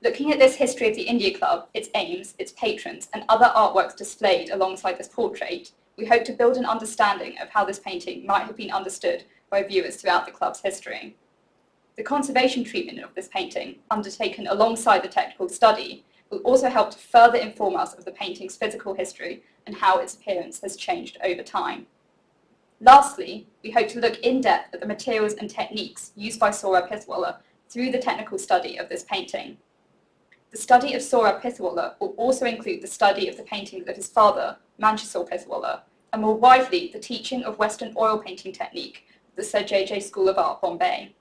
Looking at this history of the India Club, its aims, its patrons, and other artworks displayed alongside this portrait, we hope to build an understanding of how this painting might have been understood by viewers throughout the club's history. The conservation treatment of this painting, undertaken alongside the technical study, will also help to further inform us of the painting's physical history and how its appearance has changed over time. Lastly, we hope to look in depth at the materials and techniques used by Saurabh Pithiwala through the technical study of this painting. The study of Saurabh Pithiwala will also include the study of the paintings of his father, Manchesor Pithiwala, and more widely the teaching of Western oil painting technique at the Sir J.J. School of Art, Bombay.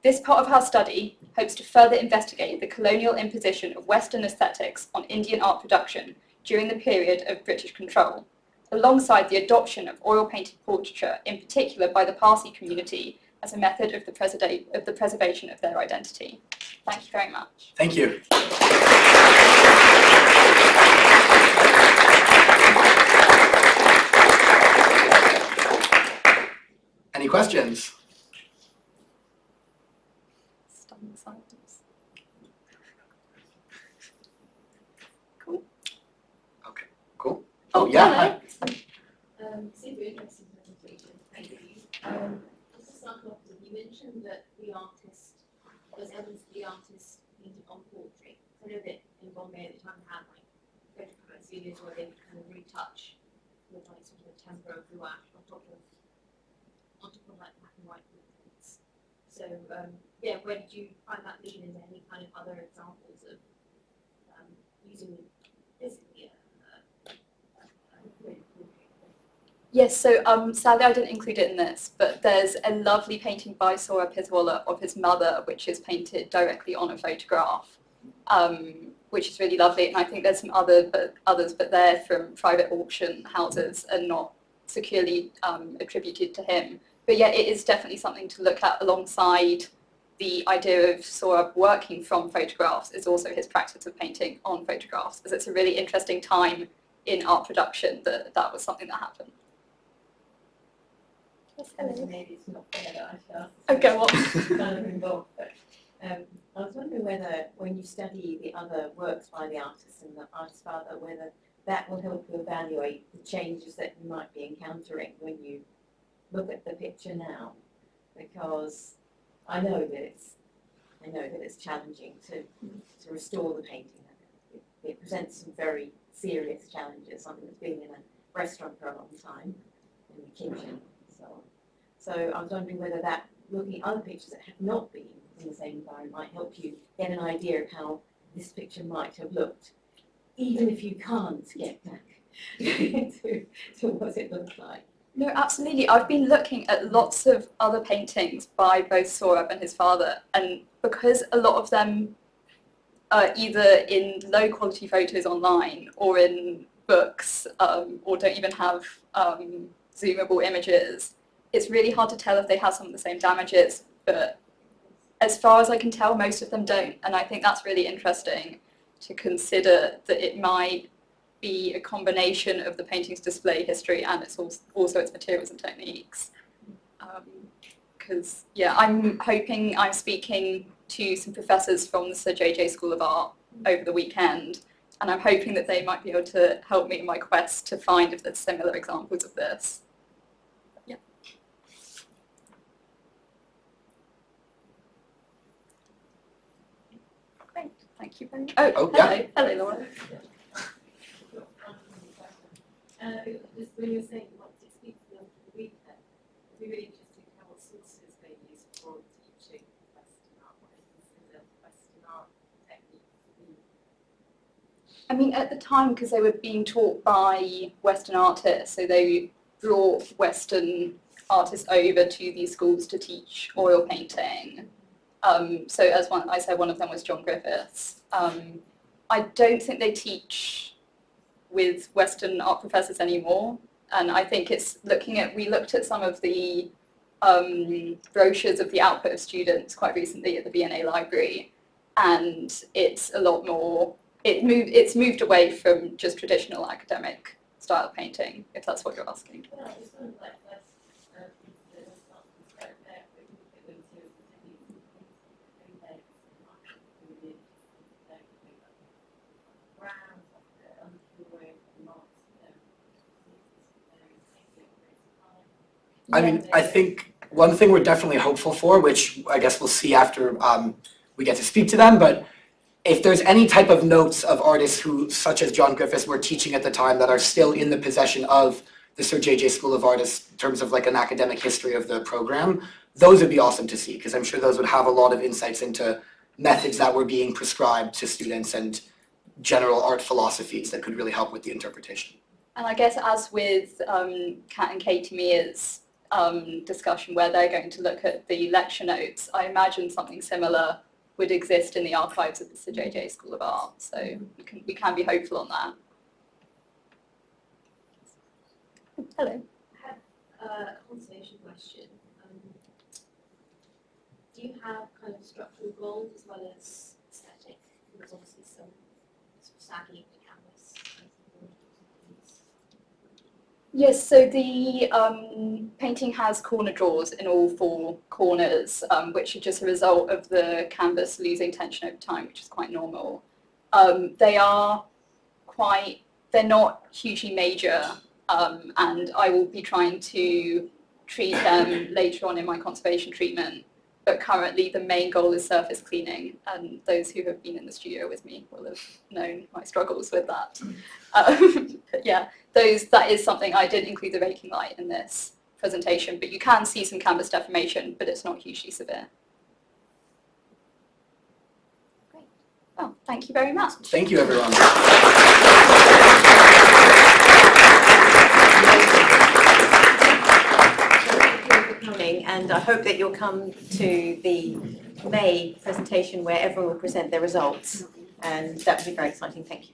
This part of our study hopes to further investigate the colonial imposition of Western aesthetics on Indian art production during the period of British control, alongside the adoption of oil-painted portraiture, in particular by the Parsi community, as a method of the preservation of their identity. Thank you very much. Thank you. Any questions? Cool. Okay, cool. Oh, yeah. Super interesting presentation. Thank you. Just to start off with, you mentioned that the artist, there's evidence that the artist painted on portrait. I know that in Bombay at the time had like photographic studios where they would kind of retouch with like sort of a temper of gouache or top of like black and white portraits. So yeah, where did you find that lead into any kind of other examples of using physically Yes, so sadly I didn't include it in this, but there's a lovely painting by Sora Pizwala of his mother, which is painted directly on a photograph, which is really lovely. And I think there's some others, but they're from private auction houses and not securely attributed to him. But yeah, it is definitely something to look at alongside the idea of Sora working from photographs is also his practice of painting on photographs, as it's a really interesting time in art production that was something that happened. Maybe it's not fair that I should ask. Okay, well. Kind of involved, but I was wondering whether, when you study the other works by the artist and the artist's father, whether that will help you evaluate the changes that you might be encountering when you look at the picture now, because I know that it's challenging to restore the painting. It presents some very serious challenges. Something that's been in a restaurant for a long time, in the kitchen, and so on. So I was wondering whether that, looking at other pictures that have not been in the same environment, might help you get an idea of how this picture might have looked, even if you can't get back to what it looked like. No, absolutely. I've been looking at lots of other paintings by both Sorab and his father, and because a lot of them are either in low quality photos online or in books or don't even have zoomable images, it's really hard to tell if they have some of the same damages, but as far as I can tell, most of them don't, and I think that's really interesting to consider that it might be a combination of the painting's display history and it's also its materials and techniques. Because I'm hoping I'm speaking to some professors from the Sir J.J. School of Art over the weekend, and I'm hoping that they might be able to help me in my quest to find if there's similar examples of this. Yeah. Great, thank you very much. Oh, hello, hello, Laura. Just when you were saying what to speak to them for the weekend, it'd be really interesting to know what sources they use for teaching Western art, what they consider Western art techniques to be. I mean, at the time, because they were being taught by Western artists, so they brought Western artists over to these schools to teach oil painting. So as I said, one of them was John Griffiths. I don't think they teach with Western art professors anymore, and I think it's we looked at some of the brochures of the output of students quite recently at the B&A library, and it's a lot more, it's moved away from just traditional academic style painting, if that's what you're asking. Yeah, it's sort of like I mean, I think one thing we're definitely hopeful for, which I guess we'll see after we get to speak to them, but if there's any type of notes of artists who, such as John Griffiths, were teaching at the time that are still in the possession of the Sir J.J. School of Artists in terms of like an academic history of the program, those would be awesome to see, because I'm sure those would have a lot of insights into methods that were being prescribed to students and general art philosophies that could really help with the interpretation. And I guess as with Kat and Katie Mears' discussion where they're going to look at the lecture notes, I imagine something similar would exist in the archives of the Sir J.J. School of Art, so we can be hopeful on that. Hello. I have a conservation question. Do you have kind of structural goals as well as aesthetic? There's obviously some sort of sagging of the canvas. Yes, so the painting has corner draws in all four corners, which are just a result of the canvas losing tension over time, which is quite normal. They're not hugely major, and I will be trying to treat them later on in my conservation treatment. But currently the main goal is surface cleaning, and those who have been in the studio with me will have known my struggles with that. But yeah, that is something. I did include the raking light in this, presentation, but you can see some canvas deformation, but it's not hugely severe. Great. Well, thank you very much. Thank you, everyone. Coming, and I hope that you'll come to the May presentation where everyone will present their results, and that would be very exciting. Thank you.